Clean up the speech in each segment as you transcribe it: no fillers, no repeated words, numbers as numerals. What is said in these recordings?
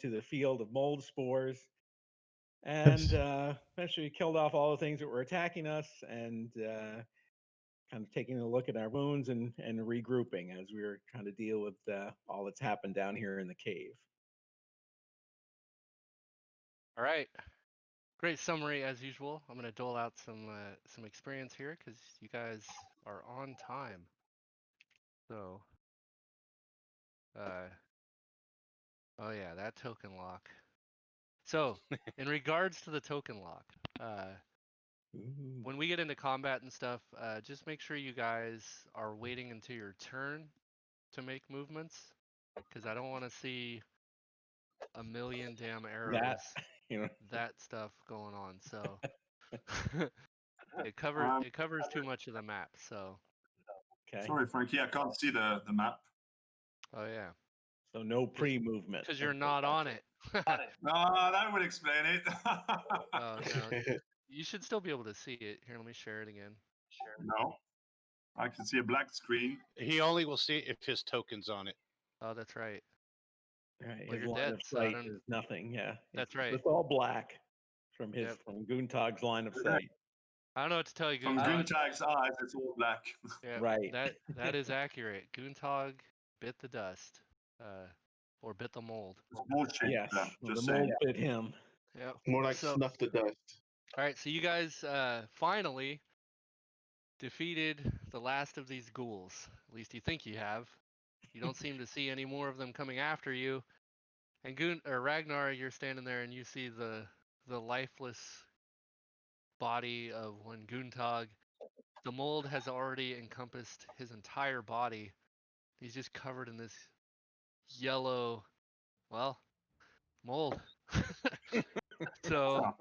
to the field of mold spores, and eventually killed off all the things that were attacking us, and kind of taking a look at our wounds and regrouping as we were trying to deal with all that's happened down here in the cave. All right. Great summary as usual. I'm going to dole out some experience here because you guys are on time. So, oh yeah, that token lock. So, in regards to the token lock, when we get into combat and stuff, just make sure you guys are waiting until your turn to make movements, because I don't want to see a million damn arrows, that stuff going on. So it covers too much of the map. So okay. Sorry, Frankie, I can't see the map. Oh yeah. So no pre-movement. Because you're not on it. No, that would explain it. Oh no. You should still be able to see it. Here, let me share it again. No. I can see a black screen. He only will see it if his token's on it. Oh, that's right. Right. Well, His you're line dead, of so I sight don't... is nothing. Yeah. That's right. It's all black from from Goontog's line of sight. I don't know what to tell you, From Goontog. Goontog's eyes, it's all black. Yeah, right. That is accurate. Goontog bit the dust, or bit the mold. It's bullshit. Yes. Yeah, the mold bit him. Yeah. More like snuff the dust. All right, so you guys finally defeated the last of these ghouls. At least you think you have. You don't seem to see any more of them coming after you. And Ragnar, you're standing there and you see the lifeless body of one Goontog. The mold has already encompassed his entire body. He's just covered in this yellow, well, mold. So,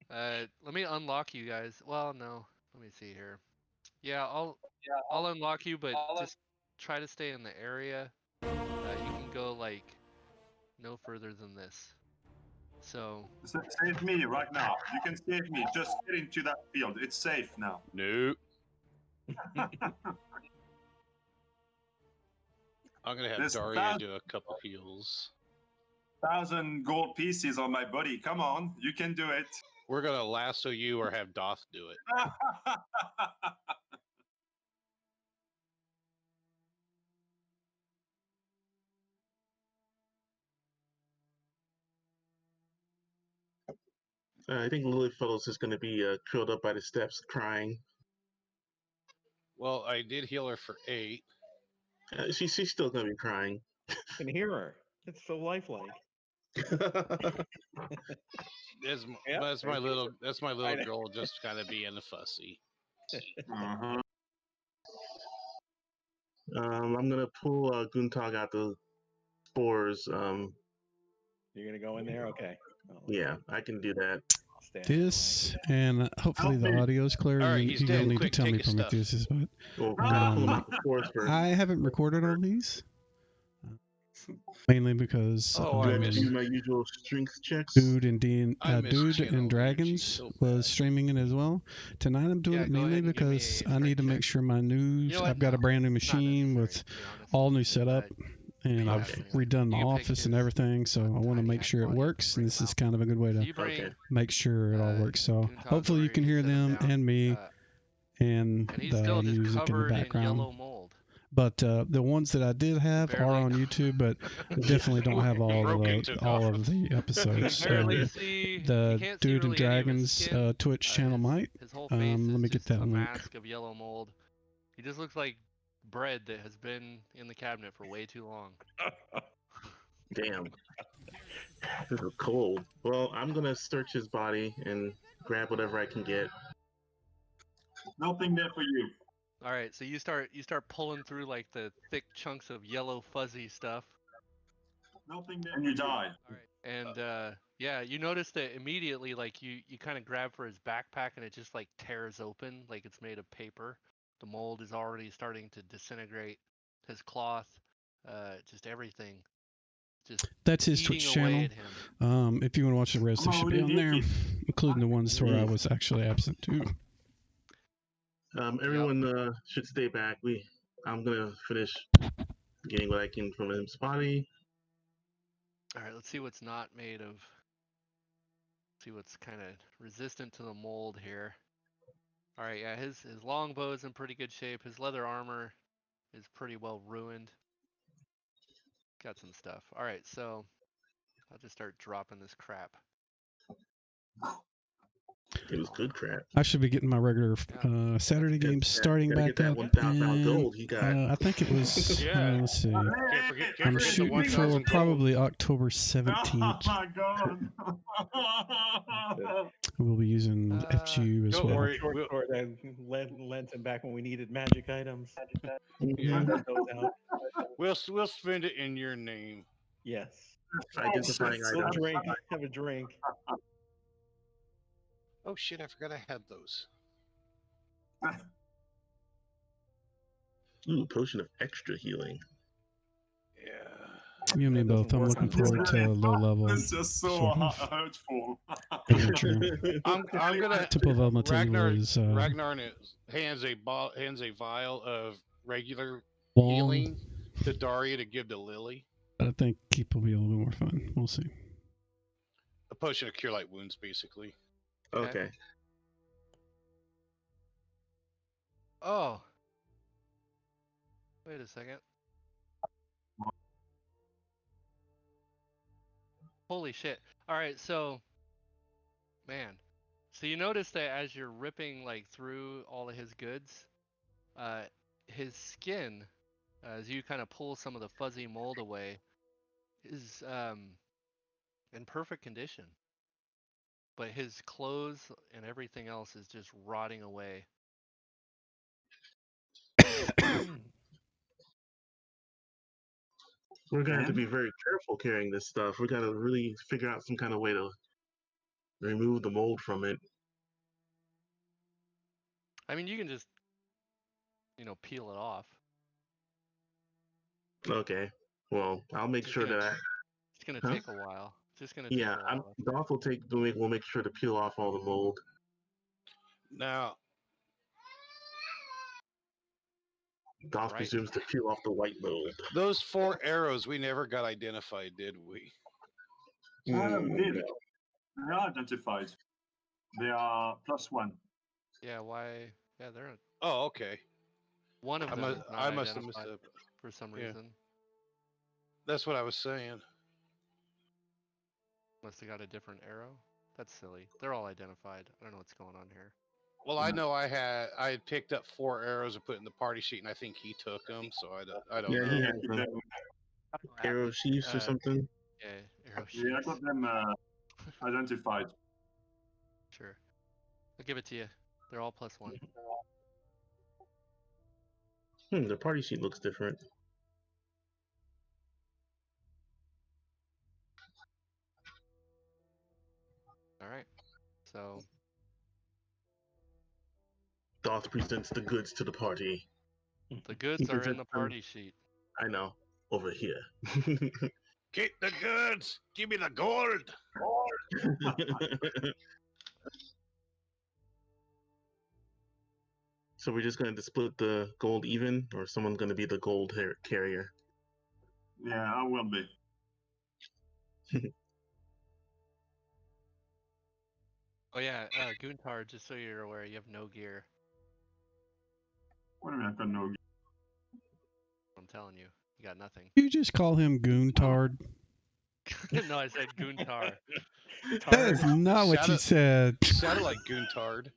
let me unlock you guys. Well, no, let me see here. Yeah, I'll unlock you, but just try to stay in the area. You can go like no further than this. So save me right now. You can save me. Just get into that field. It's safe now. Nope. I'm gonna have There's Daria do a couple heals. 1,000 gold pieces on my body. Come on, you can do it. We're gonna lasso you or have Doth do it. I think Lilyfellow's is going to be curled up by the steps, crying. Well, I did heal her for 8. She's still going to be crying. I can hear her. It's so lifelike. That's my little girl just kind of being fussy. Uh-huh. I'm gonna pull Goontog out the spores. You're gonna go in there, okay? Yeah, I can do that. This and hopefully the audio's clear. All right, you don't need to tell me Prometheus, but I haven't recorded all these. Mainly because I do my usual strength checks. Dude and Dragons was streaming it as well. Tonight I'm doing it mainly because I need to make sure my news. I've got a brand new machine with all new setup, and I've redone my office and everything. So I want to make sure it works, and this is kind of a good way to make sure it all works. So hopefully you can hear them and me and the music in the background. But the ones that I did have are on YouTube, but definitely don't have all of the episodes. The Dude and Dragons Twitch channel might. Let me get that link. Mask of yellow mold. He just looks like bread that has been in the cabinet for way too long. Damn. This is cold. Well, I'm gonna search his body and grab whatever I can get. Nothing there for you. All right, so you start pulling through like the thick chunks of yellow fuzzy stuff. Nothing there. And you die. All right. And yeah, you notice that immediately, like you kind of grab for his backpack and it just like tears open like it's made of paper. The mold is already starting to disintegrate. His cloth, just everything. That's his Twitch channel. If you want to watch the rest, it should be on there, including the ones where I was actually absent too. Everyone should stay back. I'm gonna finish getting what I can from his body. All right, let's see what's not made of. See what's kind of resistant to the mold here. All right, yeah, his longbow is in pretty good shape. His leather armor is pretty well ruined. Got some stuff. All right, so I'll just start dropping this crap. It was good crap. I should be getting my regular Saturday games starting back up. And, I think it was, let's see. I'm shooting for probably October 17th. Oh my god! We'll be using FGU as well. Worry, lent him back when we needed magic items. Yeah. Those out. We'll spend it in your name. Yes. Identifying items. Drink. Have a drink. Oh shit! I forgot I had those. Ooh, potion of extra healing. Yeah. You and me both. I'm looking forward to low level. It's just so hurtful. adventure. I'm gonna. Typical Velma Ragnar was hands a vial of regular long. healing to Daria to give to Lily. I think keep will be a little bit more fun. We'll see. A potion of cure light wounds, basically. Okay. Oh. Wait a second. Holy shit. All right, so man. So you notice that as you're ripping like through all of his goods, his skin, as you kind of pull some of the fuzzy mold away, is in perfect condition. But his clothes and everything else is just rotting away. We're going to have to be very careful carrying this stuff. We got to really figure out some kind of way to remove the mold from it. I mean, you can just, peel it off. Okay. Well, I'll make sure that It's gonna take a while. Just gonna take a while. Doth will make sure to peel off all the mold. Now, Doth presumes to peel off the white mold. Those 4 arrows we never got identified, did we? Did. They are identified. They are +1. Yeah, why? Yeah, they're. Oh, okay. One of them is not I must have identified missed it. for some reason. That's what I was saying. Must have got a different arrow. That's silly. They're all identified. I don't know what's going on here. Well, I know I had picked up 4 arrows and put in the party sheet, and I think he took them. So I don't know. Yeah, he had them. Arrow sheaths or something. Yeah, arrow sheaths. Yeah, I got them identified. Sure. I'll give it to you. They're all +1. The party sheet looks different. All right. So. Doth presents the goods to the party. The goods are in the party sheet. I know. Over here. Get the goods! Give me the gold! So we're just going to split the gold even, or someone's going to be the gold carrier? Yeah, I will be. Oh yeah, Guntar, just so you're aware, you have no gear. What do you mean I got no gear? I'm telling you, you got nothing. You just call him Goontard. No, I said Guntar. That is not what you said. Sounded like Goontard.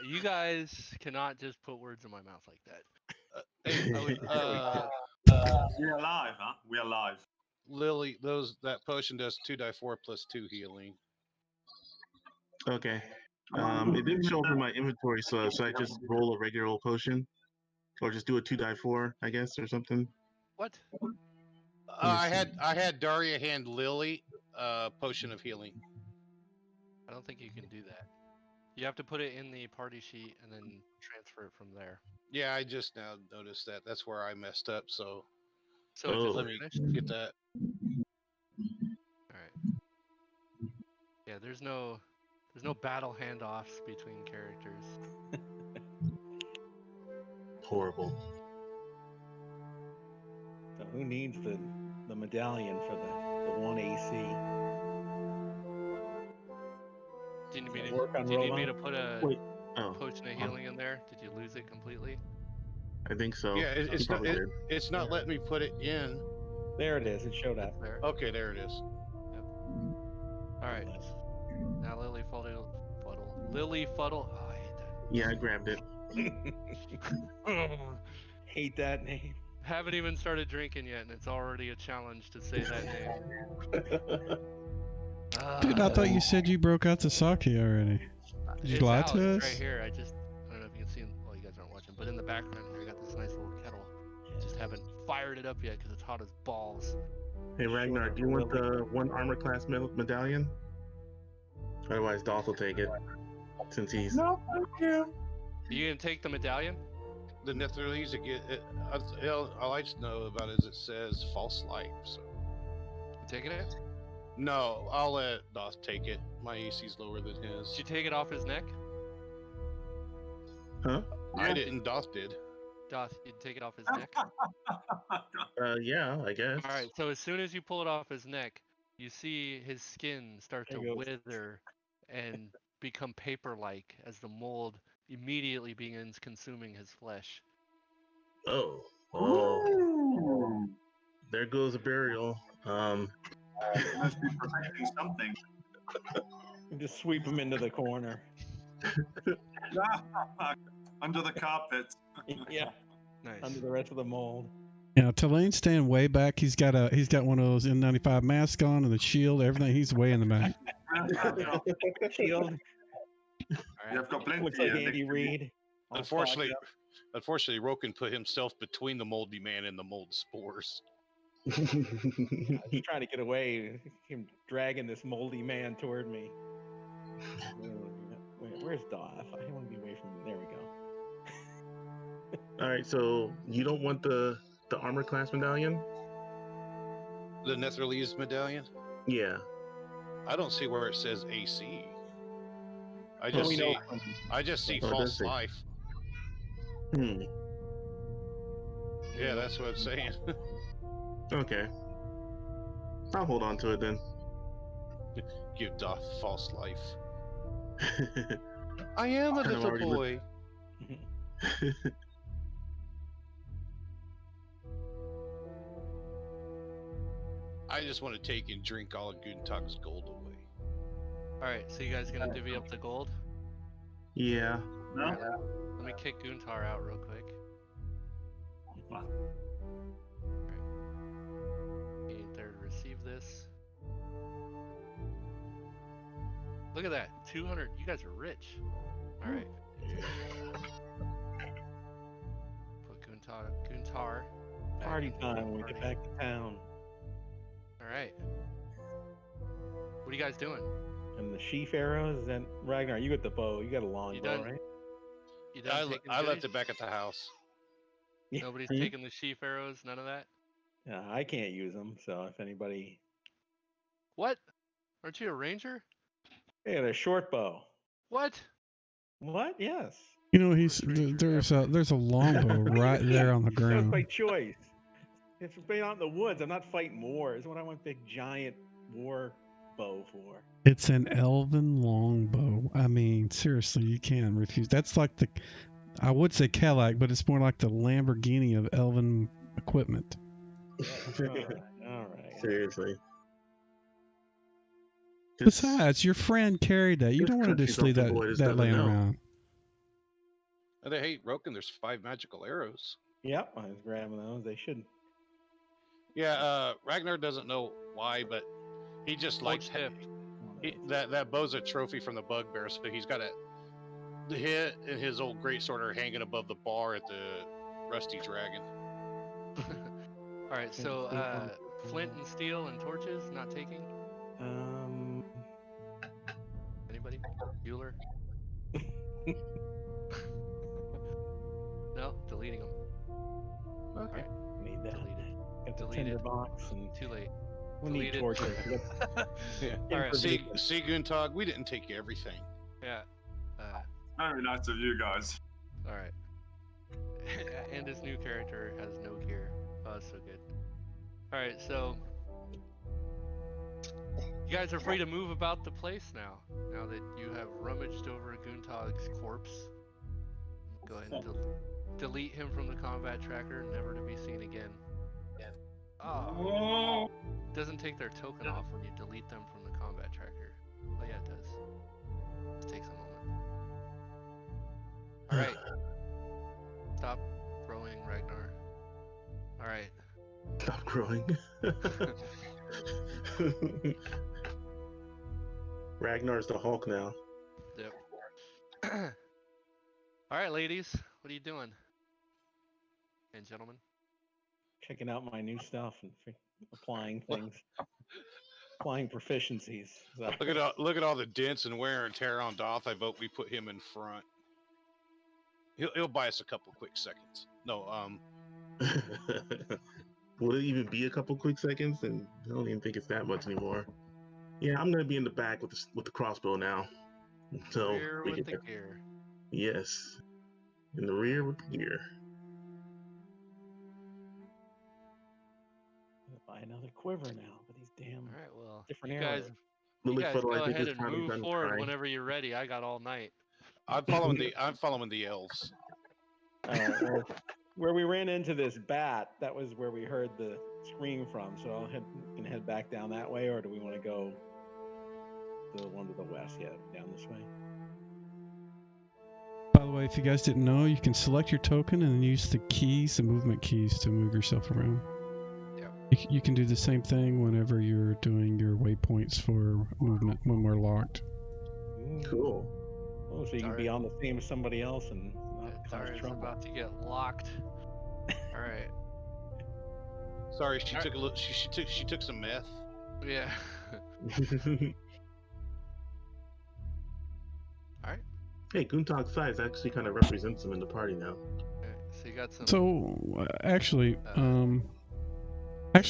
You guys cannot just put words in my mouth like that. We're alive, huh? We're alive. Lily, that potion does 2d4 + 2 healing. Okay. It didn't show up in my inventory, so should I just roll a regular old potion? Or just do a 2d4, I guess, or something? What? I had Daria hand Lily a potion of healing. I don't think you can do that. You have to put it in the party sheet and then transfer it from there. Yeah, I just now noticed that. That's where I messed up. So let me get that. All right. Yeah, there's no battle handoffs between characters. Horrible. So who needs the the medallion for the 1 AC. Do you need me to put a potion of healing in there? Did you lose it completely? I think so. Yeah, it's not letting me put it in. There it is. It showed up. There. Okay, there it is. Yep. All right. Now Lily Fuddle. Lily Fuddle. Oh, I hate that. Yeah, I grabbed it. Hate that name. Haven't even started drinking yet, and it's already a challenge to say that name. Dude, I thought you said you broke out the sake already. Did you lie to us? Right here. I don't know if you can see. Well, you guys aren't watching, but in the background here, I got this nice little kettle. Just haven't fired it up yet because it's hot as balls. Hey Ragnar, do you want the 1 armor class medallion? Otherwise, Dolph will take it. Since he's. No, thank you. Are you gonna take the medallion? The Netherese, all I just know about it is it says false life. So. You taking it? No, I'll let Doth take it. My AC's lower than his. Did you take it off his neck? Huh? I didn't. Doth did. Doth, you take it off his neck? Yeah, I guess. All right. So as soon as you pull it off his neck, you see his skin start to wither and become paper-like as the mold immediately begins consuming his flesh. Oh. There goes a burial. Must be protecting something. Just sweep him into the corner. Under the carpet. Yeah. Nice. Under the rest of the mold. Yeah, Tulane's standing way back. He's got one of those N95 masks on and the shield, everything. He's way in the back. Shield. Right. You've got plenty. Looks like Andy Reid. Unfortunately, Roken put himself between the moldy man and the mold spores. He's trying to get away. Him dragging this moldy man toward me. Where's Doth? I want to be away from him. There we go. All right, so you don't want the armor class medallion? The Netherese medallion? Yeah. I don't see where it says AC. I just see false life. Yeah, that's what I'm saying. Okay. I'll hold on to it then. Give Doth false life. I am a little boy. I just want to take and drink all of Guntag's gold away. Alright, so you guys gonna divvy up the gold? Yeah. No? Right, let me kick Guntar out real quick. Right. You need there to receive this. Look at that, 200. You guys are rich. Alright. Put Guntar. Party time when we get back to town. Alright. What are you guys doing? And the sheaf arrows, and Ragnar, you got the bow. You got a long bow, right? You done I left it back at the house. Nobody's taking the sheaf arrows, none of that? Yeah, I can't use them, so if anybody... What? Aren't you a ranger? Hey, a short bow. What? What? Yes. You know, there's a longbow right there on the That was ground. my choice. If we're out in the woods, I'm not fighting wars. It's what I want big giant war bow for. It's an elven longbow. I mean, seriously, you can't refuse. That's like I would say Cadillac, but it's more like the Lamborghini of elven equipment. All right. Seriously. Besides, your friend carried that. You don't want to just leave that laying around. And hey, Roken, there's 5 magical arrows. Yep, I was grabbing those. They should. Yeah, Ragnar doesn't know why, but he just likes that bow's a trophy from the bugbear, so he's got the hit and his old greatsword are hanging above the bar at the Rusty Dragon. All right, so flint and steel and torches not taking. Anybody? Bueller? No, deleting them. Okay. Right. Need that. Got the Deleted. tinder box and Too late. we need Deleted. torches. Yeah. All right. See, Guntag, we didn't take everything. Yeah. Very nice of you guys. All right. And his new character has no gear. Oh, that's so good. Alright, so you guys are free to move about the place now. Now that you have rummaged over Guntog's corpse. Go ahead and delete him from the combat tracker, never to be seen again. Oh. Doesn't take their token off when you delete them from the combat tracker. Oh yeah, it does. It takes a moment. Alright. Stop growing, Ragnar. Alright. Stop growing. Ragnar's the Hulk now. Yep. Alright, ladies. What are you doing? And gentlemen? Checking out my new stuff and applying things. Applying proficiencies. So. Look at all the dents and wear and tear on Doth. I vote we put him in front. He'll buy us a couple quick seconds. No, Will it even be a couple quick seconds? And I don't even think it's that much anymore. Yeah, I'm gonna be in the back with the crossbow now. So rear with the gear. Yes, in the rear with the gear. Buy another quiver now, but these damn Alright, well, different you arrows. guys go ahead and move forward whenever you're ready. I got all night. I'm following the elves. Well, where we ran into this bat, that was where we heard the scream from. So we can head back down that way, or do we want to go the one to the west? Yeah, down this way. By the way, if you guys didn't know, you can select your token and then use the keys, the movement keys, to move yourself around. You can do the same thing whenever you're doing your waypoints for movement when we're locked. Cool. Oh, so you can be on the same as somebody else and not cause trouble. About to get locked. All right. Sorry, she took a little. She took some meth. Yeah. All right. Hey, Guntog's size actually kind of represents him in the party now. Okay, so you got some. So actually,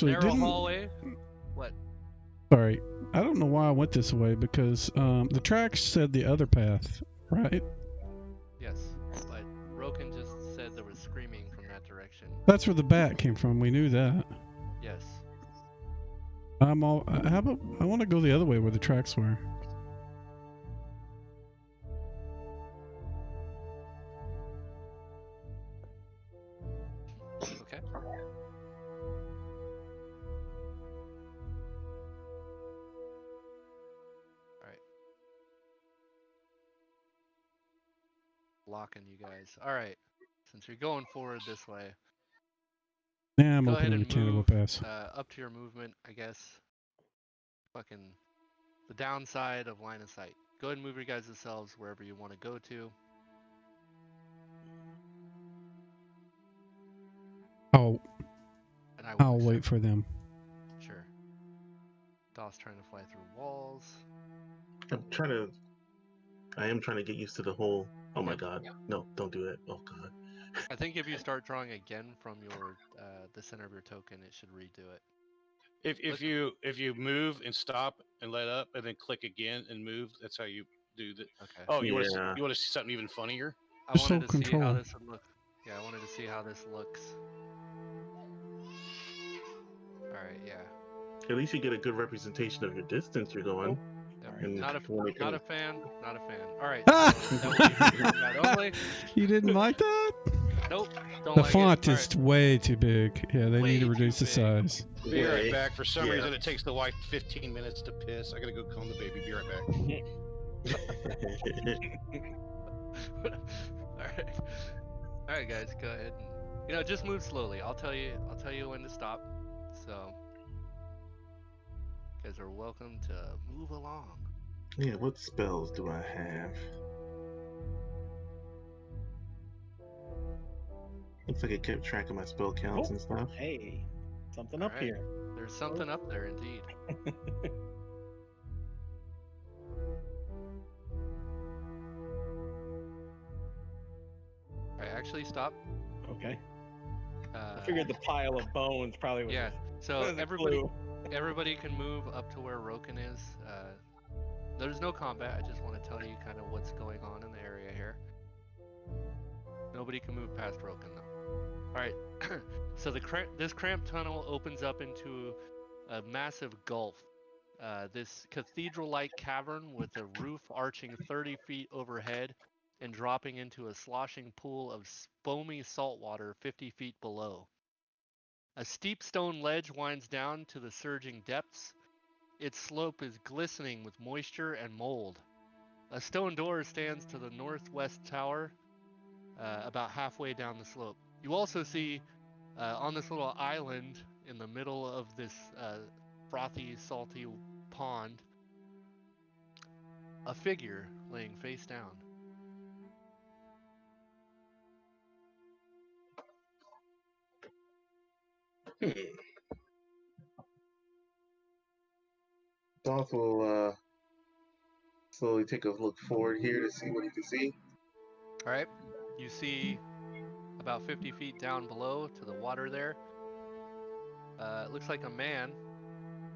narrow hallway. What? Sorry, I don't know why I went this way because the tracks said the other path, right? Yes, but Roken just said there was screaming from that direction. That's where the bat came from. We knew that. Yes. How about I want to go the other way where the tracks were. Okay. Locking you guys. All right. Since you're going forward this way. Yeah, I'm opening the cannibal pass. Up to your movement, I guess. Fucking the downside of line of sight. Go ahead and move your guys yourselves wherever you want to go to. I'll wait for them. Sure. Doss trying to fly through walls. I am trying to get used to the whole. Oh my god! No, don't do it. Oh god. I think if you start drawing again from your the center of your token, it should redo it. If you move and stop and let up and then click again and move, that's how you do that. Okay. Oh, you want to see something even funnier? I wanted to see how this would look. Yeah, I wanted to see how this looks. All right. Yeah. At least you get a good representation of your distance you're going. Not a fan. Not a fan. All right. You didn't like that? Nope. Don't the like font it. is way too big. Yeah, they need to reduce the size. Be right back. For some reason, it takes the wife 15 minutes to piss. I gotta go comb the baby. Be right back. All right, guys, go ahead and just move slowly. I'll tell you when to stop. So, you guys are welcome to move along. Yeah, what spells do I have? Looks like I kept track of my spell counts and stuff. Hey, something up here. There's something up there, indeed. Alright, actually stop. Okay. I figured the pile of bones probably was. Yeah. So everybody can move up to where Roken is. There's no combat. I just want to tell you kind of what's going on in the area here. Nobody can move past Roken though. All right. So this cramped tunnel opens up into a massive gulf. This cathedral-like cavern with a roof arching 30 feet overhead and dropping into a sloshing pool of foamy salt water 50 feet below. A steep stone ledge winds down to the surging depths. Its slope is glistening with moisture and mold. A stone door stands to the northwest tower, about halfway down the slope. You also see, on this little island in the middle of this frothy, salty pond, a figure laying face down. Doth will slowly take a look forward here to see what he can see. All right. You see about 50 feet down below to the water there. It looks like a man,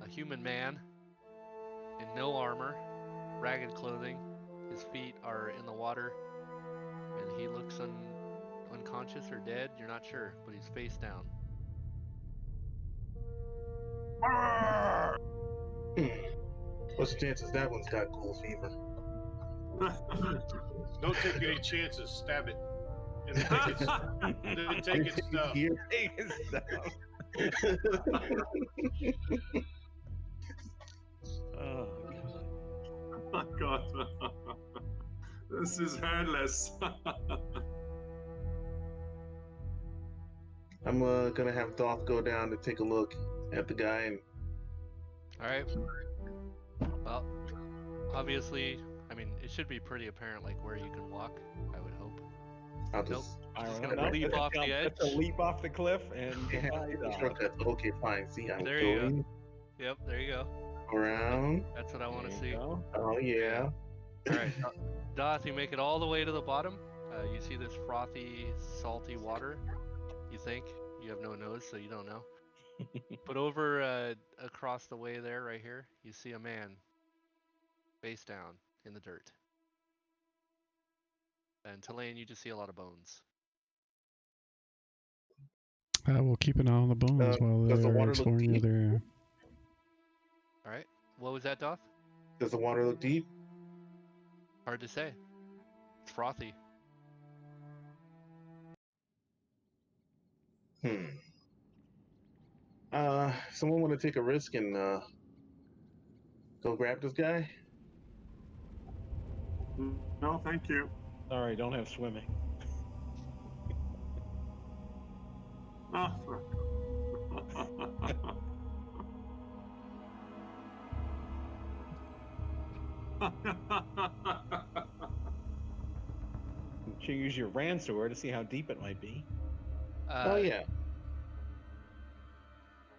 a human man, in no armor, ragged clothing. His feet are in the water, and he looks unconscious or dead. You're not sure, but he's face down. What's the chances that one's got ghoul fever? Don't take any chances. Stab it. And then take its stuff. Take his stuff. Oh, Oh, God. This is headless. I'm gonna have Doth go down to take a look at the guy and. All right. Well, obviously, I mean, it should be pretty apparent, like where you can walk. I would hope. I'll Nope. just. Just gonna leap off the edge. That's a leap off the cliff and Shortcut. Okay, fine. See, I'm There you going Yep, there you go. around. That's what I want to see. Oh yeah. All right, Doth, you make it all the way to the bottom. You see this frothy, salty water. You think you have no nose, so you don't know. But over across the way there, right here, you see a man, face down in the dirt. And Tulane, you just see a lot of bones. I will keep an eye on the bones while does the they're water look exploring deep? the other area. All right, what was that, Doth? Does the water look deep? Hard to say. It's frothy. Someone want to take a risk and go grab this guy? No, thank you. Sorry, don't have swimming. Oh. You should use your Ransor to see how deep it might be. Oh yeah.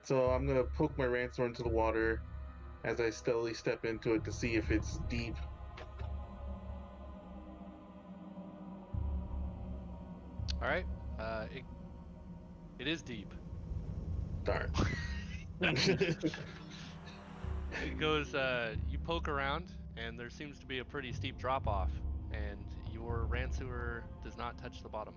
So I'm gonna poke my Ransor into the water as I steadily step into it to see if it's deep. All right. It is deep. Darn. It goes. You poke around, and there seems to be a pretty steep drop off, and your Ransor does not touch the bottom.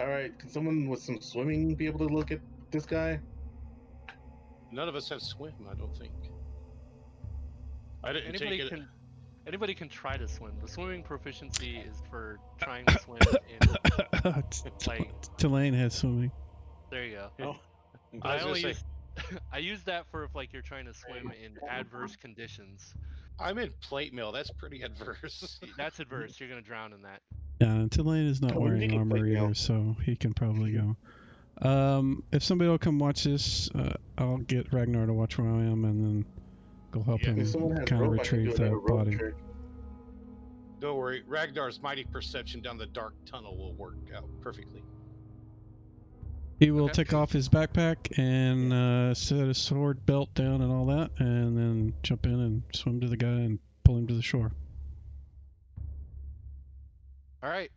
All right, can someone with some swimming be able to look at this guy? None of us have swim, I don't think. I didn't Anybody take it. can. Anybody can try to swim. The swimming proficiency is for trying to swim in like. Tulane has swimming. There you go. Oh. But I I was only gonna say, use I use that for if like you're trying to swim in adverse conditions. I'm in plate mail. That's pretty adverse. That's adverse. You're gonna drown in that. Yeah, and Tulane is not Oh, we wearing need to armor play now. either, so he can probably go. If somebody will come watch this, I'll get Ragnar to watch where I am, and then go help Yeah, him If someone has kind of rope, I can do retrieve another that rope body. trick. Don't worry, Ragnar's mighty perception down the dark tunnel will work out perfectly. He will Okay. take off his backpack and set his sword belt down and all that, and then jump in and swim to the guy and pull him to the shore. All right.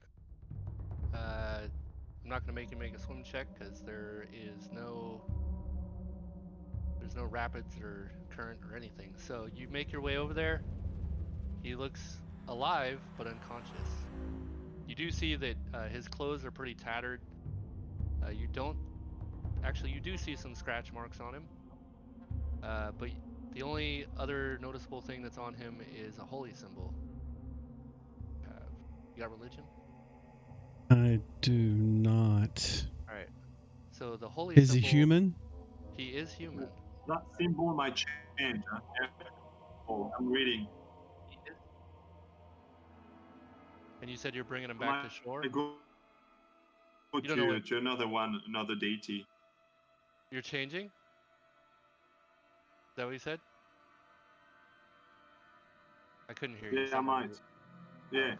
I'm not gonna make you make a swim check because there's no rapids or current or anything. So you make your way over there. He looks alive but unconscious. You do see that his clothes are pretty tattered. You do see some scratch marks on him. But the only other noticeable thing that's on him is a holy symbol. You got religion? I do not. All right. So the holy Is symbol. he human? He is human. That symbol might change. Oh, I'm reading. And you said you're bringing him back to shore? I go to another one, another deity. You're changing? Is that what you said? I couldn't hear you. Yeah, I might. Yeah.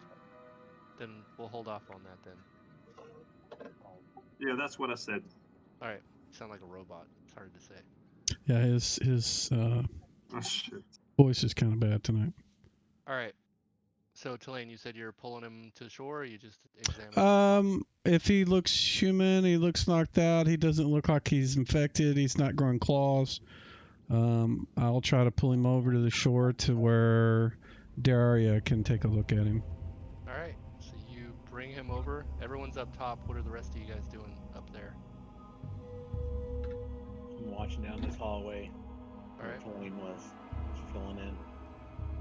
Then we'll hold off on that then. Yeah, that's what I said. All right. You sound like a robot. It's hard to say. Yeah, his Oh, shit. voice is kind of bad tonight. All right. So, Tulane, you said you're pulling him to shore, or you just examining him? If he looks human, he looks knocked out, he doesn't look like he's infected, he's not growing claws, I'll try to pull him over to the shore to where Daria can take a look at him. All right. So you bring him over. Everyone's up top. What are the rest of you guys doing up there? I'm watching down this hallway. All right. Tulane was filling in.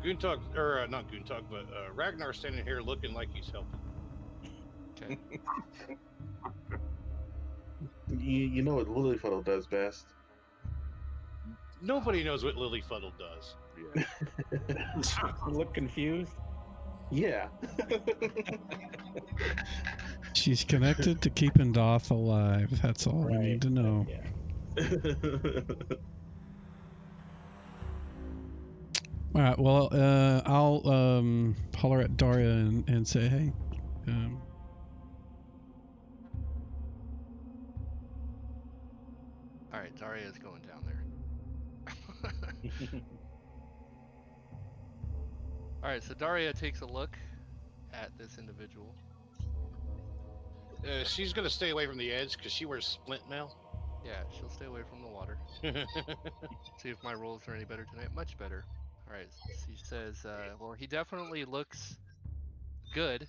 Guntug, or not Guntug, but Ragnar's standing here looking like he's helping. Okay. You know what Lilyfuddle does best. Nobody knows what Lilyfuddle does. You look confused? Yeah. She's connected to keeping Doth alive. That's all we need to know. Yeah. All right. Well, I'll holler at Daria and say, hey. All right. Daria's going down there. All right. So Daria takes a look at this individual. She's gonna stay away from the edge because she wears splint mail. Yeah, she'll stay away from the water. See if my rolls are any better tonight. Much better. All right. She says, well, he definitely looks good.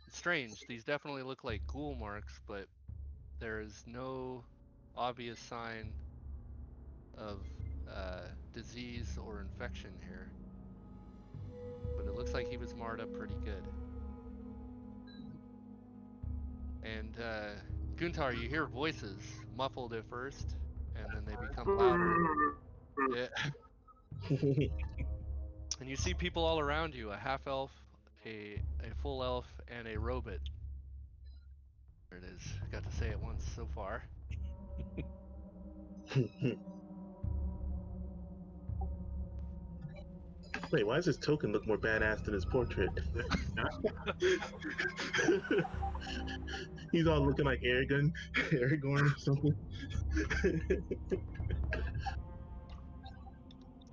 It's strange. These definitely look like ghoul marks, but there is no obvious sign of disease or infection here. But it looks like he was marred up pretty good. And Guntar, you hear voices, muffled at first, and then they become louder. Yeah. And you see people all around you, a half-elf, a full elf, and a robot. There it is. Got to say it once so far. Wait, why does this token look more badass than his portrait? He's all looking like Aragorn or something.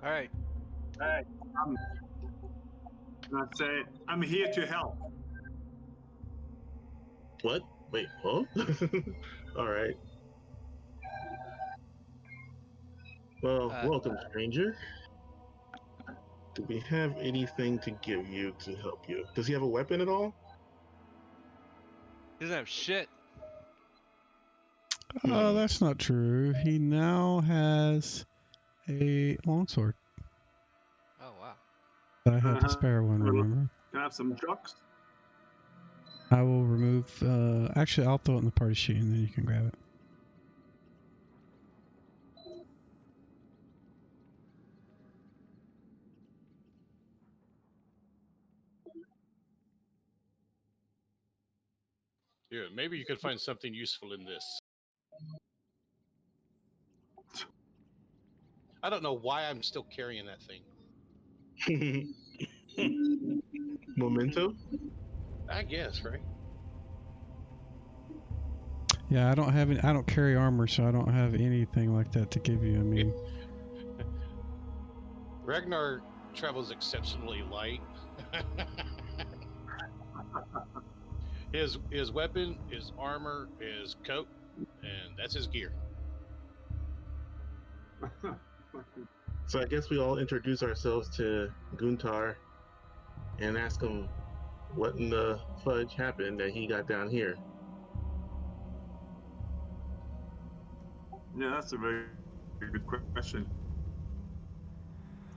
All right. Let's say I'm here to help. What? Wait, huh? All right. Well, welcome, stranger. Do we have anything to give you to help you? Does he have a weapon at all? He doesn't have shit. Oh, that's not true. He now has a longsword. Oh, wow. I have the spare one, remember? Can I have some jocks? I will remove... actually, I'll throw it in the party sheet and then you can grab it. Yeah, maybe you could find something useful in this. I don't know why I'm still carrying that thing. Memento? I guess, right? Yeah, I don't carry armor, so I don't have anything like that to give you. I mean, Ragnar travels exceptionally light. His weapon, his armor, his coat, and that's his gear. So I guess we all introduce ourselves to Guntar and ask him what in the fudge happened that he got down here? Yeah, that's a very good question.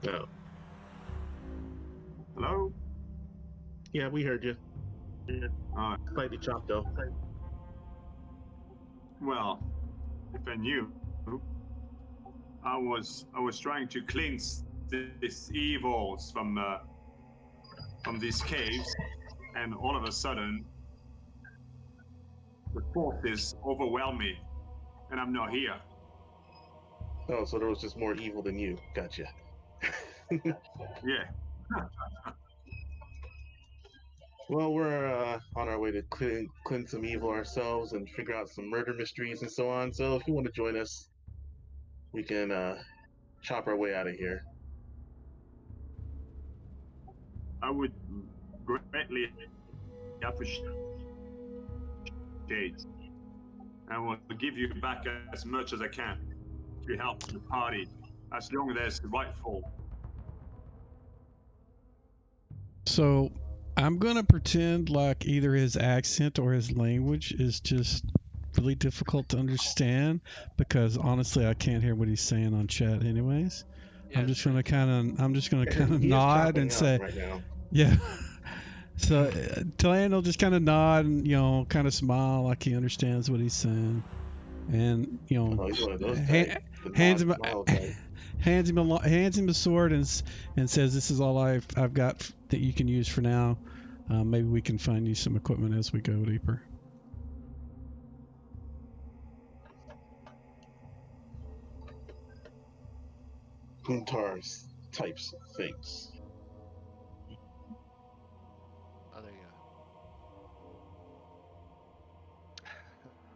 Oh. Hello? Yeah, we heard you. Slightly chopped though. Well, if I knew, I was trying to cleanse these evils from these caves, and all of a sudden, the forces overwhelm me, and I'm not here. Oh, so there was just more evil than you. Gotcha. Yeah. Well, we're on our way to cleanse some evil ourselves and figure out some murder mysteries and so on. So if you want to join us, we can chop our way out of here. I would greatly appreciate, and will give you back as much as I can to help the party, as long as there's rightful. So I'm gonna pretend like either his accent or his language is just really difficult to understand, because honestly I can't hear what he's saying on chat anyways. Yeah, I'm just gonna kind of He is nod chopping and up say, right now. yeah. So Deland will just kind of nod and kind of smile like he understands what he's saying, and Oh, he's one of those type, the hands nod him smile type. hands him a sword and says, "This is all I've got that you can use for now. Maybe we can find you some equipment as we go deeper." Guntar's types of things. Oh, there you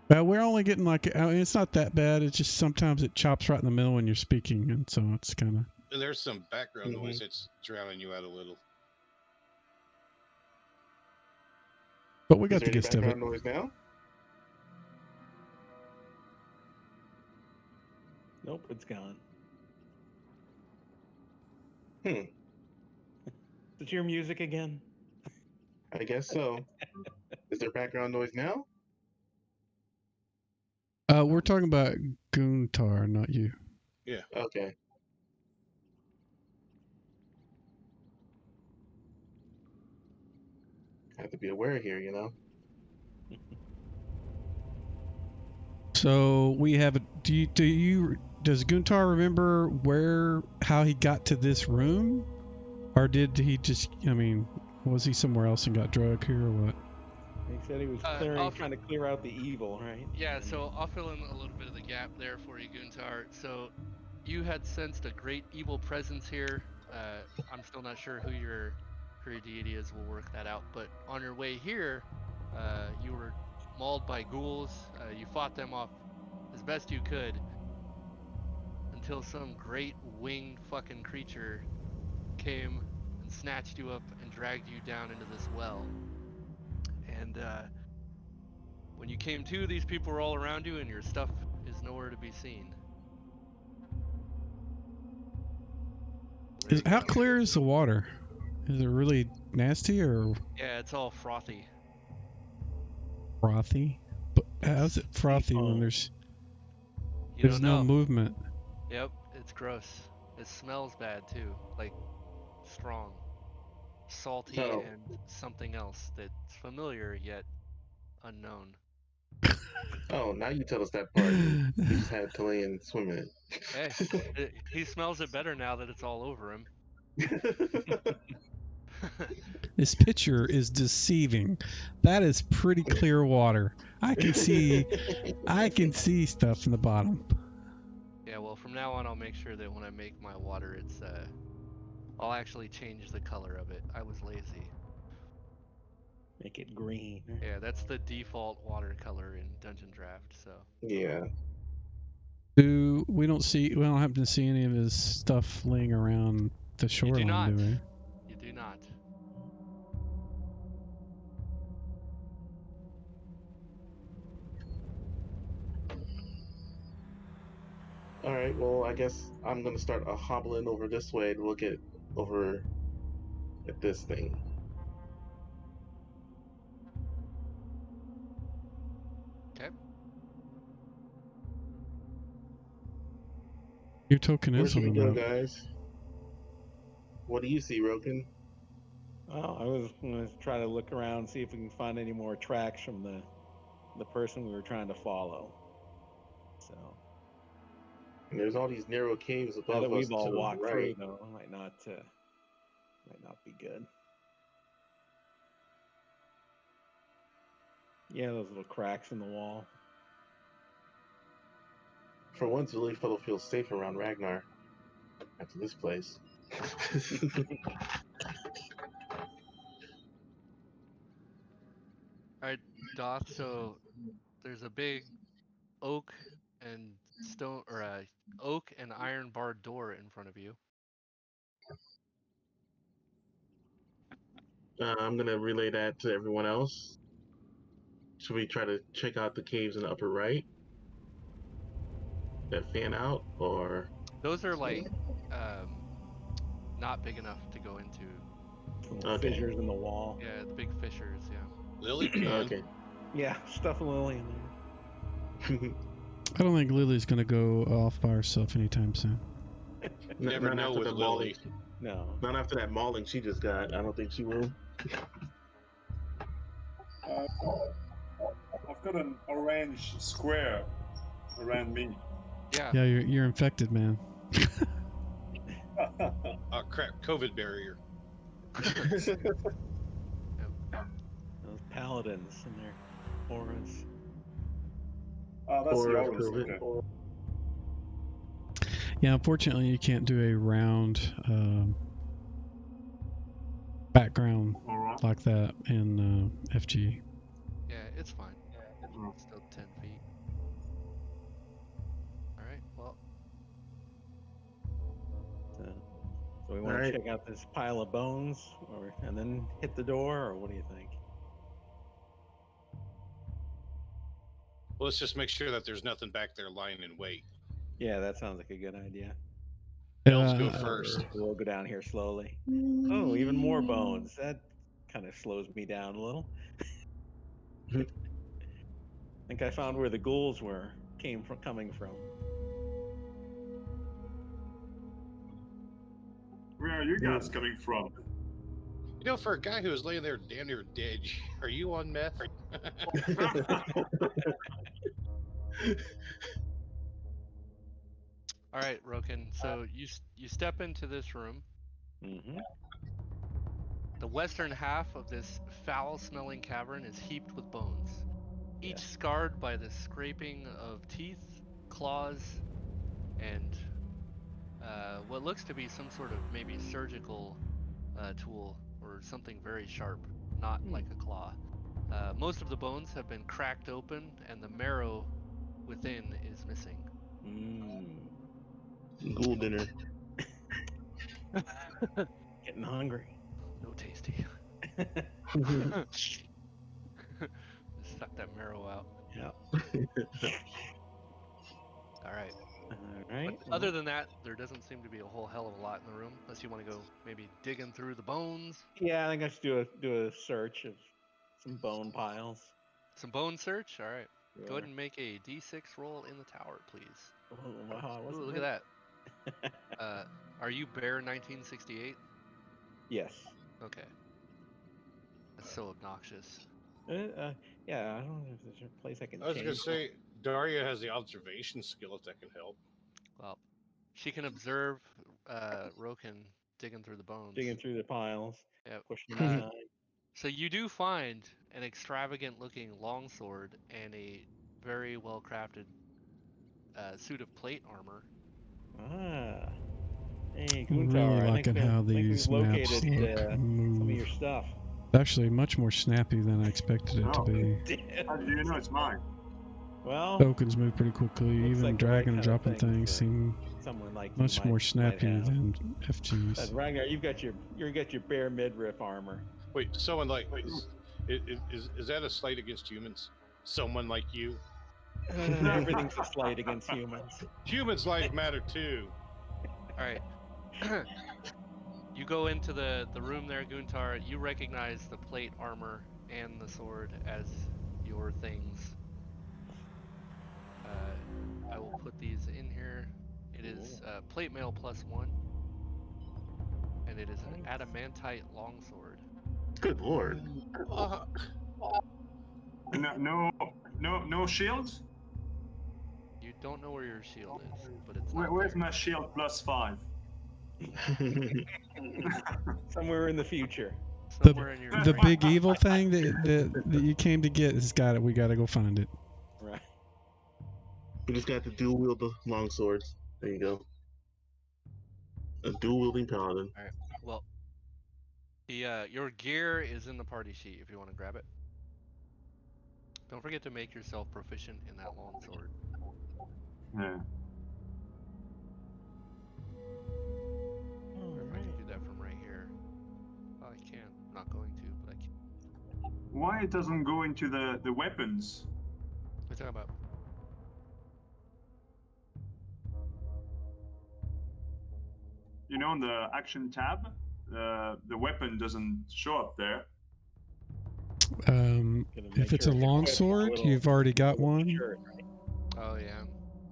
Well, we're only getting it's not that bad. It's just sometimes it chops right in the middle when you're speaking, and so it's kind of. There's some background noise that's drowning you out a little. But we got the any gist of it. background noise now? Nope, it's gone. Is it your music again? I guess so. Is there background noise now? We're talking about Guntar, not you. Yeah. Okay. I have to be aware here, So we have does Guntar remember how he got to this room? Or did he just, was he somewhere else and got drugged here or what? He said he was trying to clear out the evil, right? Yeah, so I'll fill in a little bit of the gap there for you, Guntar. So you had sensed a great evil presence here. I'm still not sure who your deity is. We'll work that out. But on your way here, you were mauled by ghouls. You fought them off as best you could until some great winged fucking creature came and snatched you up and dragged you down into this well. And when you came to, these people were all around you and your stuff is nowhere to be seen. How clear is the water? Is it really nasty or? Yeah, it's all frothy. Frothy? But how's it frothy when there's no movement? Yep, it's gross. It smells bad too, like strong, salty, and something else that's familiar yet unknown. Oh, now you tell us that part. You just had Talayan swim in it. Hey, he smells it better now that it's all over him. This picture is deceiving. That is pretty clear water. I can see stuff in the bottom. Yeah, well, from now on, I'll make sure that when I make my water, I'll actually change the color of it. I was lazy. Make it green. Yeah, that's the default watercolor in Dungeon Draft. So. Yeah. We don't happen to see any of his stuff laying around the shoreline, do not. we? You do not. All right, well, I guess I'm going to start hobbling over this way and we'll get over at this thing. Your token Where is should on we the go, map. guys? What do you see, Roken? Well, I was going to try to look around, see if we can find any more tracks from the person we were trying to follow. So And there's all these narrow caves now above that us we've all to the walked right. through, though, might not be good. Yeah, those little cracks in the wall. For once, Lily Fellow feels safe around Ragnar after this place. All right, Doth. So there's a big oak and stone, or a oak and iron barred door in front of you. I'm gonna relay that to everyone else. Should we try to check out the caves in the upper right that fan out, or Those are like not big enough to go into. okay? Fissures in the wall. Yeah, the big fissures. Yeah. Lily can. Okay. Yeah, stuff Lily in there. I don't think Lily's gonna go off by herself anytime soon. You never Not know after with the Lily. No. Not after that mauling she just got. I don't think she will. I've got an orange square around me. Yeah. Yeah, you're infected, man. Oh crap! COVID barrier. Those paladins and their auras. Oh, that's the Or orange. COVID. Okay. Yeah, unfortunately, you can't do a round background All right. like that in FG. Yeah, it's fine. It's still 10 feet. All right. Well, So we want Alright. to check out this pile of bones, and then hit the door, or what do you think? Well, let's just make sure that there's nothing back there lying in wait. Yeah, that sounds like a good idea. Elves go first. We'll go down here slowly. Oh, even more bones. That kind of slows me down a little. I think I found where the ghouls coming from. Where are you guys coming from? You know, for a guy who was laying there damn near dead, are you on meth? all right, Roken. So you step into this room. Mm-hmm. The western half of this foul-smelling cavern is heaped with bones, each scarred by the scraping of teeth, claws, and what looks to be some sort of maybe surgical tool or something very sharp, not like a claw. Most of the bones have been cracked open, and the marrow within is missing. Ghoul dinner. Getting hungry. No tasty. Suck that marrow out. Yeah. All right. All right. But other than that, there doesn't seem to be a whole hell of a lot in the room, unless you want to go maybe digging through the bones. Yeah, I think I should do a search of some bone piles. Some bone search. All right. Sure. Go ahead and make a D6 roll in the tower, please. Oh, wow, Ooh, look at that. Are you Bear 1968? Yes. Okay. That's so obnoxious. Yeah, I don't know if there's a place I can I was change gonna say Daria has the observation skill if that can help. Well, she can observe Roken digging through the bones. digging through the piles. Yep. Pushing them aside. So you do find an extravagant-looking longsword and a very well-crafted suit of plate armor. Ah. Hey, I'm Guntar, really I liking think, how I think these we've maps located look some of move. your stuff. Actually, much more snappy than I expected it to be. How do you know it's mine? Well, Tokens move pretty quickly. looks Even like the right dragging and kind of dropping thing things for seem someone like much you more might snappy have. than FGs. Ragnar, you've got your bear midriff armor. Wait, someone like is that a slight against humans? Someone like you? Everything's a slight against humans. Humans' lives matter too. All right. You go into the room there, Guntar. You recognize the plate armor and the sword as your things. I will put these in here. It It is plate mail +1, and it is an adamantite longsword. Good lord. No shield? You don't know where your shield is, but it's Where's there. my shield +5? Somewhere in the future. Somewhere in your The brain. big evil thing that you came to get has got it. We got to go find it. Right. We just got to dual wield the long swords. There you go. A dual wielding paladin. All right. Well, your gear is in the party sheet if you want to grab it. Don't forget to make yourself proficient in that longsword. Yeah. Remember, I can do that from right here. Oh, I can. I'm not going to, but I can. Why it doesn't go into the weapons? What are you talking about? You know, on the action tab, the weapon doesn't show up there. If it's a longsword, you've already got one. Sure. Oh yeah.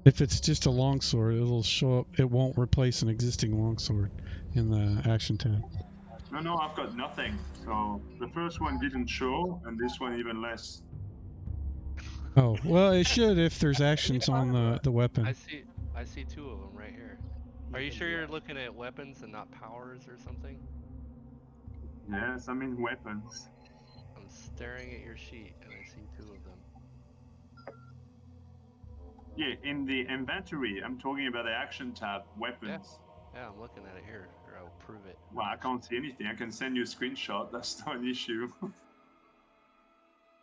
If it's just a longsword, it'll show up. It won't replace an existing longsword in the action tab. No, I've got nothing. So the first one didn't show, and this one even less. Oh, well, it should if there's actions on the weapon. I see 2 of them right here. Are you sure you're looking at weapons and not powers or something? Yes, I mean weapons. I'm staring at your sheet and I see 2 of them. Yeah, in the inventory, I'm talking about the action tab, weapons. Yeah, I'm looking at it here, or I'll prove it. Well, I can't see anything. I can send you a screenshot. That's not an issue.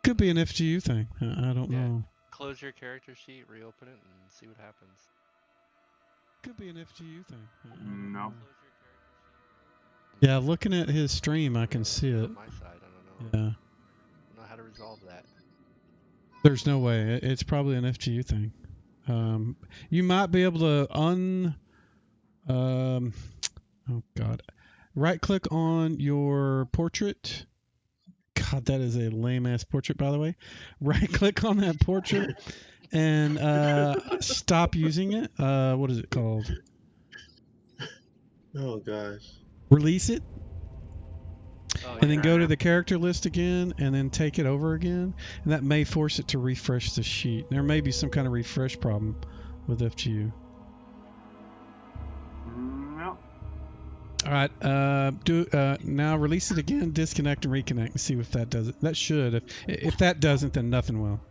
Could be an FGU thing. I don't know. Close your character sheet, reopen it, and see what happens. Could be an FGU thing. No. Close your character sheet. Yeah, looking at his stream, I can see it. On my side, I don't know. Yeah. I don't know how to resolve that. There's no way. It's probably an FGU thing. You might be able to oh God. Right click on your portrait. God, that is a lame ass portrait, by the way. Right click on that portrait and stop using it. What is it called? Oh gosh. Release it. Oh, And then go to the character list again and then take it over again. And that may force it to refresh the sheet. There may be some kind of refresh problem with FGU. No. All right. Now release it again, disconnect and reconnect and see if that does it. That should. If that doesn't, then nothing will.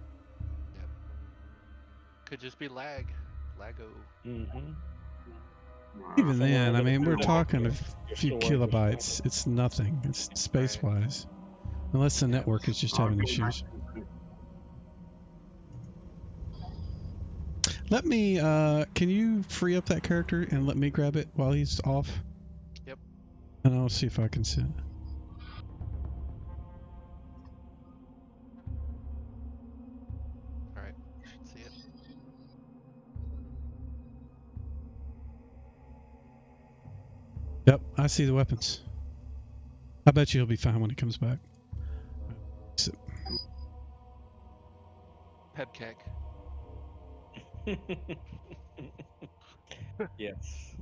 Yep. Could just be lag. Lago. Mm-hmm. Even then, I mean, we're Yeah. talking a few kilobytes. It's nothing. It's space-wise. Unless the network is just having issues. Let me, can you free up that character and let me grab it while he's off? Yep. And I'll see if I can see it. Alright. Should see it. Yep, I see the weapons. I bet you he'll be fine when he comes back. So, Pebkek. Yes.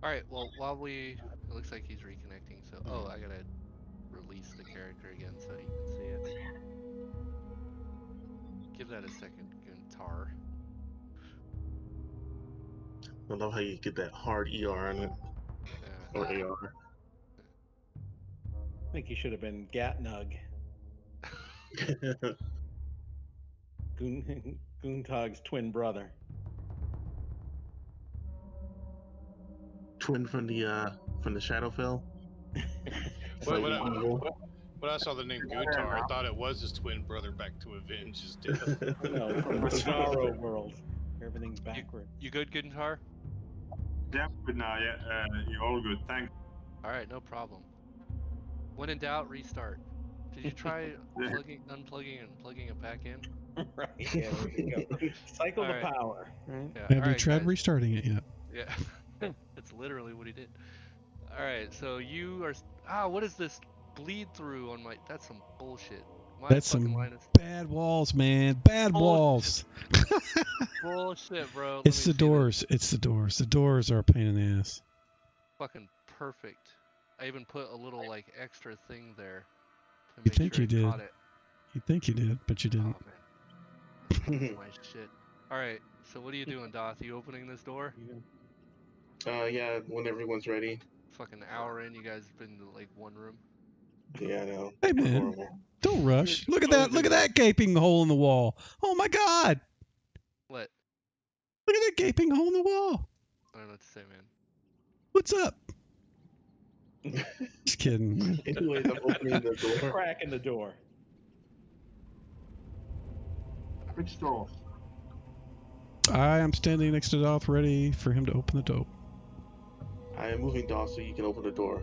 Alright, well, it looks like he's reconnecting, so, I gotta release the character again so he can see it. Give that a second, Guntar. I love how you get that hard ER on it. Yeah. Or AR. I think he should have been Gatnug. Guntag's twin brother. Twin from the Shadowfell. When I saw the name Guntar, I thought it was his twin brother back to avenge his death. No, from the Bizarro world. Everything's backward. You good, Guntar? Yeah, good now. Yeah, you're all good. Thanks. Alright, no problem. When in doubt, restart. Did you try unplugging and plugging it back in? Right, yeah, there you go. Cycle All the right. power. Right? Yeah. have you alright, tried guys. restarting it yet? Yeah. It's literally what he did. Alright, so you are... what is this bleed through on my... That's some bullshit. My That's fucking some line is... bad walls, man. Bad walls. Bullshit, bro. It's the doors. It's the doors. The doors are a pain in the ass. Fucking perfect. I even put a little, like, extra thing there to You make think sure you it did. caught it. You think you did, but you didn't. Oh, man. My shit. Alright, so what are you doing, Doth? You opening this door? Yeah, when everyone's ready. Fucking hour in, you guys have been to, like, one room? Yeah, I know. Hey, man. Horrible. Don't rush. Look at that. Look at that gaping hole in the wall. Oh, my God. What? Look at that gaping hole in the wall. I don't know what to say, man. What's up? Just kidding. Anyways, I'm opening the door. Crack in the door. Which door? I am standing next to Dolph, ready for him to open the door. I am moving Dolph so you can open the door.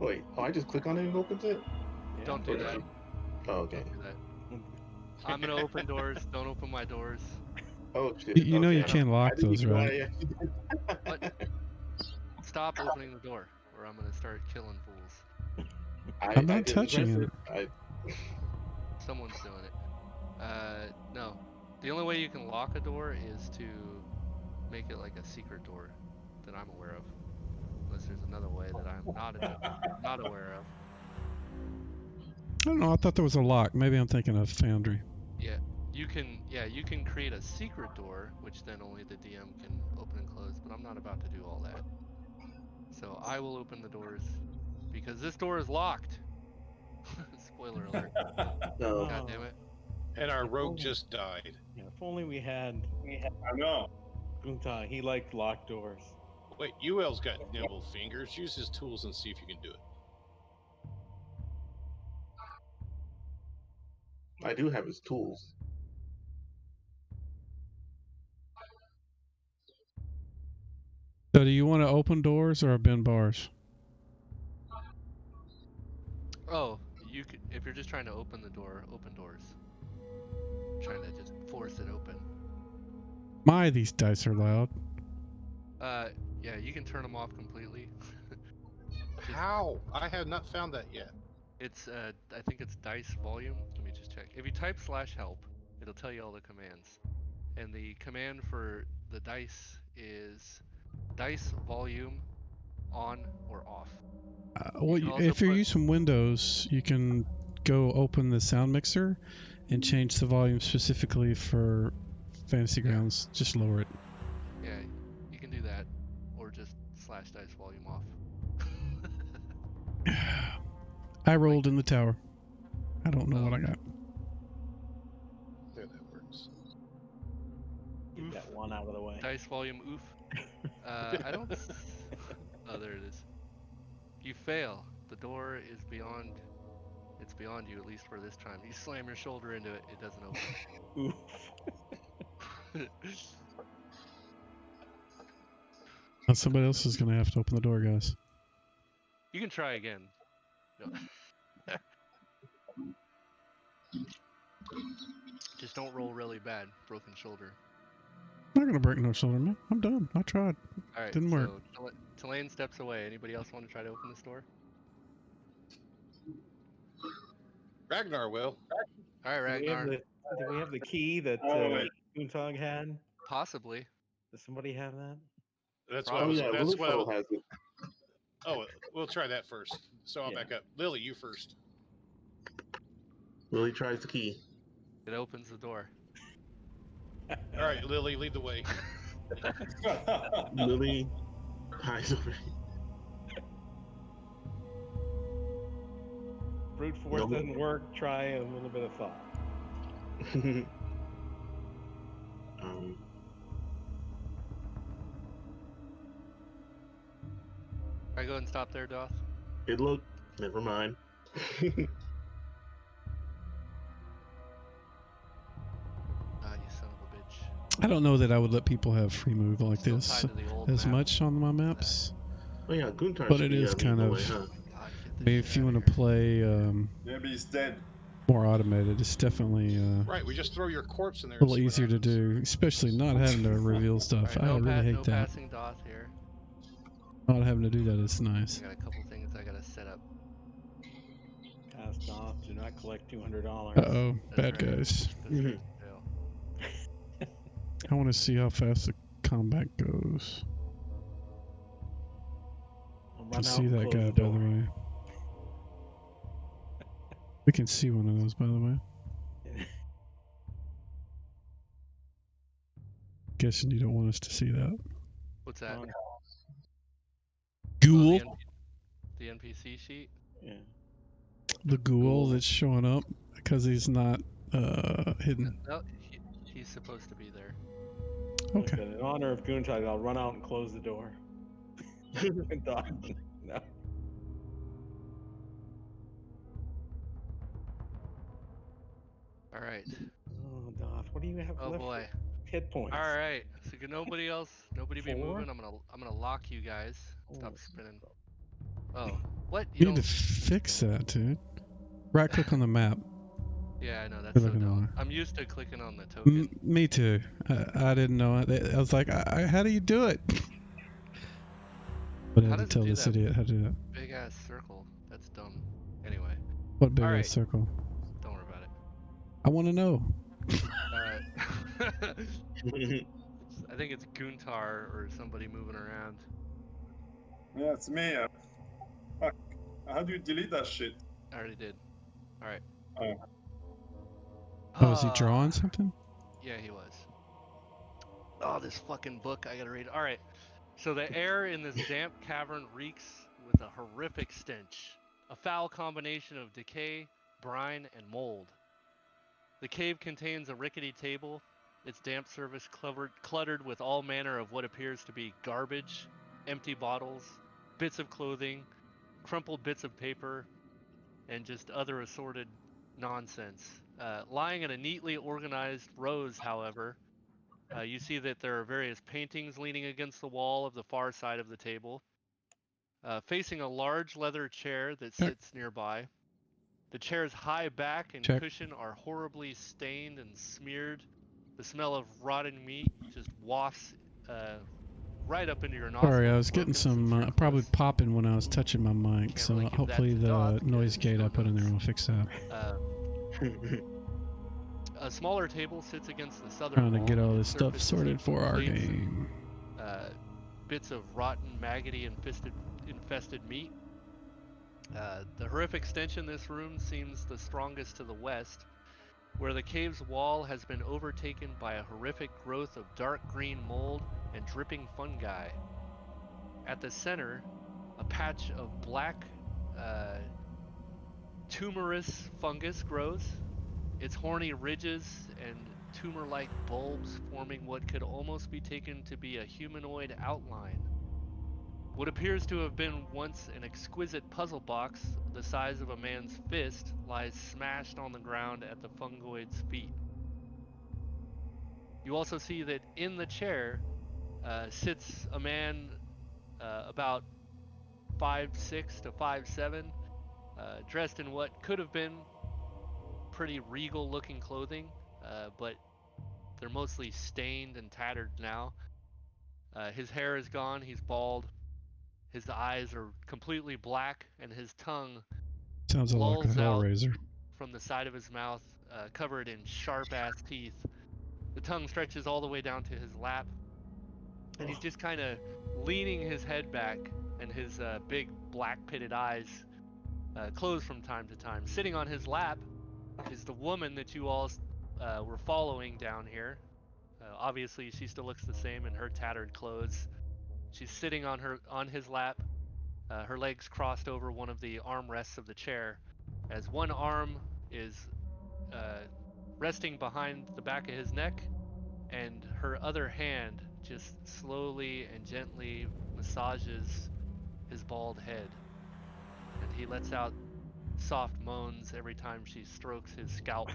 Wait, I just click on it and it opens it? Yeah. Don't do that. Oh, okay. Don't do that. I'm gonna open doors. Don't open my doors. Oh, shit. You know okay. you can't lock I didn't those, even know right? What? Stop opening the door, or I'm gonna start killing fools. I'm not I didn't touching press it. Someone's doing it. No. The only way you can lock a door is to make it like a secret door that I'm aware of. Unless there's another way that I'm not aware of. I don't know. I thought there was a lock. Maybe I'm thinking of Foundry. Yeah, you can create a secret door, which then only the DM can open and close, but I'm not about to do all that. So I will open the doors because this door is locked. Spoiler alert. No. God damn it. And our rogue just died. Yeah, if only we had I know. Gunta. He liked locked doors. Wait, UL's got nimble fingers. Use his tools and see if you can do it. I do have his tools. So do you want to open doors or bend bars? Oh, you could, if you're just trying to open the door, open doors. Trying to just force it open. My, these dice are loud. Yeah, you can turn them off completely. How? I have not found that yet. It's I think it's dice volume. Let me just check. If you type /help, it'll tell you all the commands. And the command for the dice is dice volume on or off. Well, if you're using Windows, you can go open the sound mixer and change the volume specifically for Fantasy Grounds. Just lower it. Yeah, you can do that, or just /dice volume off. I rolled in the tower. I don't know what I got. There, that works. Get that one out of the way. Dice volume oof. I don't. Oh, there it is. You fail. The door is beyond. It's beyond you, at least for this time. You slam your shoulder into it. It doesn't open. Oof. Now somebody else is gonna have to open the door, guys. You can try again. No. Just don't roll really bad. Broken shoulder. I'm not gonna break no shoulder, man. I'm done. I tried. All right. Didn't work. So Tulane steps away. Anybody else want to try to open this door? Ragnar will. All right, Do Ragnar. we have the key that Guntag had? Possibly. Does somebody have that? That's Oh, what I was. yeah, That's what I Lily was. has it. Oh, we'll try that first. So I'll Yeah. back up. Lily, you first. Lily tries the key. It opens the door. All right, Lily, lead the way. Lily hides over. Brute force doesn't work. Try a little bit of thought. I go ahead and stop there, Doth. It looked. Never mind. You son of a bitch. I don't know that I would let people have free move like Still this tied to the old as map. much on my maps. Oh yeah, Guntar. But should it be, is kind leading the of. way, huh? God, get I mean, this if shit you outta want to here. play Maybe he's dead. more automated, it's definitely Right, we just throw your corpse in there. a little easier to do, especially not having to reveal stuff. All right, I really hate no that. passing Doth here. Not having to do that is nice. I got a couple things I gotta set up. Cast off. Do not collect $200. Uh-oh. Bad guys. I want to see how fast the combat goes. Run To out see and that close guy, the by door. the way. We can see one of those, by the way. Guessing you don't want us to see that. What's that? Ghoul? Oh, the NPC sheet? Yeah. The ghoul that's showing up because he's not hidden. No, he's supposed to be there. Okay. In honor of Goontide, I'll run out and close the door. No. All right. Oh, Doth, what do you have Oh left? boy. Hit points. All right. So can nobody be 4? moving. I'm gonna lock you guys. Stop spinning. Oh, what? You need to fix that, dude. Right click on the map. Yeah, I know, that's so dumb. I'm used to clicking on the token. Me too. I didn't know it. I was like, how do you do it? But I had to tell this idiot how to do that. Big ass circle. That's dumb. Anyway. What big ass circle? Don't worry about it. I want to know. I think it's Guntar or somebody moving around. Yeah, it's me. Fuck. How do you delete that shit? I already did. Alright. Oh, is he drawing something? Yeah, he was. Oh, this fucking book I gotta read. Alright. So the air in this damp cavern reeks with a horrific stench. A foul combination of decay, brine, and mold. The cave contains a rickety table, its damp surface cluttered with all manner of what appears to be garbage, empty bottles, bits of clothing, crumpled bits of paper, and just other assorted nonsense. Lying in a neatly organized rows, however, you see that there are various paintings leaning against the wall of the far side of the table. Facing a large leather chair that sits nearby. The chair's high back and cushion are horribly stained and smeared. The smell of rotten meat just wafts right up into your nostrils. Sorry, I was getting some probably popping when I was touching my mic, so hopefully the noise gate I put in there will fix that. A smaller table sits against the southern Trying to wall. get all this stuff sorted for our game. Bits of rotten, maggoty, infested meat. The horrific stench in this room seems the strongest to the west, where the cave's wall has been overtaken by a horrific growth of dark green mold and dripping fungi. At the center, a patch of black tumorous fungus grows, its horny ridges and tumor-like bulbs forming what could almost be taken to be a humanoid outline. What appears to have been once an exquisite puzzle box the size of a man's fist lies smashed on the ground at the fungoid's feet. You also see that in the chair sits a man about 5'6" to 5'7", dressed in what could have been pretty regal looking clothing, but they're mostly stained and tattered now. His hair is gone, he's bald. His eyes are completely black, and his tongue sounds like a Hellraiser from the side of his mouth, covered in sharp-ass teeth. The tongue stretches all the way down to his lap, and he's just kind of leaning his head back, and his big black pitted eyes close from time to time. Sitting on his lap is the woman that you all were following down here. Obviously, she still looks the same in her tattered clothes. She's sitting on his lap, her legs crossed over one of the armrests of the chair, as one arm is resting behind the back of his neck, and her other hand just slowly and gently massages his bald head. And he lets out soft moans every time she strokes his scalp.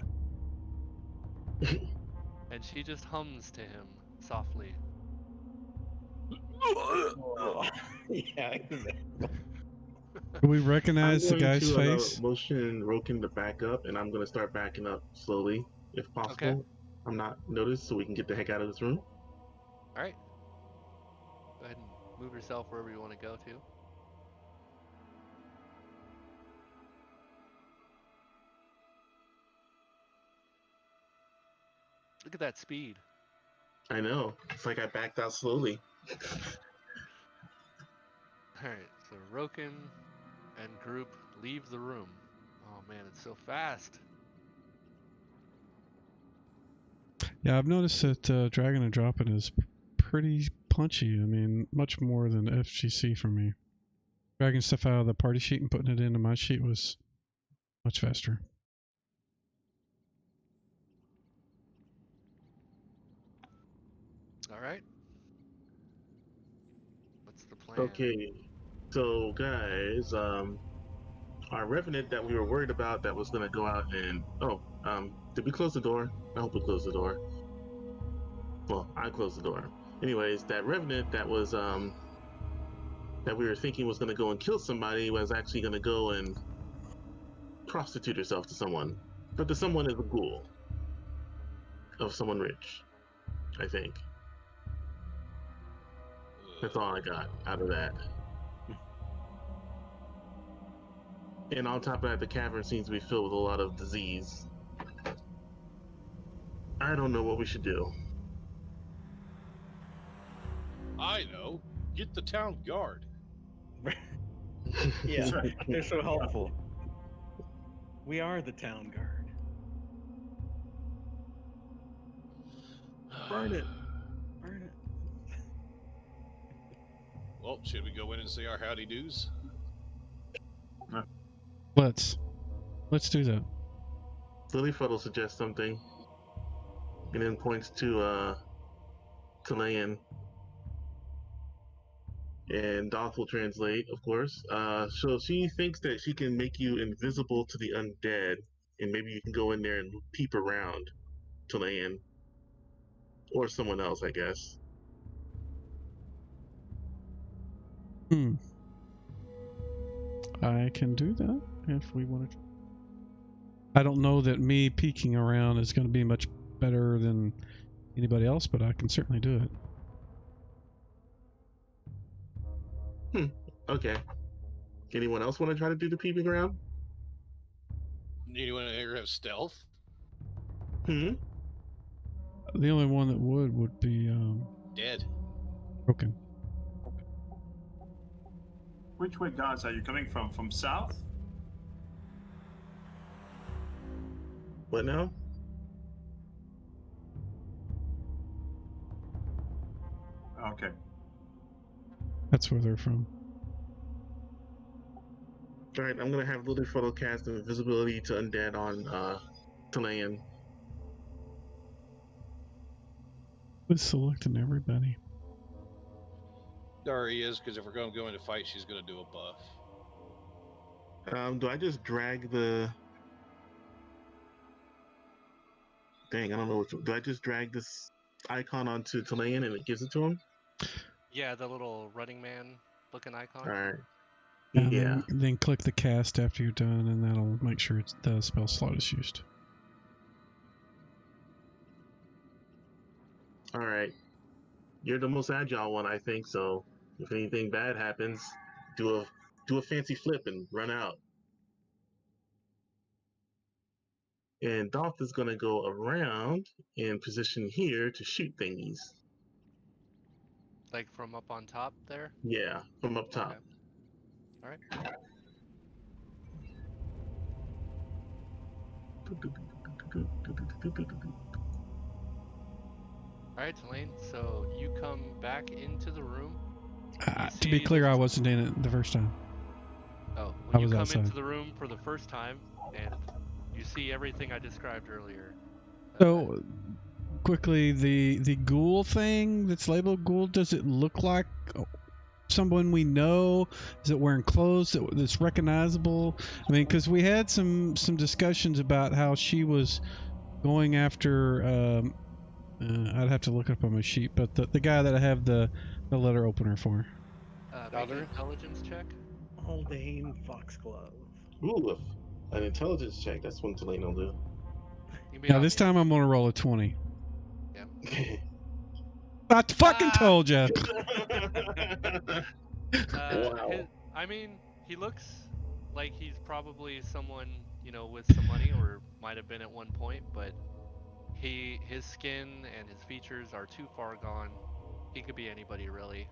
And she just hums to him softly. Yeah. Do we recognize the guy's face? Motion Roken to back up, and I'm going to start backing up slowly, if possible. Okay. I'm not noticed, so we can get the heck out of this room. All right. Go ahead and move yourself wherever you want to go to. Look at that speed. I know. It's like I backed out slowly. Alright, so Roken and group leave the room. Oh man, it's so fast. Yeah, I've noticed that dragging and dropping is pretty punchy. I mean, much more than FGC for me. Dragging stuff out of the party sheet and putting it into my sheet was much faster. Alright. What's the plan? Okay, so guys, our revenant that we were worried about that was gonna go out and did we close the door? I hope we closed the door. Well, I closed the door. Anyways, that revenant that was that we were thinking was gonna go and kill somebody was actually gonna go and prostitute herself to someone. But the someone is a ghoul of someone rich, I think. That's all I got out of that. And on top of that, the cavern seems to be filled with a lot of disease. I don't know what we should do. I know. Get the town guard. Yeah, they're so helpful. We are the town guard. Burn it. Burn it. Well, should we go in and say our howdy do's? Let's do that. Lilyfuddle suggests something, and then points to Layan. And Doth will translate, of course. So she thinks that she can make you invisible to the undead, and maybe you can go in there and peep around to Layan. Or someone else, I guess. I can do that if we want to. I don't know that me peeking around is going to be much better than anybody else, but I can certainly do it. Okay. Anyone else want to try to do the peeping around? Anyone here have stealth? The only one that would be Dead. Broken. Which way, guys, are you coming from? From south? What now? Okay. That's where they're from. Alright, I'm gonna have Lilyfuddle cast invisibility to undead on Talayan. With selecting everybody. Dari is, because if we're going to go into fight, she's going to do a buff. Do I just drag the... Dang, I don't know what to... Do I just drag this icon onto Talayan and it gives it to him? Yeah, the little Running Man looking icon. Alright. And Yeah. then click the cast after you're done, and that'll make sure the spell slot is used. Alright. You're the most agile one, I think, so if anything bad happens, do a fancy flip and run out. And Dolph is gonna go around and position here to shoot thingies. Like from up on top there? Yeah, from up top. Okay. Alright. Alright, Tulane, so you come back into the room. To be clear, I wasn't in it the first time. Oh, I when you was come outside. into the room for the first time, and you see everything I described earlier. So, quickly, the ghoul thing that's labeled ghoul, does it look like someone we know? Is it wearing clothes that's recognizable? I mean, because we had some discussions about how she was going after... I'd have to look it up on my sheet, but the guy that I have the letter opener for. Make an intelligence check. Haldane Foxglove. Ooh, an intelligence check. That's one Tulane will do. Now this time I'm going to roll a 20. Yeah. I fucking told you. Wow. I mean, he looks like he's probably someone, you know, with some money, or might have been at one point, but his skin and his features are too far gone. He could be anybody, really.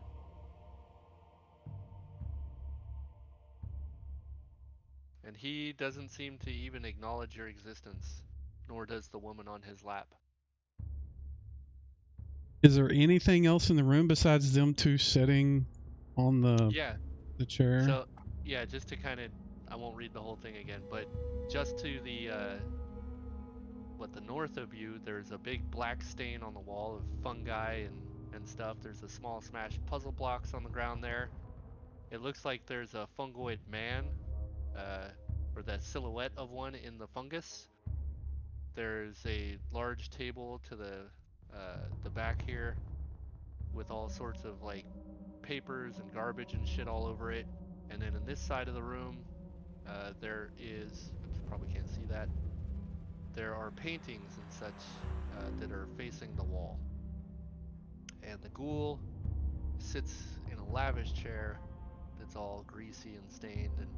And he doesn't seem to even acknowledge your existence, nor does the woman on his lap. Is there anything else in the room besides them two sitting on the chair? So, yeah, just to kind of, I won't read the whole thing again, but just to the north of you, there's a big black stain on the wall of fungi and stuff. There's a small smashed puzzle blocks on the ground there. It looks like there's a fungoid man, or the silhouette of one in the fungus. There's a large table to the back here with all sorts of like papers and garbage and shit all over it. And then in this side of the room, there is, oops, probably can't see that, there are paintings and such that are facing the wall. And the ghoul sits in a lavish chair that's all greasy and stained and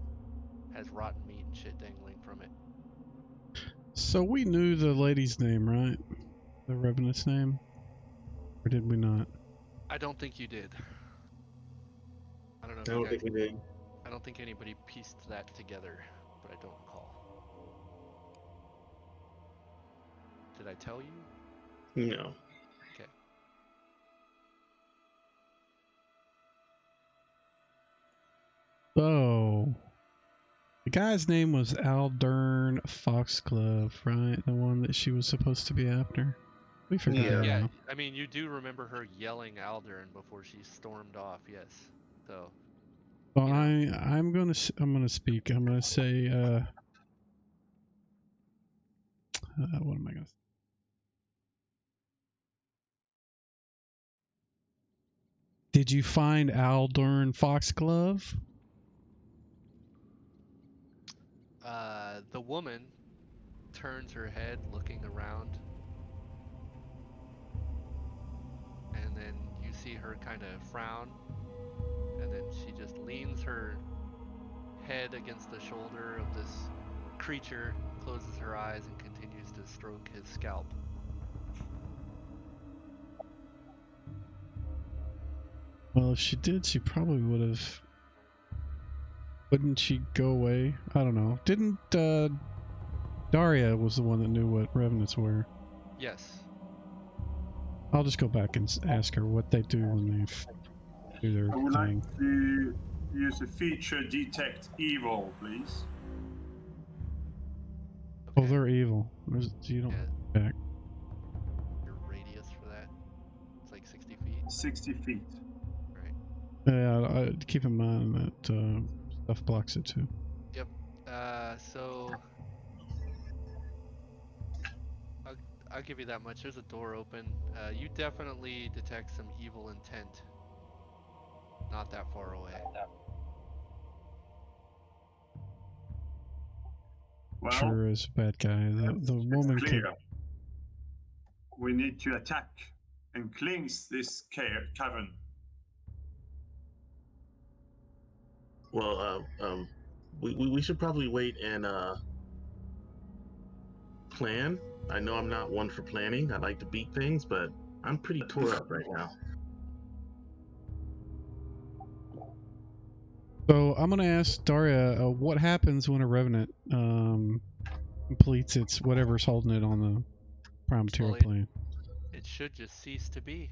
has rotten meat and shit dangling from it. So we knew the lady's name, right? The Revenant's name? Or did we not? I don't think you did. I don't know if I don't think we did. I don't think anybody pieced that together, but I don't recall. Did I tell you? No. Okay. So, the guy's name was Aldern Foxglove, right? The one that she was supposed to be after. We forgot her Yeah, now. I mean, you do remember her yelling Aldern before she stormed off, yes. So. Well, I'm gonna speak. I'm gonna say what am I gonna say? Did you find Aldern Foxglove? The woman turns her head looking around, and then you see her kind of frown, and then she just leans her head against the shoulder of this creature, closes her eyes, and continues to stroke his scalp. Well, if she did, she probably would have. Wouldn't she go away? I don't know. Didn't Daria was the one that knew what revenants were? Yes. I'll just go back and ask her what they do when they do their I would thing. like to use a feature detect evil, please. Okay. Oh, they're evil. You don't back. Your radius for that? It's like 60 feet? 60 feet. Right. Yeah, keep in mind that stuff blocks it too. Yep. So I'll give you that much. There's a door open. You definitely detect some evil intent. Not that far away. Well, sure is a bad guy. The woman clear. could. We need to attack and cleanse this cavern. Well, we should probably wait and plan. I know I'm not one for planning. I like to beat things, but I'm pretty tore up right now. So I'm gonna ask Daria, what happens when a revenant completes its whatever's holding it on the prime material plane? It should just cease to be.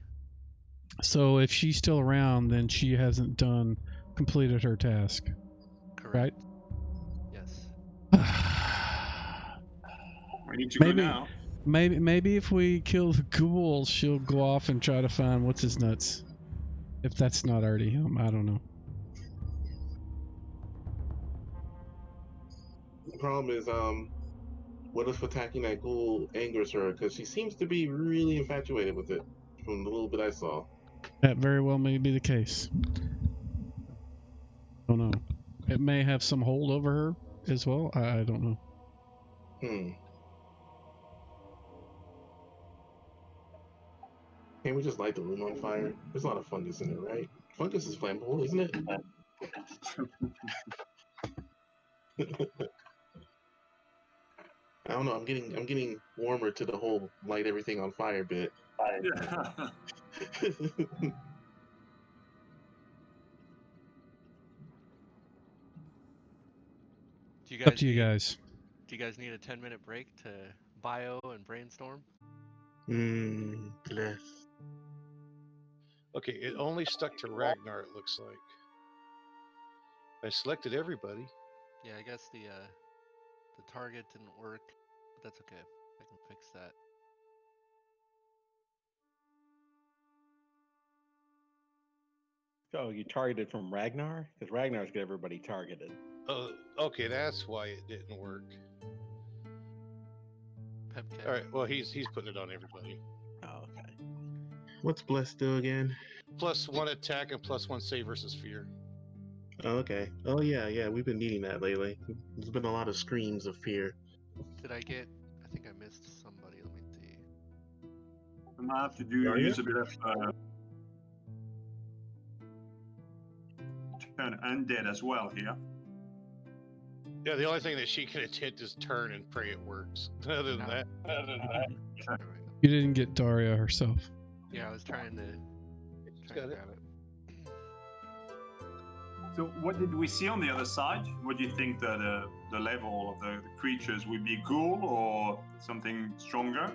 So if she's still around, then she hasn't completed her task. Correct. Right? Yes. We need to go now. Maybe if we kill the ghoul, she'll go off and try to find what's his nuts. If that's not already him, I don't know. The problem is, what if attacking that ghoul angers her? Because she seems to be really infatuated with it, from the little bit I saw. That very well may be the case. Don't know. It may have some hold over her as well. I don't know. Can't we just light the room on fire? There's a lot of fungus in it, right? Fungus is flammable, isn't it? I don't know. I'm getting warmer to the whole light everything on fire bit. Yeah. Do you Up guys to you need guys. Do you guys need a 10-minute break to bio and brainstorm? Bless. Okay, it only stuck to Ragnar, it looks like. I selected everybody. Yeah, I guess the target didn't work, but that's okay. I can fix that. So you targeted from Ragnar? Because Ragnar's got everybody targeted. Oh, okay, that's why it didn't work. Pepke. All right, well he's putting it on everybody. Oh, okay. What's Bless do again? +1 attack and +1 save versus fear. Oh, okay. Oh yeah. We've been needing that lately. There's been a lot of screams of fear. Did I get? I think I missed somebody. Let me see. I might have to use a bit of turn undead as well here. Yeah, the only thing that she can attempt is turn and pray it works. Other than that. There we go. You didn't get Daria herself. Yeah, I was trying to grab it. So what did we see on the other side? What do you think that the level of the creatures would be? Ghoul or something stronger?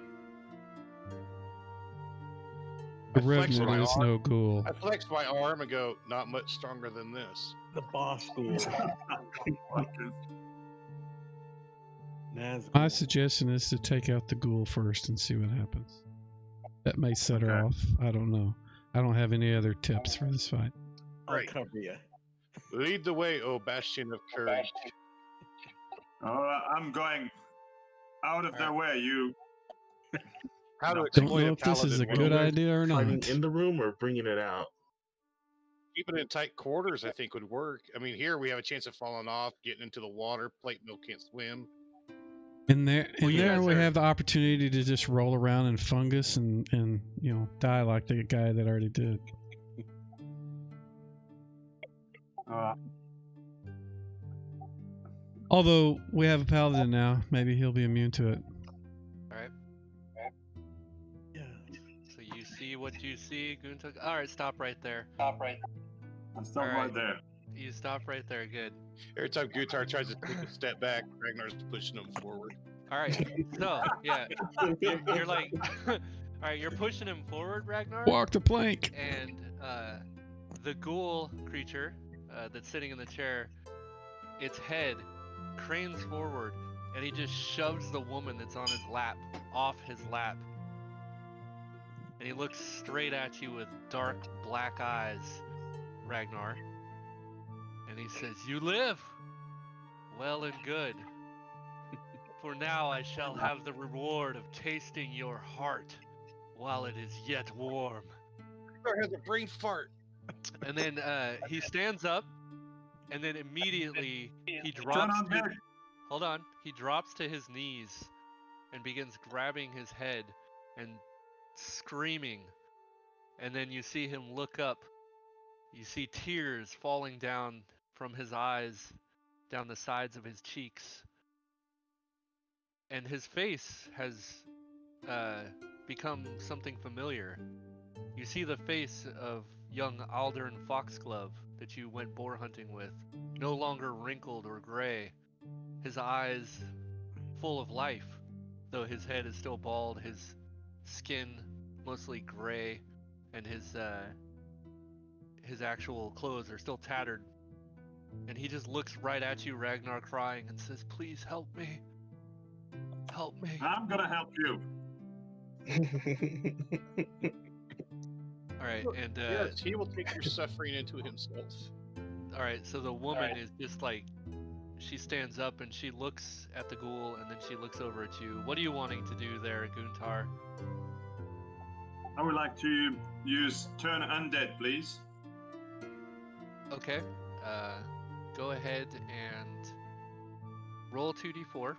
The Revenant is no ghoul. I flex my arm and go, not much stronger than this. The boss ghoul. Nazgul. My suggestion is to take out the ghoul first and see what happens. That may set her off. I don't know. I don't have any other tips for this fight. I'll cover you. Lead the way, O bastion of courage. I'm going out of their way, you. How to Don't exploit know a if this is a paladin good idea or Fighting not. in the room or bringing it out? Keeping it in tight quarters, I think, would work. I mean, here we have a chance of falling off, getting into the water. Plate mill can't swim. In there, we are- have the opportunity to just roll around in fungus and die like the guy that already did. Although we have a paladin now, maybe he'll be immune to it. All right. Yeah. So you see what you see, Guntuk. All right, stop right there. I'll stop All right right. there. You stop right there. Good. Every time Gutar tries to take a step back, Ragnar's pushing him forward. All right. So yeah, you're like, all right, you're pushing him forward, Ragnar. Walk the plank. And the ghoul creature that's sitting in the chair, its head cranes forward, and he just shoves the woman that's on his lap off his lap. And he looks straight at you with dark black eyes, Ragnar. And he says, "You live! Well and good. For now I shall have the reward of tasting your heart while it is yet warm." Ragnar has a brain fart. And then he stands up, and then immediately he Turn drops. on deck. Hold on. He drops to his knees and begins grabbing his head and screaming. And then you see him look up. You see tears falling down from his eyes, down the sides of his cheeks. And his face has become something familiar. You see the face of young Aldern Foxglove that you went boar hunting with, no longer wrinkled or gray. His eyes full of life, though his head is still bald, his skin mostly gray, and his actual clothes are still tattered. And he just looks right at you, Ragnar, crying, and says, "Please help me. Help me." I'm gonna help you. All right, and Yes, he will take your suffering into himself. all right, so the woman is just like, she stands up and she looks at the ghoul, and then she looks over at you. What are you wanting to do there, Guntar? I would like to use turn undead, please. Okay, go ahead and roll 2d4.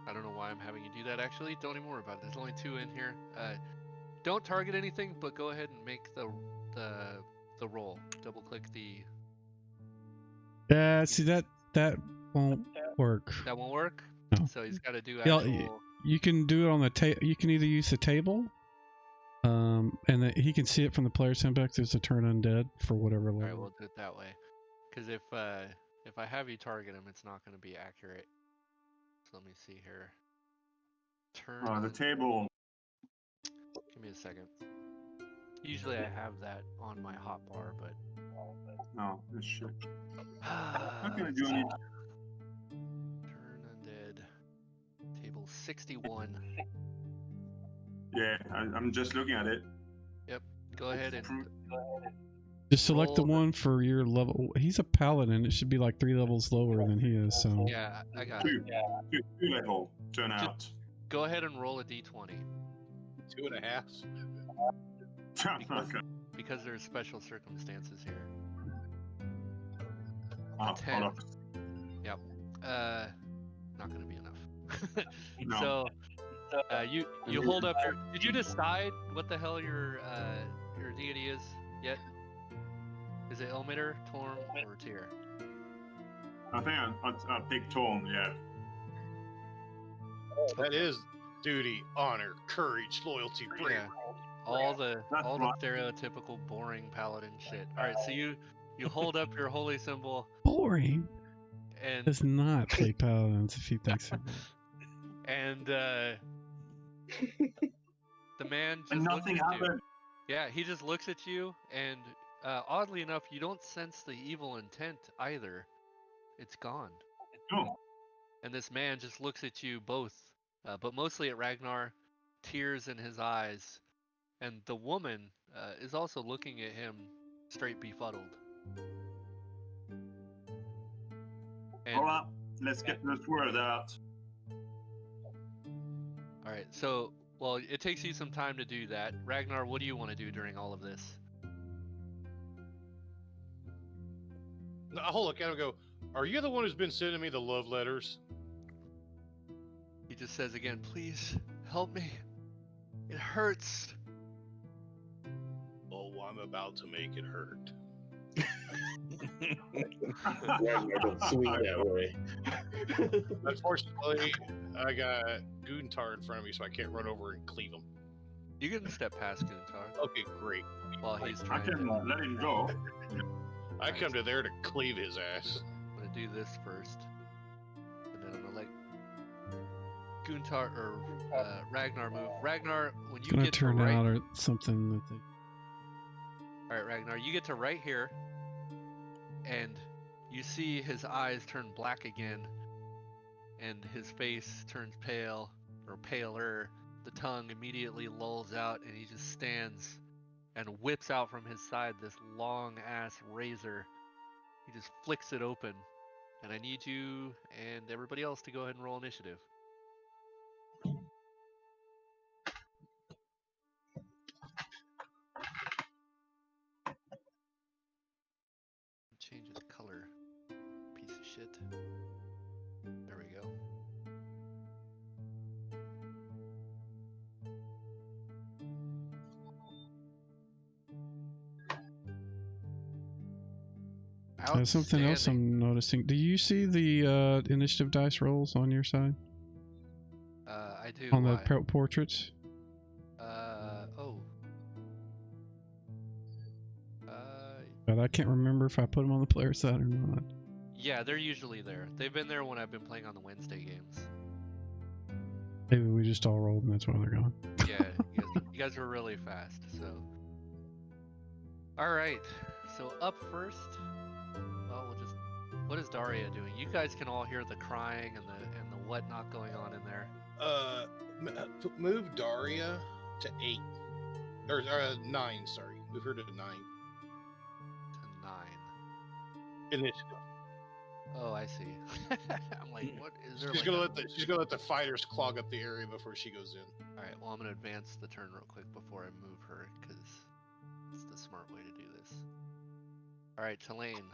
I don't know why I'm having you do that, actually. Don't even worry about it. There's only 2 in here. don't target anything, but go ahead and make the roll. Double click the. Yeah, see that won't work. That won't work. No. So he's got to do Yeah, actual. you can do it on the table. You can either use the table, and he can see it from the player's handbook. There's a turn undead for whatever level. All right, we'll do it that way. Because if I have you target him, it's not going to be accurate. So let me see here. Turn. The table. Give me a second. Usually I have that on my hotbar, but. No, this shit. How can I do anything? Turn undead. Table 61. Yeah, I'm just looking at it. Yep. Go ahead and. Just select the one for your level. He's a paladin. It should be like 3 levels lower than he is. So. Yeah, I got it. Two level turn out. Go ahead and roll a d20. 2.5. Because there's special circumstances here. Oh, 10. hold Yep. Not gonna be enough. No. So, you hold up your. Did you decide what the hell your deity is yet? Is it Ilmater, Torm, or Tyr? I think I picked Torm. Yeah. That is duty, honor, courage, loyalty, bravery. Yeah. All the stereotypical boring paladin shit. All right, so you hold up your holy symbol. Boring. And does not play paladins if he thinks so. And the man just looks at you. Yeah, he just looks at you, and oddly enough, you don't sense the evil intent either. It's gone. Oh. And this man just looks at you both, but mostly at Ragnar, tears in his eyes. And the woman is also looking at him straight befuddled. And, all right, let's get this word out. All right, so, well, it takes you some time to do that. Ragnar, what do you want to do during all of this? I'll look at him and go, are you the one who's been sending me the love letters? He just says again, please, help me. It hurts. Oh, I'm about to make it hurt. Don't swing that way. Unfortunately, I got Guntar in front of me, so I can't run over and cleave him. You can step past Guntar. Okay, great. While he's I trying can to... let him go. I come to there to cleave his ass. I'm going to do this first. And then I'm going to let Guntar or Ragnar move. Ragnar, when you get to turn right... out or something that they... All right, Ragnar, you get to right here, and you see his eyes turn black again, and his face turns pale, or paler. The tongue immediately lolls out, and he just stands and whips out from his side this long-ass razor. He just flicks it open, and I need you and everybody else to go ahead and roll initiative. Change his color. Piece of shit. There we go. There's something else I'm noticing. Do you see the initiative dice rolls on your side? I do. On the portraits? But I can't remember if I put them on the player side or not. Yeah, they're usually there. They've been there when I've been playing on the Wednesday games. Maybe we just all rolled and that's why they're gone. Yeah, you guys were really fast, so. Alright, so up first, well, what is Daria doing? You guys can all hear the crying and the whatnot going on in there. Move Daria to 8. Or 9, sorry. Move her to 9. Initiative. Oh, I see. I'm like, what is there? She's gonna let the fighters clog up the area before she goes in. All right. Well, I'm gonna advance the turn real quick before I move her because it's the smart way to do this. All right, Tulane.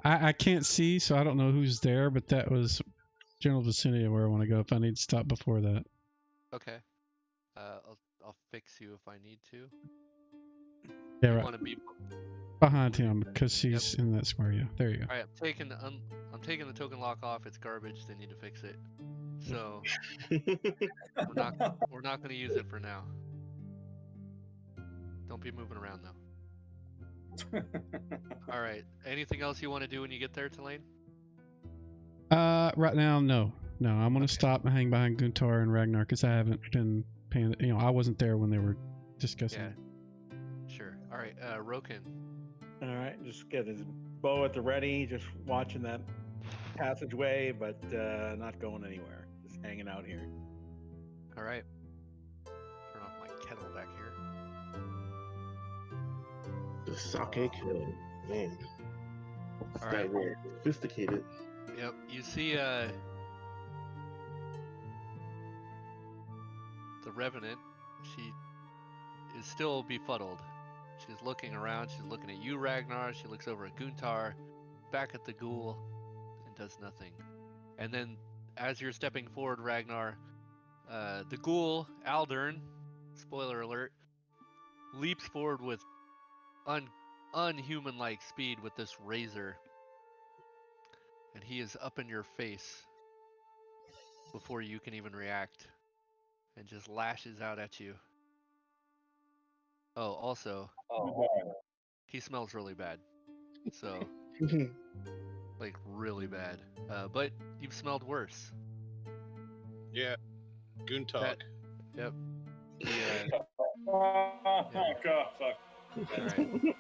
I can't see, so I don't know who's there, but that was general vicinity of where I want to go if I need to stop before that. Okay. I'll fix you if I need to. Yeah, You right. want to be Behind him, because he's in that square, yeah. There you go. All right, I'm taking the token lock off. It's garbage. They need to fix it. So we're not going to use it for now. Don't be moving around though. All right. Anything else you want to do when you get there, Tulane? Right now, no. I'm gonna stop and hang behind Guntar and Ragnar because I haven't been paying. I wasn't there when they were discussing. Yeah. Sure. All right. Roken. All right, just get his bow at the ready, just watching that passageway, but not going anywhere. Just hanging out here. All right. Turn off my kettle back here. The sake kill. Man. All right. Weird. Sophisticated. Yep. You see the Revenant. She is still befuddled. She's looking around. She's looking at you, Ragnar. She looks over at Guntar, back at the ghoul, and does nothing. And then, as you're stepping forward, Ragnar, the ghoul, Aldern, spoiler alert, leaps forward with unhuman-like speed with this razor. And he is up in your face before you can even react, and just lashes out at you. Oh, also, he smells really bad. So, like, really bad. But you've smelled worse. Yeah. Guntar. Yep. God, fuck. Alright.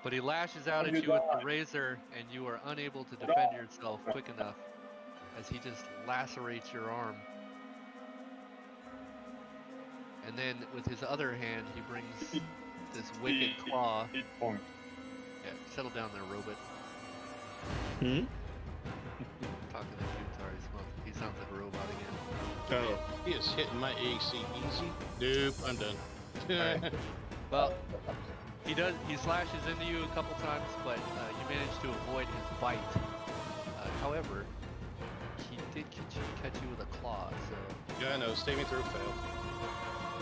But he lashes out at you with the razor, and you are unable to defend yourself quick enough as he just lacerates your arm. And then with his other hand, he brings this wicked claw. Hit point. Yeah, settle down there, robot. Hmm? Talking to Guntar, he sounds like a robot again. Oh. He is hitting my AC easy. Nope, I'm done. Alright. Well, he slashes into you a couple times, but you manage to avoid his bite. However, he did catch you with a claw, so... Yeah, I know. Saving throw failed.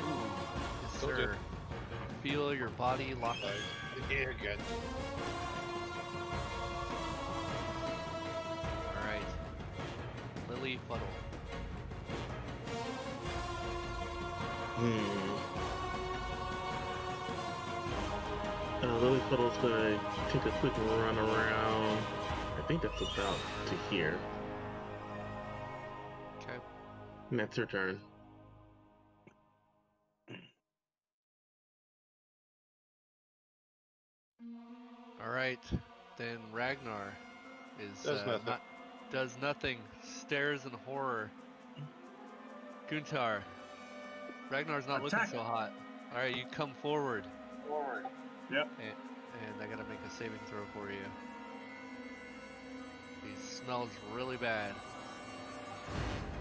Ooh, yes, Okay. sir. Feel your body lock. Yeah, good. Alright. Lily Fuddle. Lily Puddle's gonna take a quick run around. I think that's about to here. Okay. And that's her turn. Alright. Then Ragnar is Does nothing. stares in horror. Guntar. Ragnar's not looking so hot. Alright, you come forward. Yep. And I gotta make a saving throw for you. He smells really bad.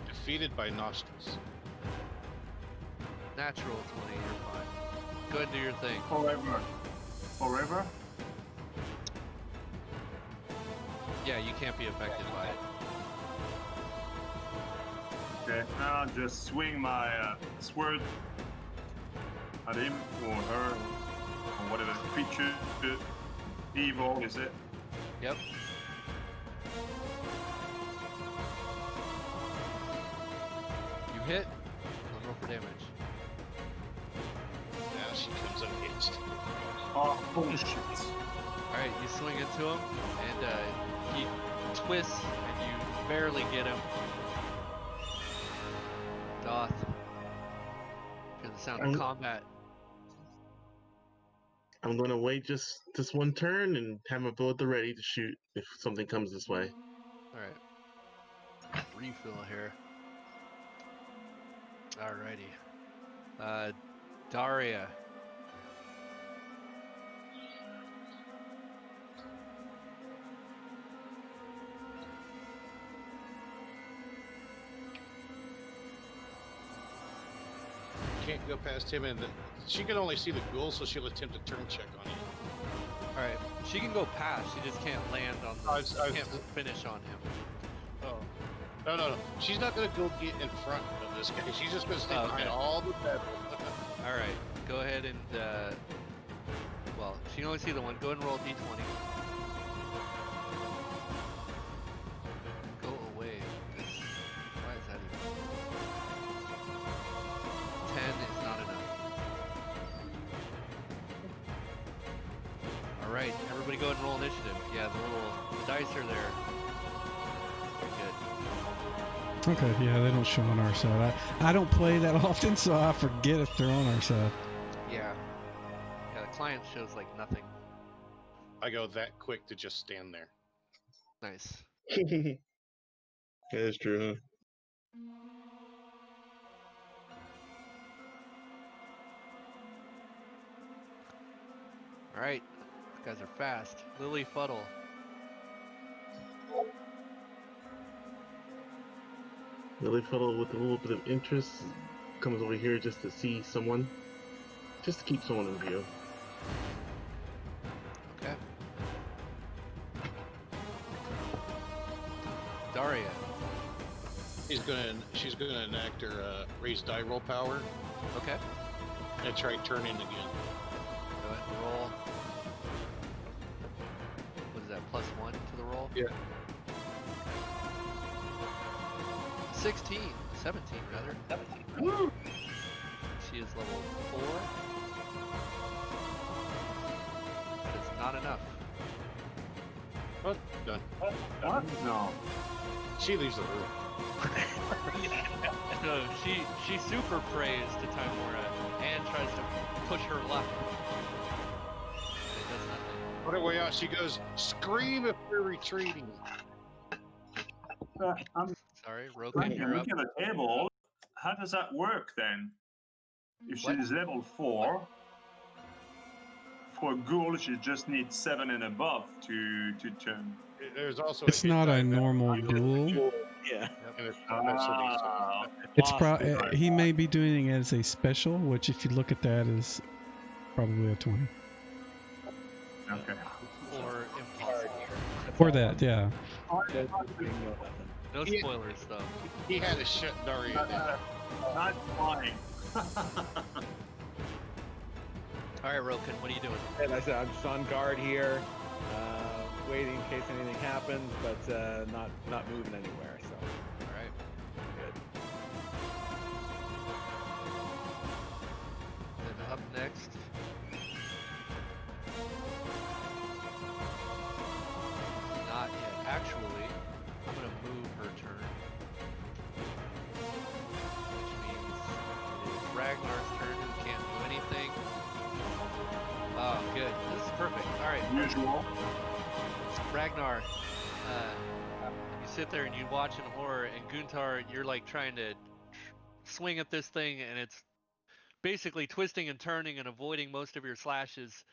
Defeated by nostrils. Natural 20, you're fine. Go ahead and do your thing. Forever? Yeah, you can't be affected by it. Okay, I'll just swing my sword at him or her or whatever creature evil is it. Yep. You hit. I'll roll for damage. Now she comes unhinged. Oh, bullshit. Alright, you swing into him, and he twists, and you barely get him. Doth. Hear the sound of combat. I'm gonna wait just one turn and have my bow at the ready to shoot if something comes this way. Alright. Refill here. Alrighty. Daria. Can't go past him, and she can only see the ghoul, so she'll attempt a turn check on you. All right, she can go past. She just can't land on the. Can't finish on him. Oh, no. She's not gonna go get in front of this guy. She's just gonna stay behind all the metal. All right, go ahead and. Well, she can only see the one. Go ahead and roll d20. Go away. Why is that even? 10 is not enough. All right, everybody go ahead and roll initiative. Yeah, the dice are there. Good. Okay, yeah, they don't show on our side. I don't play that often, so I forget if they're on our side. Yeah. Yeah, the client shows like nothing. I go that quick to just stand there. Nice. That is true, huh? All right, these guys are fast. Lily Fuddle. Lily Fellow with a little bit of interest comes over here just to see someone, just to keep someone in view. Okay. Daria. She's gonna enact her raise die roll power. Okay. And try turning again. Go ahead and roll. What is that, +1 to the roll? Yeah. 17 rather. 17. Woo! She is level 4. That is not enough. Oh, done. What? No. She leaves the room. No, she super prays to Timora and tries to push her luck. It does nothing. On her way out, she goes, "Scream if we're retreating." I'm Sorry, Roken, you're up. looking at the table. How does that work then? If What? she's level 4, for a ghoul, she just needs 7 and above to turn. There's also It's not a normal ghoul. Yeah. And there's combat settings. It's he may be doing it as a special, which if you look at that is probably a 20. Okay. Or impossible. Or that, yeah. No spoilers though. He had to shut Daria down. Not flying. All right, Roken, what are you doing? And I said I'm just on guard here, waiting in case anything happens, but not moving anywhere. So. All right. Good. Then up next. Not yet. Actually, I'm gonna move her turn. Which means it is Ragnar's turn, who can't do anything. Oh, good. This is perfect. All right. Usual. Ragnar, you sit there and you watch in horror, and Guntar, you're like trying to swing at this thing, and it's basically twisting and turning and avoiding most of your slashes,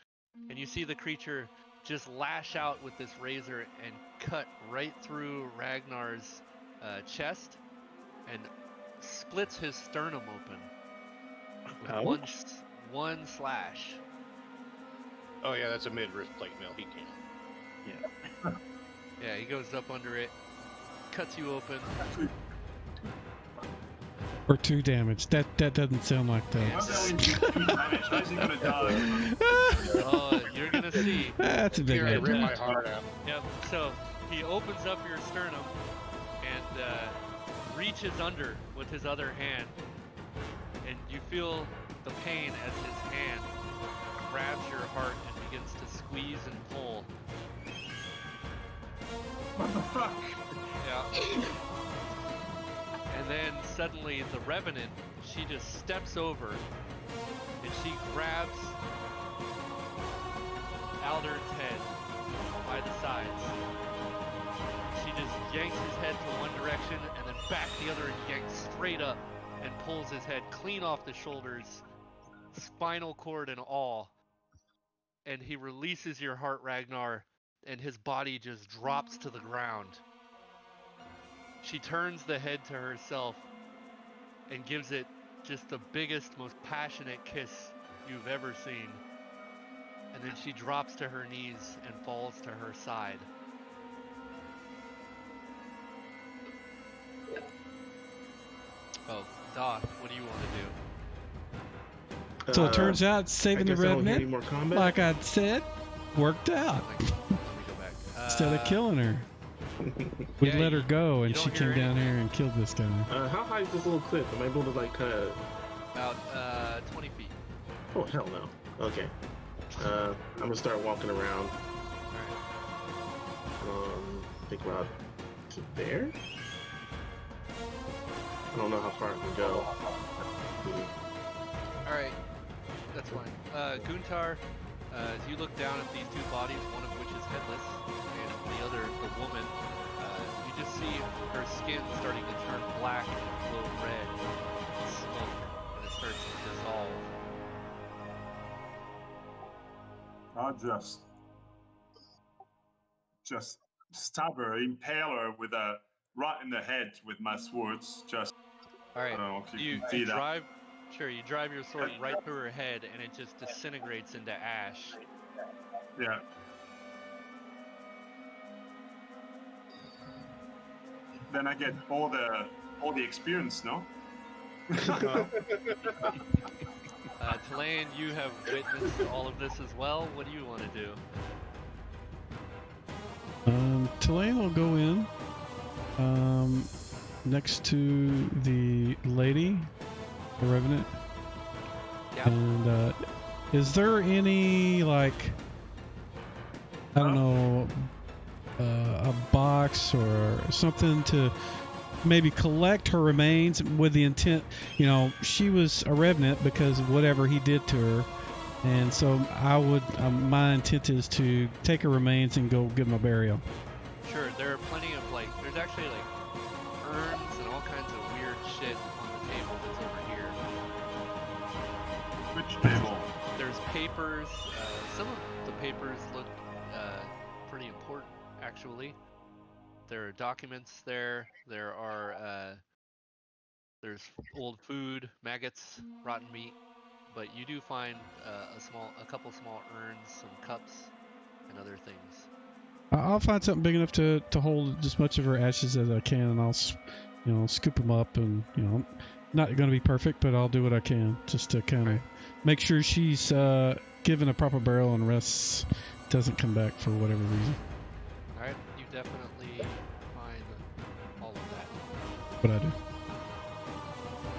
and you see the creature just lash out with this razor and cut right through Ragnar's chest and splits his sternum open with one slash. Oh yeah, that's a midriff plate mill. He can't. Yeah. Yeah, he goes up under it, cuts you open. Or 2 damage. That doesn't sound like that. How's he gonna die? Oh, you're gonna see. That's a big Here, I one. rip my heart out. Yep. So he opens up your sternum and reaches under with his other hand, and you feel the pain as his hand grabs your heart and begins to squeeze and pull. What the fuck? Yeah. And then suddenly the Revenant, she just steps over and she grabs Aldern's head by the sides. She just yanks his head to one direction and then back the other and yanks straight up and pulls his head clean off the shoulders, spinal cord and all. And he releases your heart, Ragnar, and his body just drops to the ground. She turns the head to herself and gives it just the biggest, most passionate kiss you've ever seen. And then she drops to her knees and falls to her side. Oh, Doth, what do you want to do? So it turns out saving the redneck, like I said, worked out. Let me go back. Instead of killing her, we let her go, and she came down here and killed this guy. How high is this little cliff? Am I able to like kind of? About 20 feet. Oh hell no. Okay. I'm gonna start walking around. Think about to there. I don't know how far I can go. Alright, that's fine. Guntar, as you look down at these two bodies, one of which is headless, and the other, the woman, you just see her skin starting to turn black and glow red with smoke, and it starts to dissolve. I'll just stab her, impale her with a right in the head with my swords. Just Alright, I don't know if you can see that. drive, sure, you drive your sword right through her head, and it just disintegrates into ash. Yeah. Then I get all the experience, no? Talayan, you have witnessed all of this as well. What do you want to do? Talayan will go in next to the lady, the revenant. Yeah. And is there any, like, I don't know, a box or something to maybe collect her remains with the intent, you know, she was a revenant because of whatever he did to her. And so I would, my intent is to take her remains and go give them a burial. Sure, there are plenty of, like, there's actually, like, urns and all kinds of weird shit on the table that's over here. Which table? There's papers. Some of the papers look pretty important, actually. There are documents there. There are, there's old food, maggots, rotten meat. But you do find a couple small urns, some cups, and other things. I'll find something big enough to hold as much of her ashes as I can, and I'll, you know, scoop them up, and, you know, not going to be perfect, but I'll do what I can just to kind of make sure she's given a proper burial and rests, doesn't come back for whatever reason. All right, you definitely find all of that. What I do.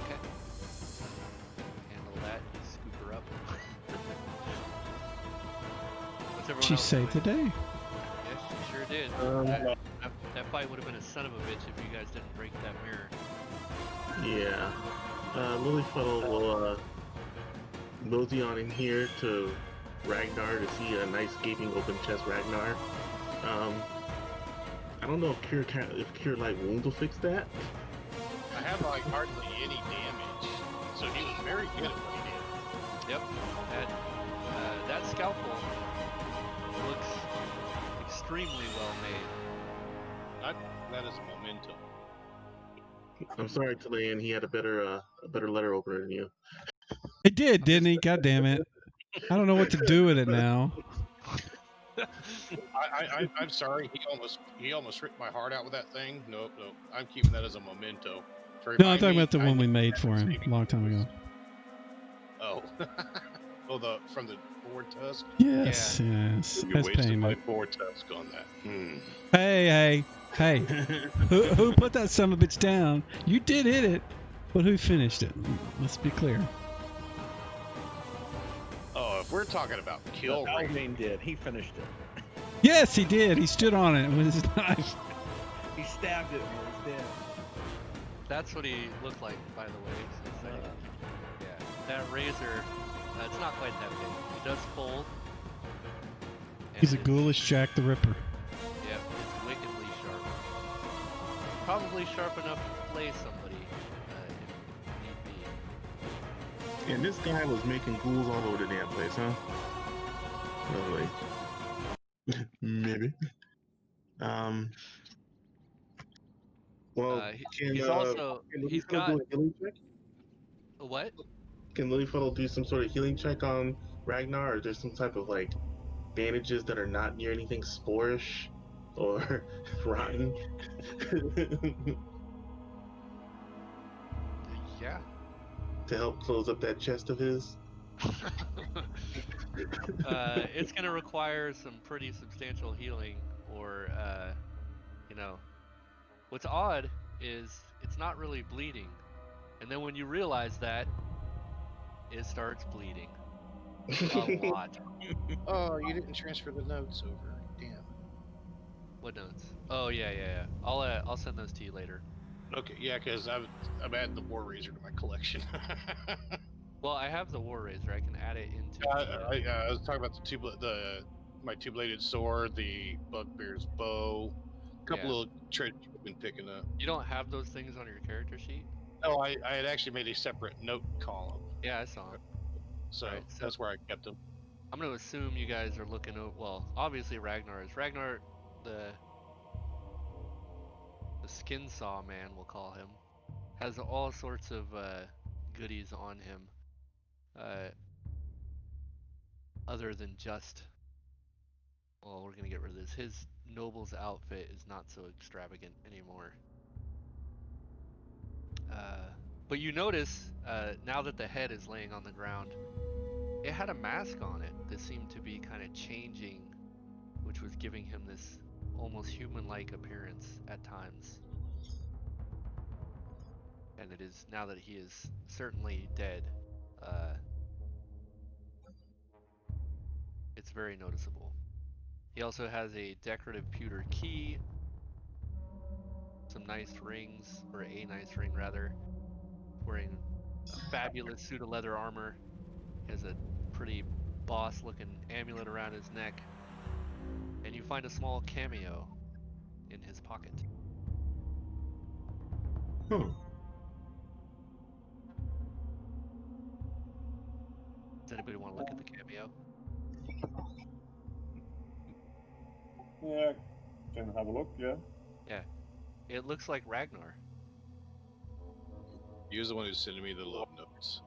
Okay. Handle that. You scoop her up. What's everyone She else saved the doing? day. Yes, she sure did. That fight would have been a son of a bitch if you guys didn't break that mirror. Yeah. Lilyfuddle will mosey on in here to Ragnar to see a nice gaping open chest Ragnar. I don't know if cure light wounds will fix that. I have like hardly any damage, so he was very good at what he did. Yep. That scalpel looks extremely well made. That is a memento. I'm sorry, Talayan, he had a better letter opener than you. He did, didn't he? God damn it. I don't know what to do with it now. I'm sorry. He almost ripped my heart out with that thing. Nope. I'm keeping that as a memento. No, I'm talking about the one we made for him a long time ago. Oh. Oh, from the board tusk? Yes. You That's wasted my board tusk on that. Hey. who put that son of a bitch down? You did hit it, but who finished it? Let's be clear. Oh, if we're talking about kill rate. Alvin did. He finished it. Yes, he did. He stood on it with his knife. He stabbed it and it was dead. That's what he looked like, by the way. Yeah, that razor, it's not quite that big. It does fold. He's a ghoulish Jack the Ripper. Yeah, it's wickedly sharp. Probably sharp enough to flay somebody, if need be. And this guy was making ghouls all over the damn place, huh? Really? Maybe. Well, he's got do a healing check? a what? Can Lilyfuddle do some sort of healing check on Ragnar? Or there's some type of like bandages that are not near anything sporish or rotten? Yeah. To help close up that chest of his? It's going to require some pretty substantial healing, or, what's odd is it's not really bleeding. And then when you realize that, it starts bleeding. A lot. Oh, you didn't transfer the notes over. Damn. What notes? Oh, yeah. I'll send those to you later. Okay, yeah, because I'm adding the War Razor to my collection. Well, I have the War Razor. I can add it into I was talking about my two-bladed sword, the bugbear's bow, a couple of treasures I've been picking up. You don't have those things on your character sheet? No, I had actually made a separate note column. Yeah, I saw them. So, right, so that's where I kept them. I'm going to assume you guys are looking at, well, obviously Ragnar is. Ragnar, the skin saw man, we'll call him, has all sorts of goodies on him, other than just, well, we're going to get rid of this. His noble's outfit is not so extravagant anymore. But you notice, now that the head is laying on the ground, it had a mask on it that seemed to be kind of changing, which was giving him this almost human-like appearance at times. And it is, now that he is certainly dead, it's very noticeable. He also has a decorative pewter key, some nice rings, or a nice ring rather, wearing a fabulous suit of leather armor. He has a pretty boss-looking amulet around his neck, and you find a small cameo in his pocket. Hmm. Does anybody want to look at the cameo? Yeah, can have a look, yeah. Yeah. It looks like Ragnar. He was the one who's sending me the love notes.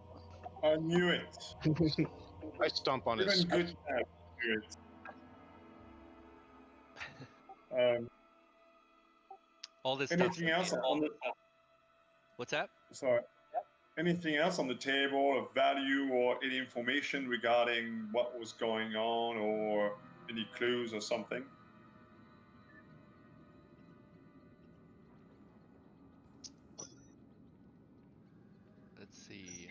I knew it. I stomp on his Even good I knew it. All this Anything stuff. else on the What's that? sorry? Anything else on the table of value or any information regarding what was going on or any clues or something? Let's see.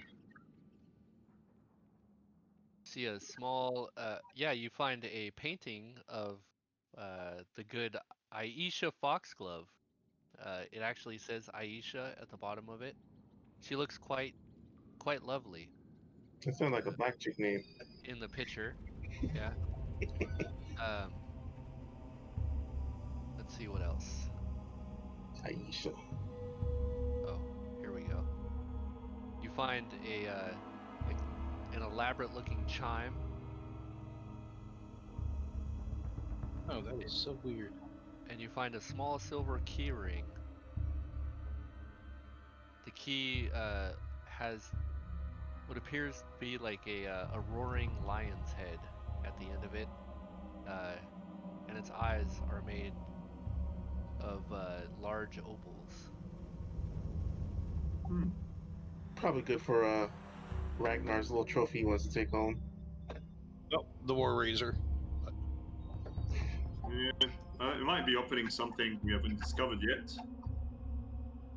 See a small, yeah, you find a painting of the good Aisha Foxglove. It actually says Aisha at the bottom of it. She looks quite lovely. That sounds like a black chick name. In the picture, yeah. Let's see what else. Aisha. Oh, here we go. You find an elaborate looking chime. Oh, that is so weird. And you find a small silver key ring. The key has what appears to be like a roaring lion's head at the end of it, and its eyes are made of large opals. Probably good for Ragnar's little trophy he wants to take home. Nope, the War Razor. Yeah, it might be opening something we haven't discovered yet.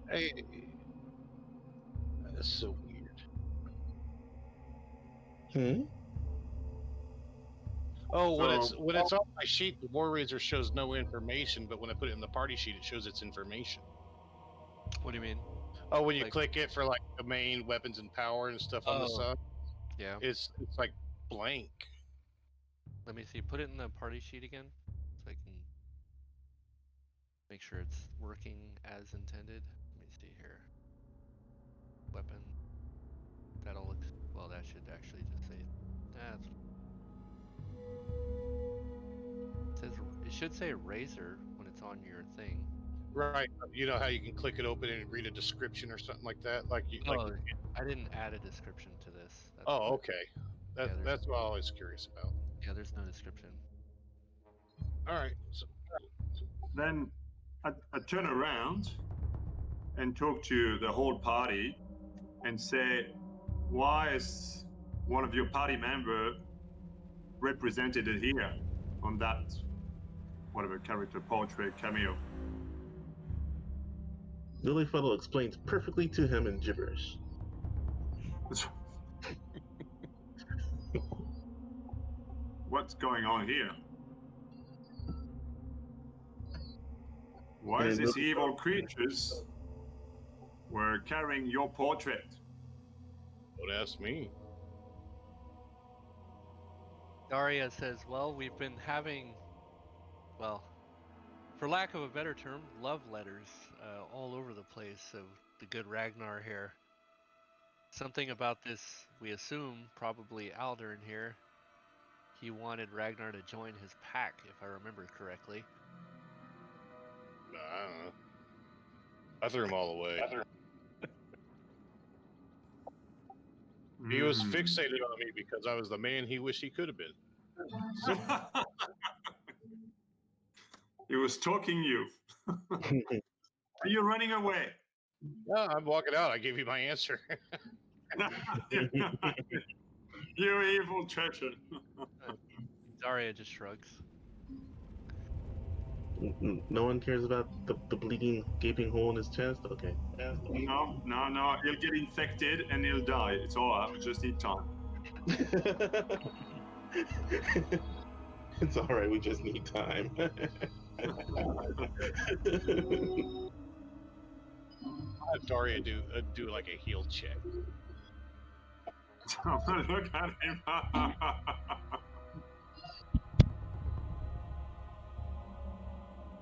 Hey, that's so weird. Oh, when it's on my sheet, the War Razor shows no information, but when I put it in the party sheet, it shows its information. What do you mean? Oh, when you click it for like the main weapons and power and stuff on the side, yeah, it's like blank. Let me see. Put it in the party sheet again, so I can make sure it's working as intended. Let me see here. Weapon. That'll look, well, that should actually just say, it should say razor when it's on your thing. Right. You know how you can click it open and read a description or something like that? I didn't add a description to this. Okay. That's what I was curious about. Yeah, there's no description. All right. So, Then I turn around and talk to the whole party and say, why is one of your party member represented here on that whatever character portrait cameo? Lily Fellow explains perfectly to him in gibberish. What's going on here? Why is these evil creatures were carrying your portrait? don't ask me. Daria says, well, we've been having, well, for lack of a better term, love letters all over the place of the good Ragnar here. Something about this, we assume, probably Aldern here. He wanted Ragnar to join his pack, if I remember correctly. I don't know. I threw him all away. He was fixated on me because I was the man he wished he could have been. He was stalking you. Are you running away? No, I'm walking out. I gave you my answer. You evil treasure. Daria just shrugs. No one cares about the bleeding, gaping hole in his chest? Okay. No. He'll get infected and he'll die. It's all right. We just need time. It's all right. We just need time. I'll have Daria do like a heal check. Look at him.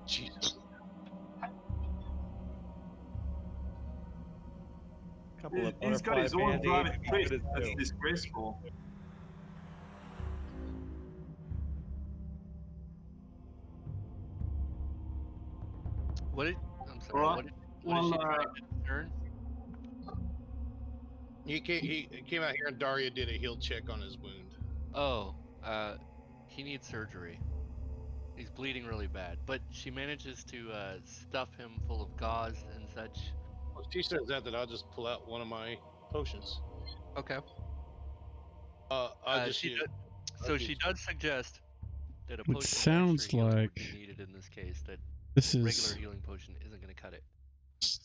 Jesus. Couple of He's got his own private place. That's disgraceful. I'm sorry. What did she do in turn? He came out here and Daria did a heal check on his wound. Oh, he needs surgery. He's bleeding really bad, but she manages to stuff him full of gauze and such. Well, she says that I'll just pull out one of my potions. Okay. She does suggest that a potion It sounds of extra healing would like be needed in this case. That this regular is healing potion isn't going to cut it.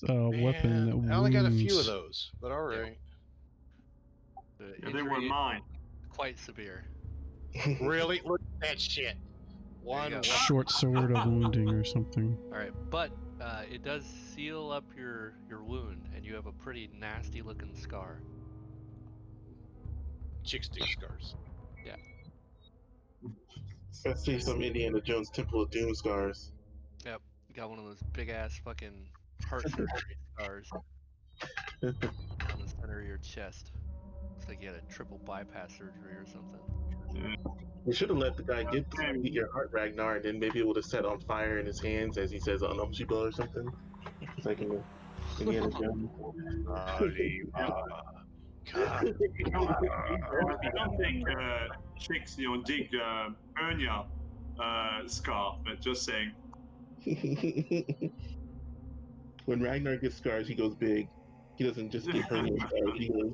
a weapon that wounds. I only got a few of those, but all right. The They were injury mine. is quite severe. Really? Look at that shit. One short sword of wounding or something. All right, but it does seal up your wound, and you have a pretty nasty looking scar. chick stick scars. Yeah. Let's see some Indiana Jones Temple of Doom scars. Yep. You got one of those big ass fucking heart surgery scars on the center of your chest. Looks like you had a triple bypass surgery or something. We should have let the guy get your heart, Ragnar, and then maybe it would have set on fire in his hands as he says on Umshibo or something. It's like Indiana Jones. You don't think chicks, dig hernia scar, but just saying. When Ragnar gets scars, he goes big. He doesn't just get hernia scars. He goes,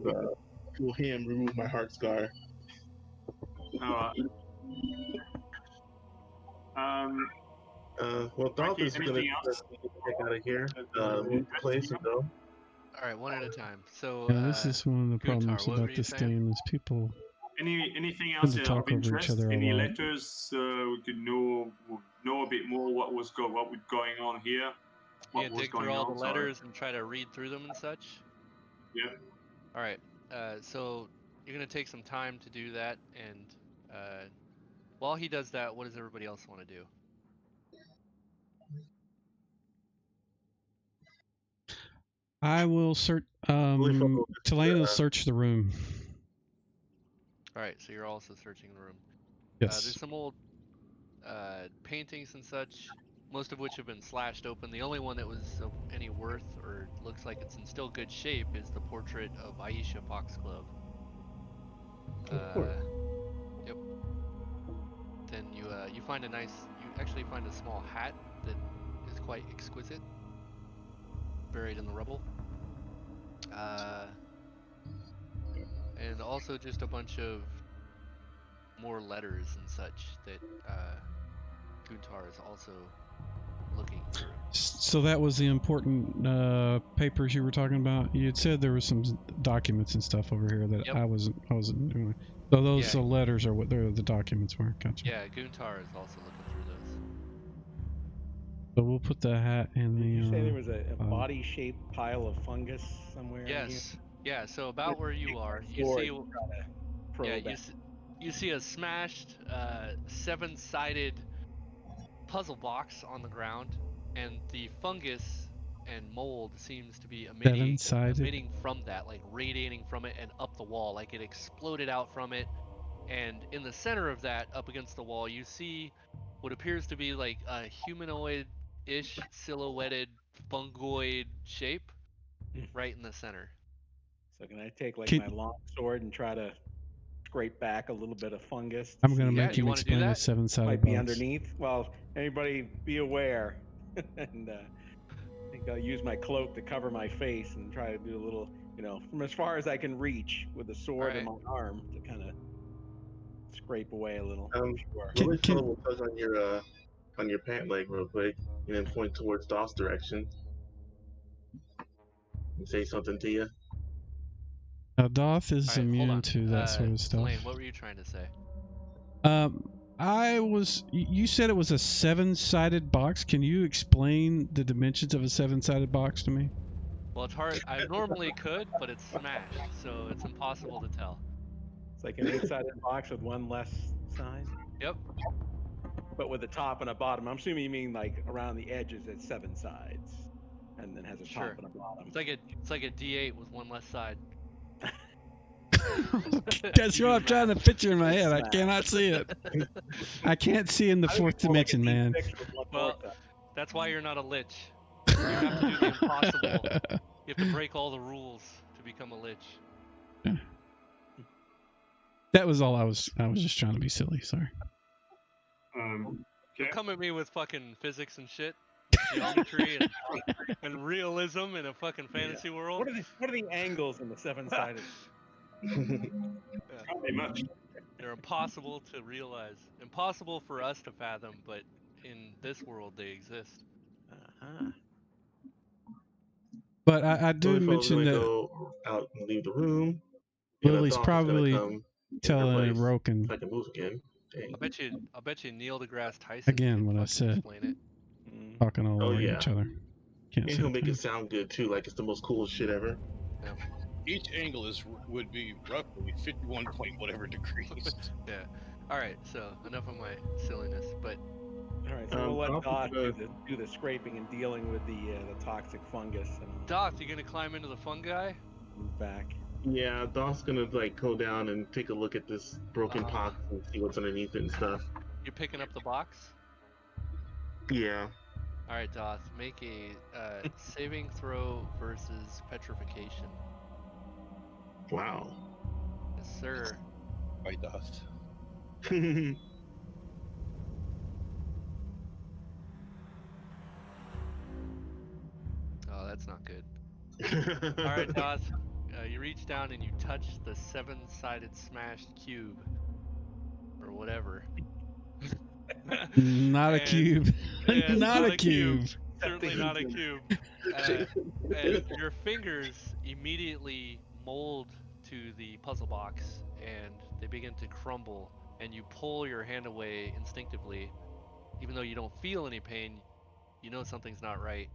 "Will him remove my heart scar?" Well, Dolphin's gonna get out of here. Leave the place and go. All right, one at a time. So yeah, this is one of the problems Gutar, about this game is people anything tend else to talk of over each interest? other a Any lot. letters we could know a bit more what was going on here? You can dig through all the letters and try to read through them and such? Yeah. All right. So you're going to take some time to do that. And while he does that, what does everybody else want to do? I will search. Tulane will search the room. All right. So you're also searching the room. Yes. There's some old paintings and such, most of which have been slashed open. The only one that was of any worth or looks like it's in still good shape is the portrait of Aisha Foxglove. Yep. Then you find you actually find a small hat that is quite exquisite, buried in the rubble. And also just a bunch of more letters and such that Guntar is also looking through. So that was the important papers you were talking about. You had said there was some documents and stuff over here that I wasn't doing. So those the letters are what the documents were. Gotcha. Yeah, Guntar is also looking through those. So we'll put the hat in the. Did you say there was a body-shaped pile of fungus somewhere in here? Yeah. So about where you are, you see a smashed 7-sided puzzle box on the ground, and the fungus and mold seems to be emitting from that, like radiating from it and up the wall, like it exploded out from it. And in the center of that, up against the wall, you see what appears to be like a humanoid-ish silhouetted fungoid shape right in the center. So can I take my long sword and try to scrape back a little bit of fungus? I'm going to make him explain the 7-sided might box. be underneath. Well, everybody be aware. And I think I'll use my cloak to cover my face and try to do a little, from as far as I can reach with the sword in my arm to kind of scrape away a little. We'll touch on your pant leg real quick and then point towards Doss' direction and say something to you. Now, Doth is immune to that sort of stuff. Elaine, what were you trying to say? You said it was a 7-sided box. Can you explain the dimensions of a 7-sided box to me? Well, it's hard. I normally could, but it's smashed, so it's impossible to tell. It's like an 8-sided box with one less side? Yep. But with a top and a bottom. I'm assuming you mean like around the edges it's 7 sides and then has a top and a bottom. It's like a D8 with one less side. That's what I'm trying to picture in my head. I cannot see it. I can't see in the 4th dimension, man. Well, that's why you're not a lich. You have to do the impossible. You have to break all the rules to become a lich. That was all I was just trying to be silly. Sorry. Don't come at me with fucking physics and shit, geometry and realism in a fucking fantasy world. What are the angles in the 7-sided? Pretty much. They're impossible to realize, impossible for us to fathom, but in this world they exist. But I do mention that go out and leave the room. Lily's probably telling Roken. I can move again. I bet you Neil deGrasse Tyson again what I said. Explain it. Talking all over each other. And he'll make it sound good too, like it's the most coolest shit ever. Yeah. Each angle would be roughly 51 point whatever degrees. Yeah. All right. So enough of my silliness, but. All right. So we'll let Doc do the scraping and dealing with the toxic fungus. Doc, you gonna climb into the fungi? Move back. Yeah, Doc's gonna go down and take a look at this broken box and see what's underneath it and stuff. You're picking up the box? Yeah. All right, Doth, make a saving throw versus petrification. Wow. Yes, sir. By Doth. Oh, that's not good. All right, Doth. You reach down and you touch the 7-sided smashed cube, or whatever. Not a cube. Yeah, not a cube. Certainly not a cube. And your fingers immediately mold to the puzzle box, and they begin to crumble. And you pull your hand away instinctively, even though you don't feel any pain. You know something's not right,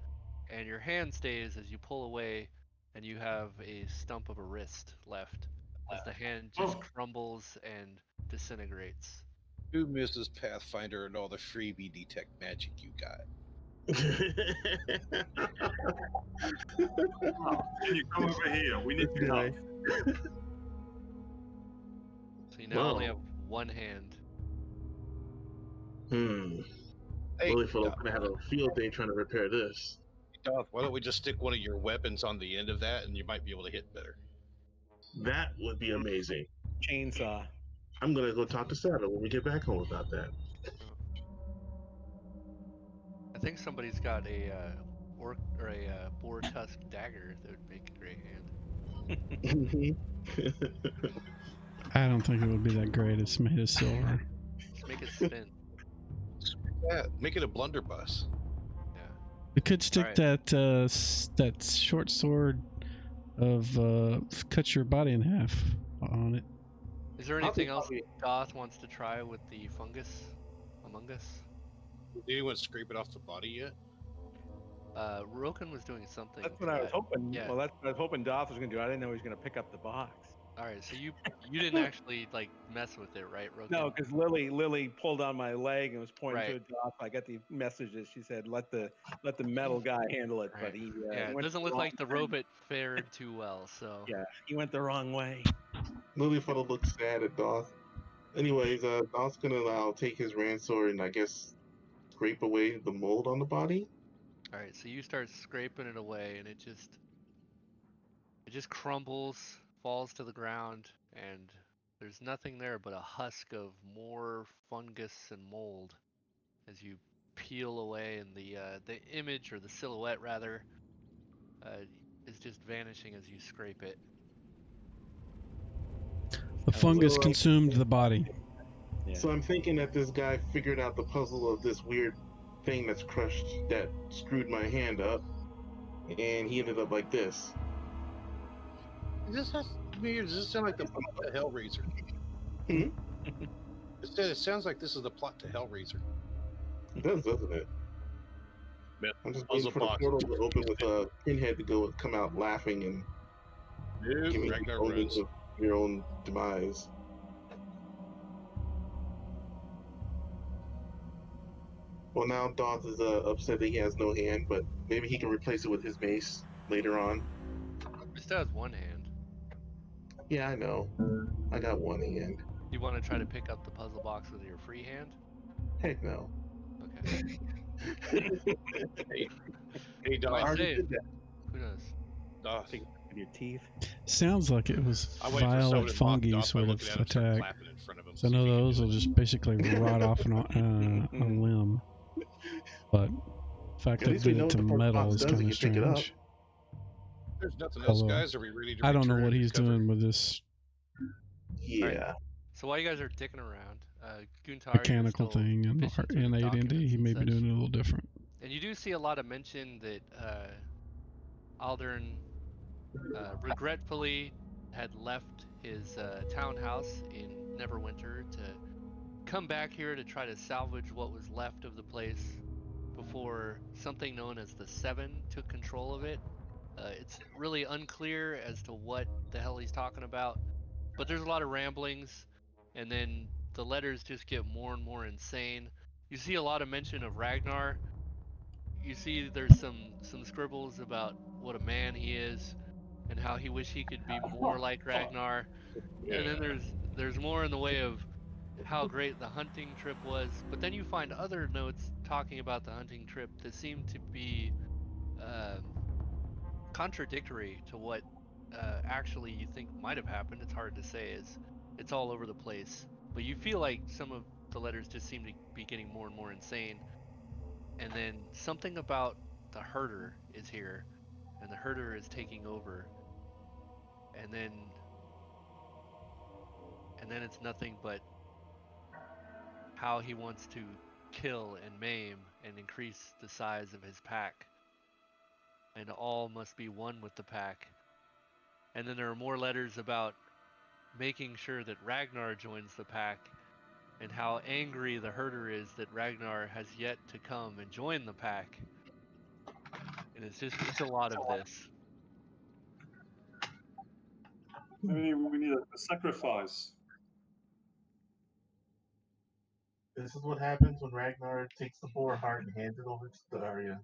and your hand stays as you pull away. And you have a stump of a wrist left as the hand just crumbles and disintegrates. Who misses Pathfinder and all the freebie detect magic you got? Can you come over here? We need to help. So you now only have one hand. Hey, really feel like I'm gonna have a field day trying to repair this. Why don't we just stick one of your weapons on the end of that, and you might be able to hit better. That would be amazing. chainsaw. I'm gonna go talk to Saddle when we get back home about that. I think somebody's got a orc or a boar tusk dagger that would make a great hand. I don't think it would be that great. It's made of silver. Just make it spin. Yeah, make it a blunderbuss. Yeah. We could stick that short sword of cut your body in half on it. Is there anything else Doth wants to try with the fungus among us? Did anyone scrape it off the body yet? Roken was doing something. That's what I was hoping. Yeah. Well, that's what I was hoping Doth was going to do. I didn't know he was going to pick up the box. All right, so you didn't actually like mess with it, right, Roken? No, because Lily pulled on my leg and was pointing to it. Doth. I got the messages. She said, "Let the metal guy handle it." Right. But he it doesn't look like the robot fared too well. So yeah, he went the wrong way. Lily Fuddle looks sad at Doth. Anyways, Doth's gonna take his ransor and I guess scrape away the mold on the body. All right, so you start scraping it away, and it just crumbles, falls to the ground, and there's nothing there but a husk of more fungus and mold as you peel away, and the image, or the silhouette rather, is just vanishing as you scrape it. The fungus consumed the body. Yeah. So I'm thinking that this guy figured out the puzzle of this weird thing that screwed my hand up, and he ended up like this. Does this sound like the plot to Hellraiser? Hmm? It sounds like this is the plot to Hellraiser. It does, doesn't it? Yeah. I'm just waiting for the portal to open with a Pinhead to come out laughing and giving your own demise. Well, now Doth is upset that he has no hand, but maybe he can replace it with his mace later on. He still has one hand. Yeah, I know. I got one hand. You want to try to pick up the puzzle box with your free hand? Heck no. Okay. Hey, Doth. I already did that. Who knows? Doth, with your teeth. Sounds like it was violet fungi sort of attack. So I know those will just basically rot off on a limb. But the fact that it did it to metal is kind of strange. There's nothing else, guys. Are we ready to I don't know what he's doing with this. Yeah. Right. So while you guys are dicking around, Guntar, mechanical thing and AD&D, he may be doing it a little different. And you do see a lot of mention that Aldern regretfully had left his townhouse in Neverwinter to come back here to try to salvage what was left of the place before something known as the Seven took control of it. It's really unclear as to what the hell he's talking about, but there's a lot of ramblings, and then the letters just get more and more insane. You see a lot of mention of Ragnar. You see there's some scribbles about what a man he is and how he wish he could be more like Ragnar. Yeah. And then there's more in the way of how great the hunting trip was, but then you find other notes talking about the hunting trip that seem to be contradictory to what actually you think might have happened. It's hard to say, it's all over the place, but you feel like some of the letters just seem to be getting more and more insane. And then something about the herder is here, and the herder is taking over, and then it's nothing but how he wants to kill and maim and increase the size of his pack, and all must be one with the pack. And then there are more letters about making sure that Ragnar joins the pack, and how angry the herder is that Ragnar has yet to come and join the pack. And it's a lot of this. Maybe we need a sacrifice. This is what happens when Ragnar takes the boar heart and hands it over to Daria.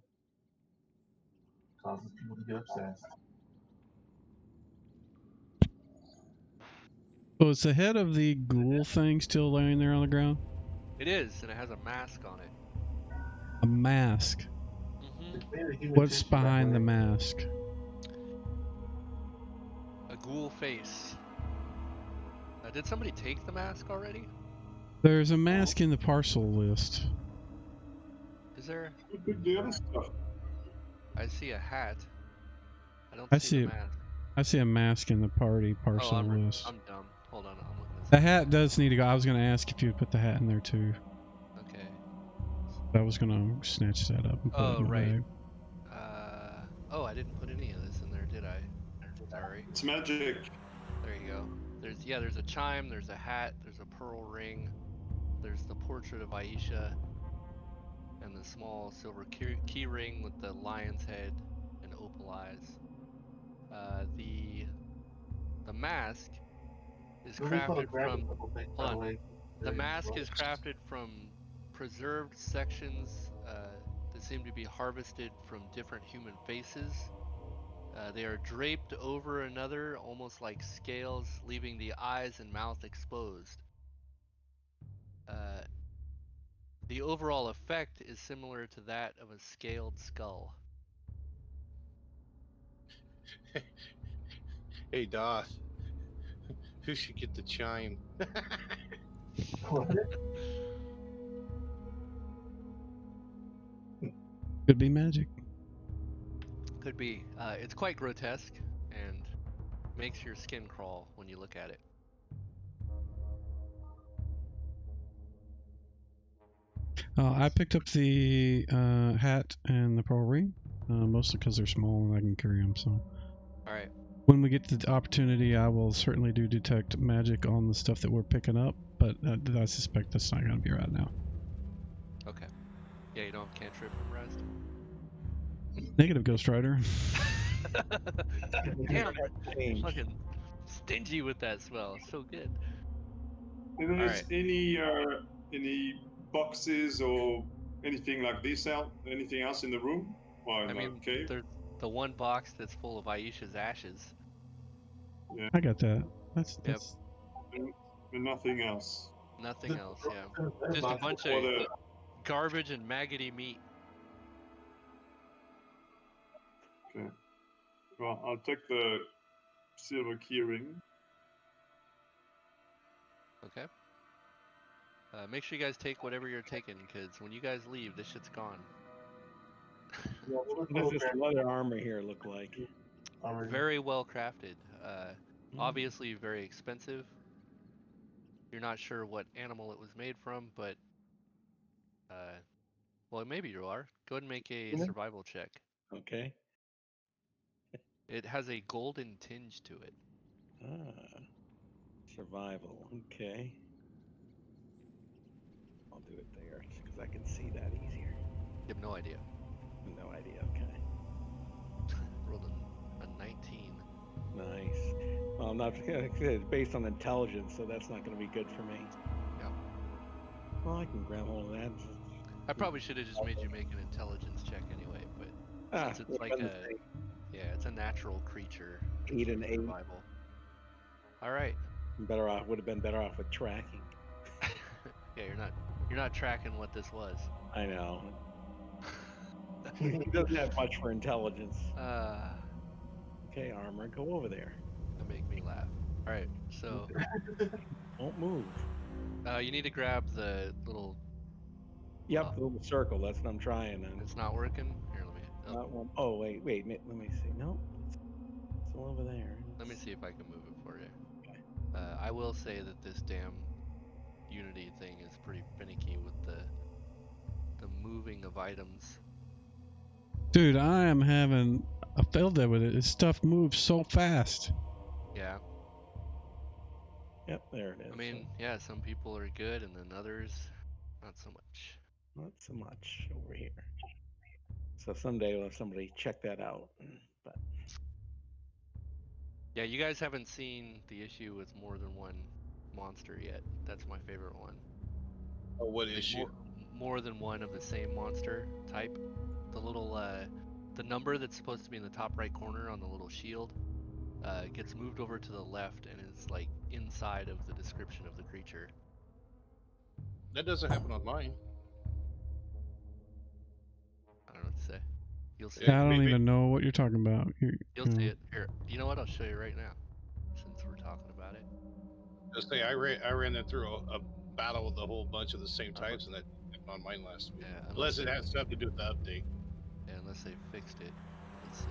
Causes people to get obsessed. So is the head of the ghoul thing still laying there on the ground? It is, and it has a mask on it. A mask? Mm-hmm. What's behind the mask? A ghoul face. Did somebody take the mask already? There's a mask in the parcel list. Is there? We could do other stuff. I see a hat. I don't see the mask. I see a mask in the party parcel list. I'm dumb. Hold on, I'm looking at this. The hat does need to go. I was going to ask if you would put the hat in there too. Okay. I was going to snatch that up and put it in the bag. Oh, I didn't put any of this in there, did I? Sorry. It's magic. There you go. There's a chime, there's a hat, there's a pearl ring, there's the portrait of Aisha, and the small silver key ring with the lion's head and opal eyes. The mask is crafted from. Hold on. The mask is crafted from preserved sections that seem to be harvested from different human faces. They are draped over another, almost like scales, leaving the eyes and mouth exposed. The overall effect is similar to that of a scaled skull. Hey, Doth. Who should get the chime? Could be magic. Could be. It's quite grotesque and makes your skin crawl when you look at it. I picked up the hat and the pearl ring, mostly because they're small and I can carry them. So. All right. When we get to the opportunity, I will certainly do detect magic on the stuff that we're picking up, but I suspect that's not going to be right now. Okay. Yeah, you don't have cantrip memorized? Negative, Ghost Rider. Damn, fucking stingy with that spell. So good. Is there any boxes or anything like this out? Anything else in the room? I mean, there's the one box that's full of Aisha's ashes. Yeah. I got that. That's And nothing else. Nothing else, yeah. Just a bunch of garbage and maggoty meat. Okay. Well, I'll take the silver keyring. Okay. Make sure you guys take whatever you're taking, because when you guys leave, this shit's gone. What does this leather armor here look like? Very well crafted. Obviously very expensive. You're not sure what animal it was made from, but well, maybe you are. Go ahead and make a survival check. Okay. It has a golden tinge to it. Survival. Okay. I'll do it there because I can see that easier. You have no idea. No idea. Okay. Rolled a 19. Nice. Well, I'm not. It's based on intelligence, so that's not going to be good for me. Yeah. Well, I can grab hold of that. I probably should have just made you make an intelligence check anyway, but since it's like it's a natural creature. 8 and 8. Survival. All right. Would have been better off with tracking. Yeah, you're not tracking what this was. I know. He doesn't have much for intelligence. Okay, armor, go over there. That make me laugh. All right, so Won't move. you need to grab the little. Yep, the little circle. That's what I'm trying. And it's not working. Here, let me. Oh wait. Let me see. No, it's still over there. Let me see if I can move it for you. Okay. I will say that this damn Unity thing is pretty finicky with the moving of items. Dude, I am having a field day with it. This stuff moves so fast. Yeah. Yep, there it is. I mean, yeah, some people are good and then others not so much. Not so much over here. So someday we'll have somebody check that out. But yeah, you guys haven't seen the issue with more than one monster yet. That's my favorite one. Oh, what issue? More than one of the same monster type. The little the number that's supposed to be in the top right corner on the little shield gets moved over to the left and is like inside of the description of the creature. That doesn't happen on mine. I don't know what to say. You'll see. I don't even know what you're talking about. You'll see it. Here, you know what? I'll show you right now, since we're talking about it. Just say I ran them through a battle with a whole bunch of the same types, and that on mine last week. Yeah, Unless it has something to do with the update. Yeah, unless they fixed it. Let's see.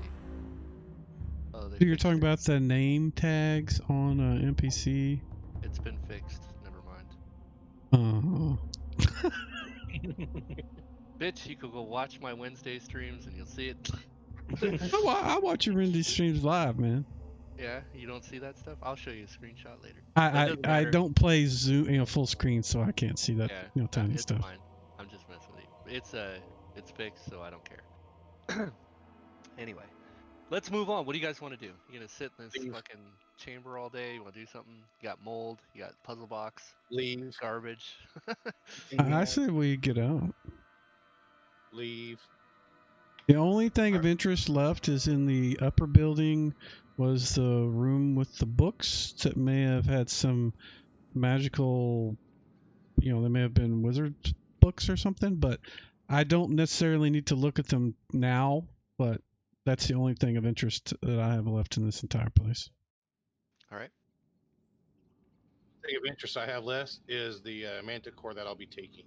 Oh, they You're fixed talking it. about the name tags on NPC? It's been fixed. Never Uh-huh. mind. Bitch, you could go watch my Wednesday streams and you'll see it. I watch your Wendy's streams live, man. Yeah, you don't see that stuff? I'll show you a screenshot later. I don't play Zoom full screen, so I can't see that tiny it's stuff. Fine. I'm just messing with you. It's fixed, so I don't care. Anyway, let's move on. What do you guys want to do? You gonna sit in this fucking chamber all day? You want to do something? You got mold. You got puzzle box. Leave. Garbage. I say we get out. Leave. The only thing of interest left is in the upper building was the room with the books that may have had some magical, they may have been wizard books or something, but I don't necessarily need to look at them now, but that's the only thing of interest that I have left in this entire place. All right. Thing of interest I have left is the manticore that I'll be taking.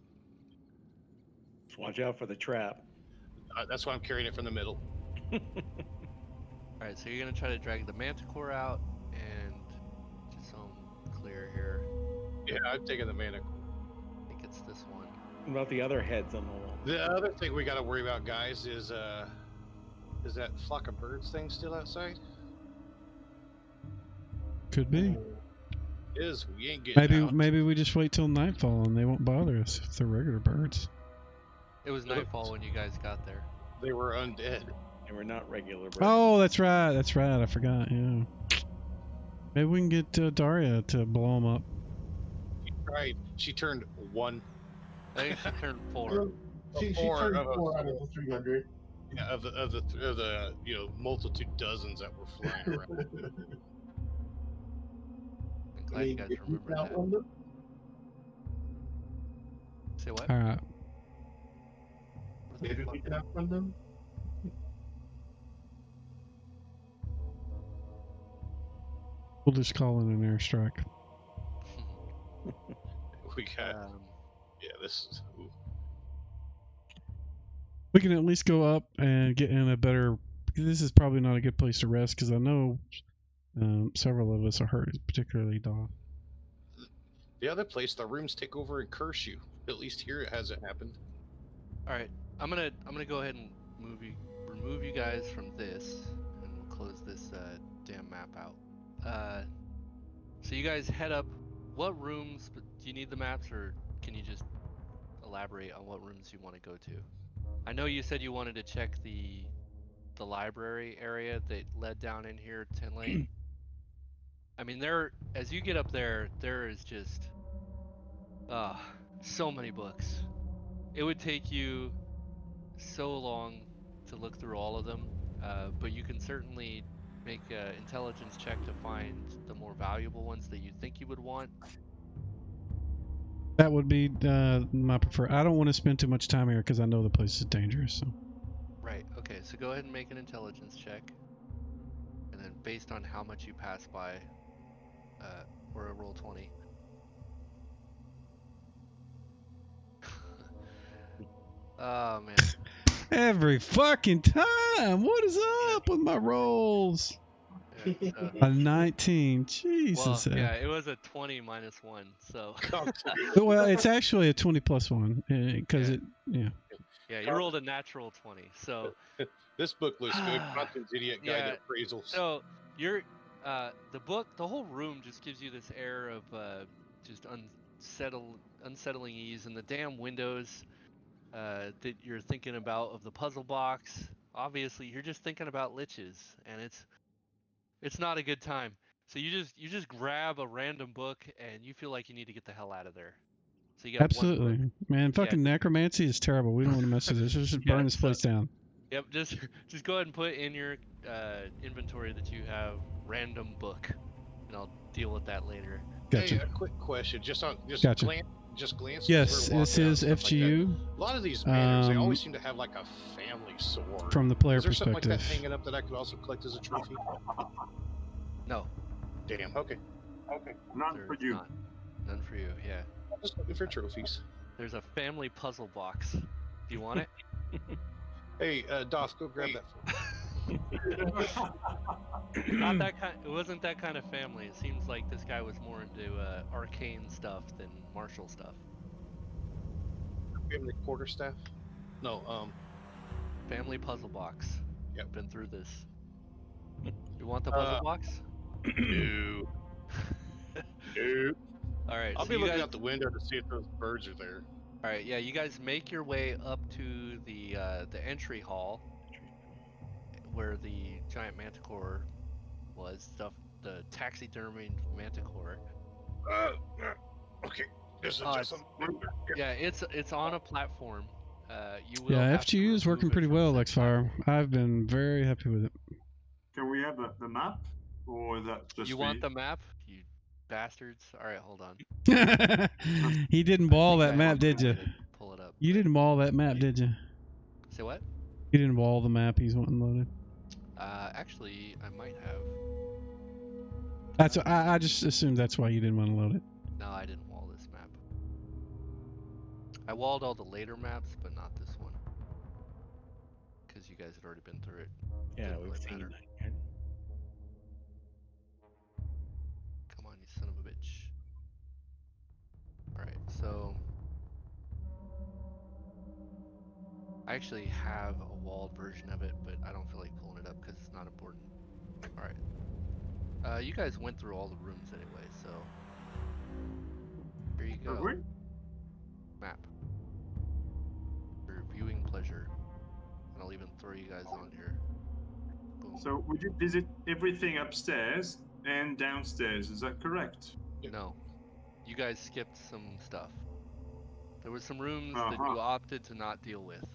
Watch out for the trap. That's why I'm carrying it from the middle. Alright, so you're going to try to drag the manticore out, and just so I'm clear here. Yeah, I'm taking the manticore. I think it's this one. What about the other heads on the wall? The other thing we got to worry about, guys, is that flock of birds thing still outside? Could be. It is. We ain't getting out. Maybe we just wait till nightfall and they won't bother us if they're regular birds. It was nightfall when you guys got there. They were undead. They were not regular birds. Oh, that's right. I forgot. Yeah. Maybe we can get Daria to blow them up. Right. She turned 1. I think she turned 4. She turned 4 out of the 300. Yeah, of the multitude dozens that were flying around. I'm glad you guys remember that. Say what? All right. Maybe we can outrun them. We'll just call it an airstrike. We got. This is. Ooh. We can at least go up and get in a better. This is probably not a good place to rest because I know several of us are hurt, particularly Dawn. The other place, the rooms take over and curse you. At least here it hasn't happened. All right, I'm gonna go ahead and remove you guys from this, and we'll close this damn map out. So you guys head up. What rooms? Do you need the maps, or can you just elaborate on what rooms you want to go to? I know you said you wanted to check the library area that led down in here, 10 lane. I mean, as you get up there is just so many books. It would take you so long to look through all of them, but you can certainly make an intelligence check to find the more valuable ones that you think you would want. That would be my preferred. I don't want to spend too much time here because I know the place is dangerous. So. Right. Okay. So go ahead and make an intelligence check, and then based on how much you pass by, or a roll 20. Oh man. Every fucking time. What is up with my rolls? Yeah, a 19. Jesus. Well, yeah, it was a 20 minus 1, so. Well, it's actually a 20 plus 1 because Yeah, you rolled a natural 20, so. This book looks good. Constant's Idiot Guide to Appraisals. So you're the whole room just gives you this air of just unsettling ease, and the damn windows that you're thinking about of the puzzle box. Obviously, you're just thinking about liches, and it's not a good time. So you just grab a random book, and you feel like you need to get the hell out of there. So you got absolutely, man. Fucking necromancy is terrible. We don't want to mess with this. Let's just burn this place down. Yep, just go ahead and put in your inventory that you have random book, and I'll deal with that later. Gotcha. Hey, a quick question, gotcha. glance. Yes, this is FGU. Like a lot of these banners, they always seem to have like a family sword. From the player is there perspective. Something like that hanging up that I could also collect as a trophy? No. Damn. Okay. Okay. None for you. None for you. Yeah. I'm just looking for trophies. There's a family puzzle box. Do you want it? Hey, Doth, go grab that for me. Not that kind. It wasn't that kind of family. It seems like this guy was more into arcane stuff than martial stuff. Family quarterstaff? No, Family puzzle box. Yep. Been through this. You want the puzzle box? No. No. All right. I'll so be you looking guys, out the window to see if those birds are there. All right. Yeah, you guys make your way up to the entry hall where the giant manticore was. The taxidermied manticore. Okay. There's Oh, just some. Yeah, it's on a platform. You will Yeah, have to FGU is working remove it pretty from well, said Lexfire. platform. I've been very happy with it. Can we have the map, or is that just You me? want the map, you bastards? All right, hold on. He didn't I wall think that I map, did you? did pull it up. You but- didn't wall that map, did you? Say what? You didn't wall the map he's wanting loaded. Actually, I might have. That's I just assumed that's why you didn't want to load it. No, I didn't wall this map. I walled all the later maps, but not this one. Because you guys had already been through it. Yeah, Didn't we've really seen matter. that. Right? Come on, you son of a bitch. Alright, so... I actually have a walled version of it, but I don't feel like pulling it up because it's not important. Alright. You guys went through all the rooms anyway, so... Here you go. Map. For viewing pleasure. And I'll even throw you guys on here. Boom. So we did visit everything upstairs and downstairs. Is that correct? No. You guys skipped some stuff. There was some rooms that you opted to not deal with.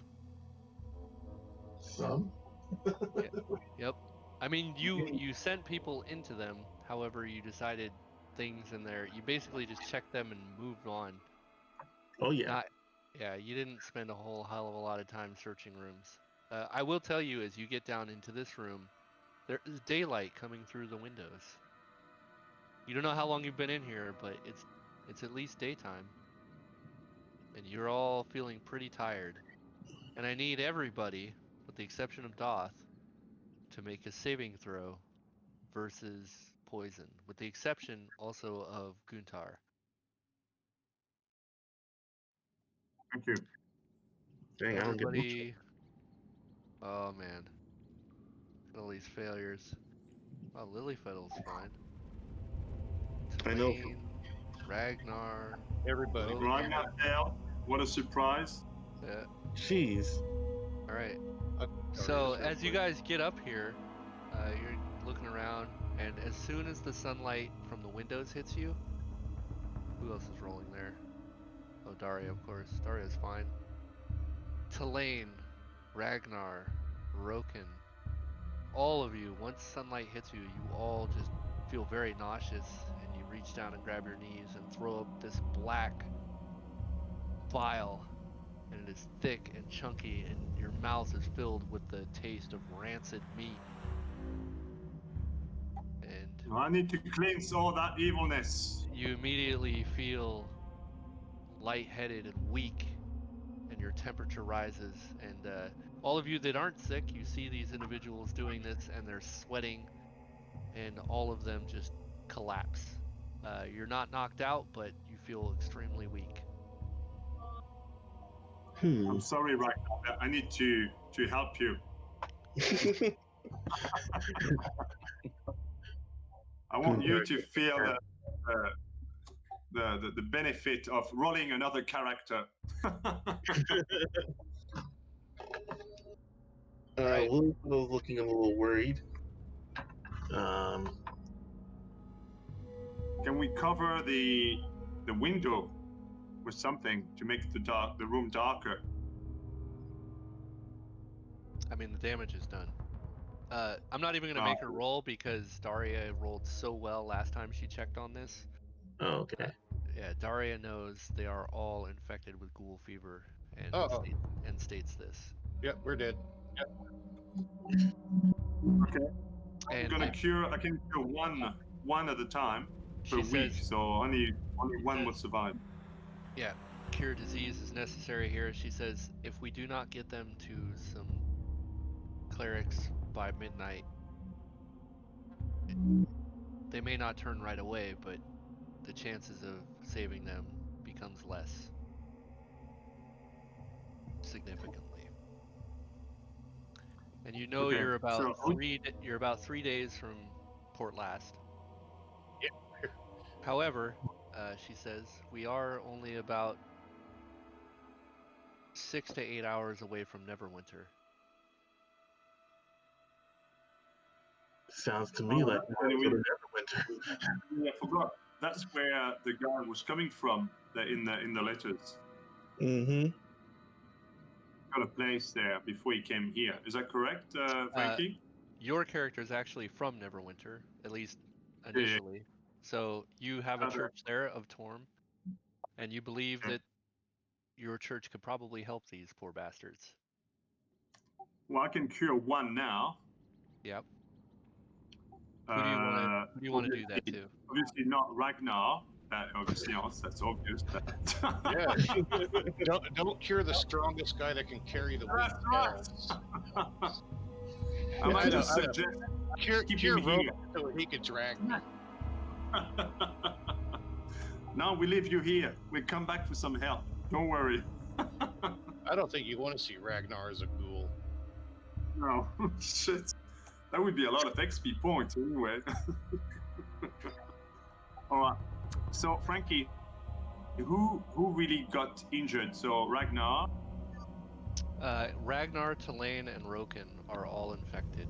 Some? Yep. I mean, you sent people into them. However, you decided things in there. You basically just checked them and moved on. Oh, yeah. Yeah, you didn't spend a whole hell of a lot of time searching rooms. I will tell you, as you get down into this room, there is daylight coming through the windows. You don't know how long you've been in here, but it's at least daytime. And you're all feeling pretty tired. And I need everybody, with the exception of Doth, to make a saving throw versus poison, with the exception also of Guntar. Thank you. Dang, I don't get much. Everybody... Oh man. All these failures. Oh, Lilyfiddle's fine. I know. Tulane, Ragnar, Everybody. Rogan. Right now, Dale. What a surprise. Yeah. Jeez. All right. So as you guys get up here, you're looking around, and as soon as the sunlight from the windows hits you, who else is rolling there? Oh, Daria, of course. Daria's fine. Tulane, Ragnar, Roken, all of you, once sunlight hits you, you all just feel very nauseous, and you reach down and grab your knees and throw up this black vial, and it is thick and chunky, and your mouth is filled with the taste of rancid meat. And I need to cleanse all that evilness. you immediately feel lightheaded and weak, and your temperature rises, and all of you that aren't sick, you see these individuals doing this, and they're sweating, and all of them just collapse. You're not knocked out, but you feel extremely weak. I'm sorry, right now. I need to help you. I want you to feel the benefit of rolling another character. Right. Will was looking a little worried. Can we cover the window with something to make the room darker? I mean, the damage is done. I'm not even going to make her roll because Daria rolled so well last time she checked on this. Oh, okay. Yeah, Daria knows they are all infected with ghoul fever and states this. Yep, we're dead. Okay. And I can cure one at a time. per week, so only one will survive. Yeah, cure disease is necessary here. She says if we do not get them to some clerics by midnight, they may not turn right away, but the chances of saving them becomes less significantly. And you know Okay, you're about so- you're about 3 days from Port Last. Yeah. However, she says we are only about 6 to 8 hours away from Neverwinter. Sounds to me like Neverwinter. Yeah, I forgot. That's where the guy was coming from in the letters. Mm-hmm. Got a place there before he came here. Is that correct, Frankie? Your character is actually from Neverwinter, at least initially. Yeah. So you have a church there of Torm, and you believe that your church could probably help these poor bastards. Well, I can cure one now. Yep. Who do you want to do that to? Obviously not Ragnar. Obviously, that's obvious. Yeah. don't cure the strongest guy that can carry the weight. I might just suggest cure Roman so he could drag me. No, we leave you here. We come back for some help. Don't worry. I don't think you want to see Ragnar as a ghoul. No, shit. That would be a lot of XP points anyway. All right. So, Frankie, who really got injured? So, Ragnar? Ragnar, Tulane, and Roken are all infected.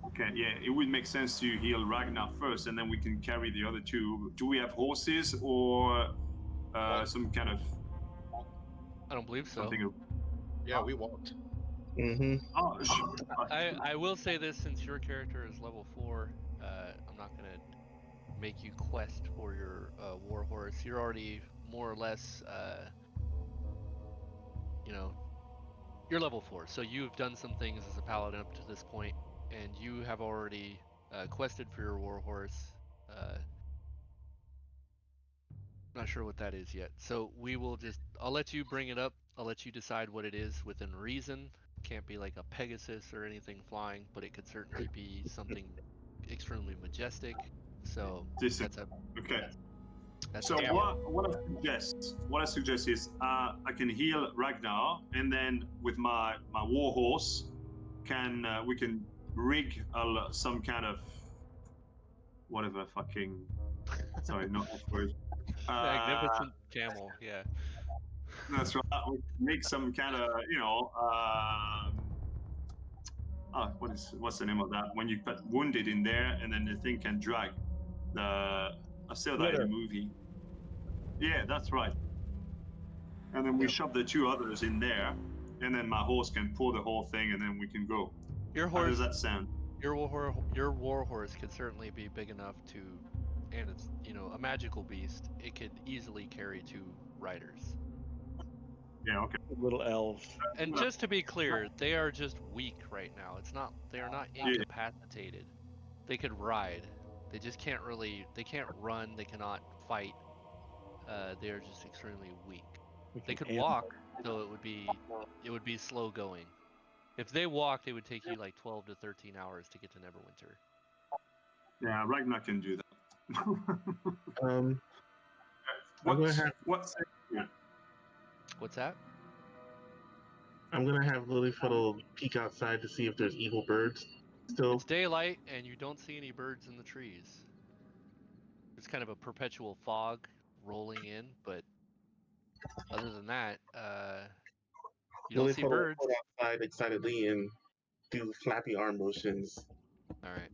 Okay, yeah, it would make sense to heal Ragnar first, and then we can carry the other two. Do we have horses or some kind of... I don't believe so. Yeah, we walked. Mm-hmm. Oh, I will say this, since your character is level 4, I'm not going to make you quest for your war horse. You're already more or less, you're level 4, so you've done some things as a paladin up to this point, and you have already quested for your war horse. Not sure what that is yet. So I'll let you bring it up. I'll let you decide what it is within reason. Can't be like a Pegasus or anything flying, but it could certainly be something extremely majestic. So that's a... Okay. That's so what I suggest is I can heal Ragnar, and then with my war horse, we can rig some kind of whatever fucking... Sorry, not off-road. Magnificent camel, yeah. That's right. We make some kind of, what's the name of that? When you put wounded in there, and then the thing can drag. I saw that in the movie. Yeah, that's right. And then we shove the two others in there, and then my horse can pull the whole thing, and then we can go. Your horse... How does that sound? Your war horse could certainly be big enough to, and it's a magical beast. It could easily carry 2 riders. Yeah, okay. Little elves. And just to be clear, they are just weak right now. They are not incapacitated. They could ride. They just can't they can't run, they cannot fight. They are just extremely weak. They could walk, though it would be slow going. If they walked, it would take you like 12 to 13 hours to get to Neverwinter. Yeah, Ragnar can do that. What's that? I'm gonna have Lilyfiddle peek outside to see if there's evil birds still. It's daylight, and you don't see any birds in the trees. It's kind of a perpetual fog rolling in, but other than that, you don't see birds. Will go outside excitedly and do flappy arm motions. All right.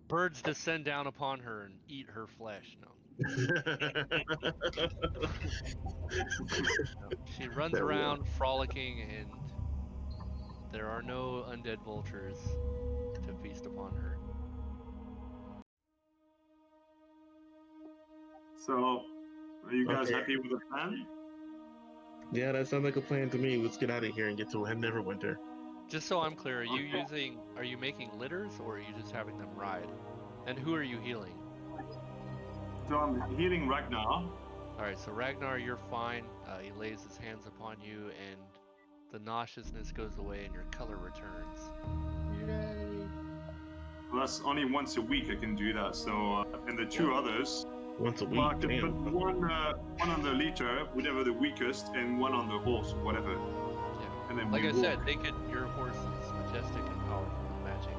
Birds descend down upon her and eat her flesh. No. She runs around frolicking, and there are no undead vultures to feast upon her. So, are you guys happy with the plan? Yeah, that sounds like a plan to me. Let's get out of here and get to Neverwinter. Just so I'm clear, are you making litters or are you just having them ride? And who are you healing? So I'm healing Ragnar. Alright, so Ragnar, you're fine. He lays his hands upon you and the nauseousness goes away and your color returns. Yay! Well, that's only once a week I can do that. So, and the two others, Once a week. well, I can Damn. put one on the leader, whatever the weakest, and one on the horse, whatever. Yeah. And then Like we I walk. said, your horse is majestic and powerful and magic.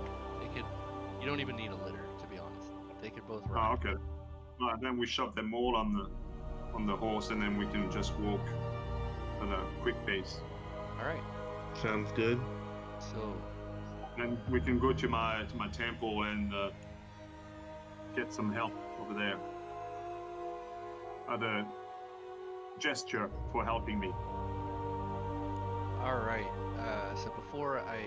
You don't even need a litter, to be honest. They could both ride. Oh, okay. Well, then we shove them all on the horse, and then we can just walk at a quick pace. Alright. Sounds good. So And we can go to my temple and get some help over there. Other gesture for helping me. Alright, so before I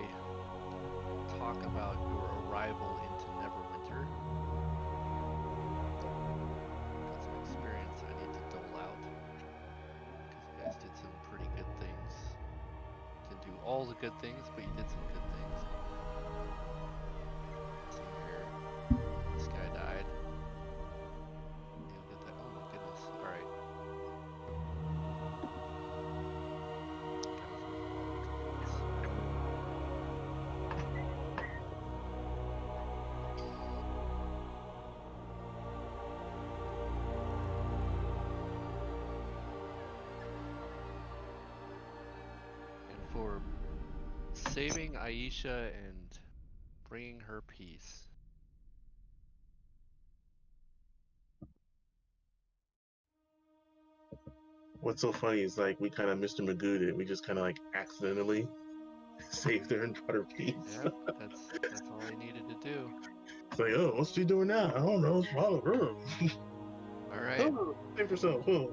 talk about your arrival into Neverwinter, got some experience I need to dole out, because you guys did some pretty good things. Didn't do all the good things, but you did some good things. Let's see here. This guy died. You'll get that. Oh my goodness. Alright. And for saving Aisha and bringing her peace. What's so funny is like we kind of Mr. Magoo'd it. We just kind of like accidentally saved her and brought her peace. Yeah, that's all he needed to do. It's like, oh, what's she doing now? I don't know. Follow her. All right. Oh, save herself. Oh.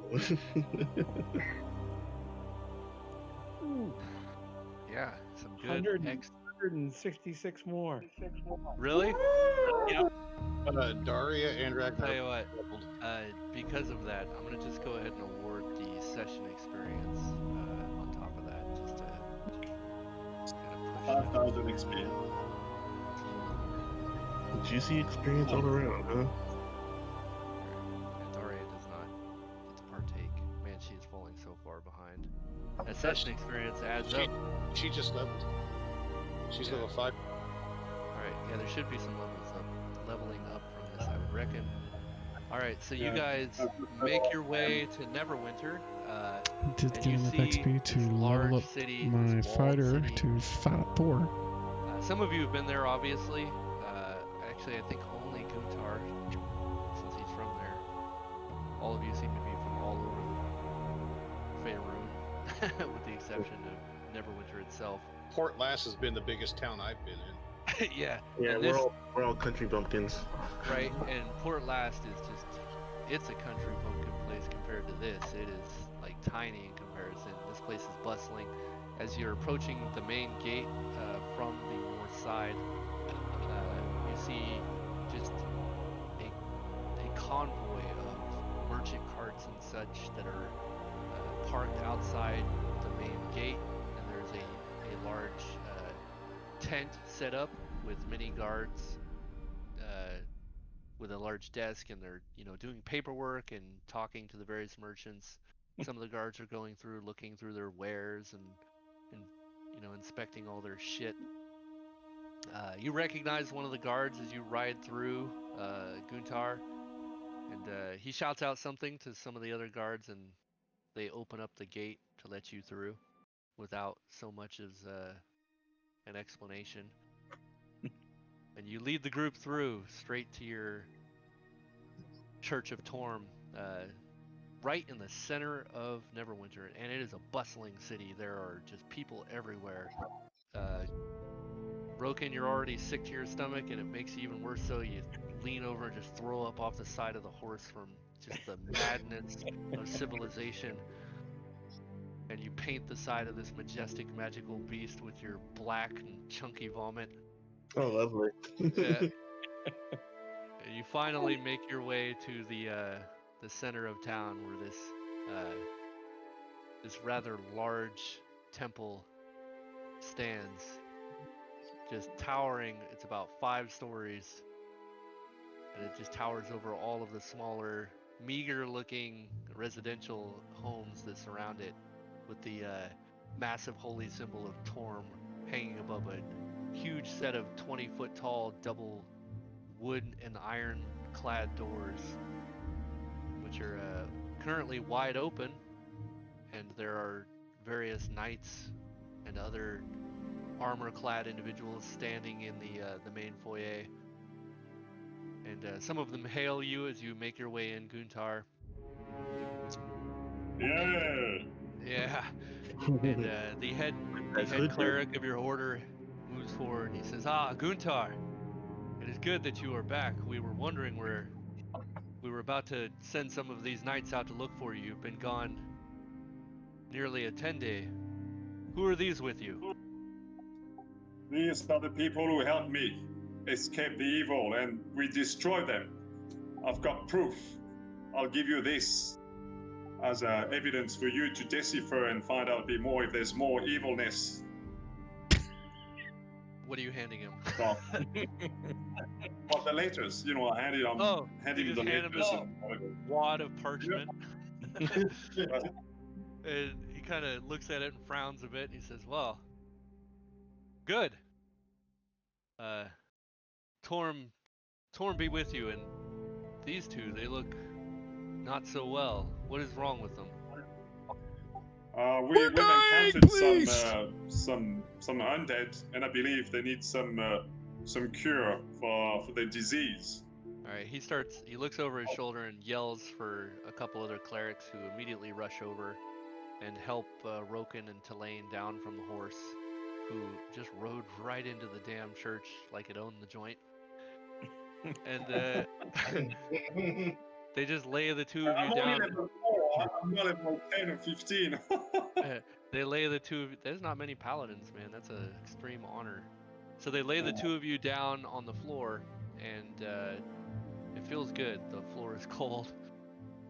Yeah, some good 166 more. Really? Daria and Tell Ragnar. you what, because of that, I'm gonna just go ahead and award the session experience on top of that, just to kind of push 5,000 experience. Juicy experience all around, huh? And Daria does not get to partake. Man, she is falling so far behind. That session experience adds up. She just leveled. She's level 5. Alright, yeah, there should be some leveling up from this, I would reckon. Alright, so you guys make your way to Neverwinter. Did and get you enough see XP to this level large up city, my this walled fighter city. to 4. Some of you have been there, obviously. Actually, I think only Guntar, since he's from there. All of you seem to be from all over the Faerun, with the exception of Neverwinter itself. Port Lass has been the biggest town I've been in. Yeah. Yeah, and we're all country bumpkins. right, and Port Last is it's a country bumpkin place compared to this. It is like tiny in comparison. This place is bustling. As you're approaching the main gate from the north side, you see just a convoy of merchant carts and such that are parked outside the main gate, and there's a large tent set up with many guards with a large desk, and they're doing paperwork and talking to the various merchants. Some of the guards are going through, looking through their wares and inspecting all their shit. You recognize one of the guards as you ride through Guntar, and he shouts out something to some of the other guards, and they open up the gate to let you through without so much as an explanation. And you lead the group through straight to your Church of Torm, right in the center of Neverwinter, and it is a bustling city. There are just people everywhere. Roken, you're already sick to your stomach, and it makes you even worse. So you lean over and just throw up off the side of the horse from just the madness of civilization. And you paint the side of this majestic, magical beast with your black and chunky vomit. Oh, lovely. Yeah. And you finally make your way to the center of town, where this rather large temple stands. just towering. It's about 5 stories, and it just towers over all of the smaller, meager-looking residential homes that surround it, with the massive holy symbol of Torm hanging above a huge set of 20-foot tall double wood and iron-clad doors, which are currently wide open, and there are various knights and other armor-clad individuals standing in the main foyer. And some of them hail you as you make your way in, Guntar. Yeah. Yeah. And the head cleric of your order moves forward. He says, "Ah, Guntar, it is good that you are back. We were wondering where we were about to send some of these knights out to look for you. You've been gone nearly a 10-day. Who are these with you?" These are the people who helped me escape the evil, and we destroyed them. I've got proof. I'll give you this as evidence for you to decipher and find out a bit more if there's more evilness. What are you handing him? Well, the letters, I handed him. You just hand him this wad of parchment. And he kind of looks at it and frowns a bit. And he says, "Well, good. Torm be with you. And these two, they look not so well. What is wrong with them?" We've encountered some undead, and I believe they need some cure for their disease. All right, he looks over his shoulder and yells for a couple other clerics, who immediately rush over and help Roken and Tulane down from the horse, who just rode right into the damn church like it owned the joint. And they just lay the two of you down. I'm only level 4. I'm not level 10 or 15. They lay the two of you. There's not many paladins, man. That's an extreme honor. So they lay the two of you down on the floor, and it feels good. The floor is cold,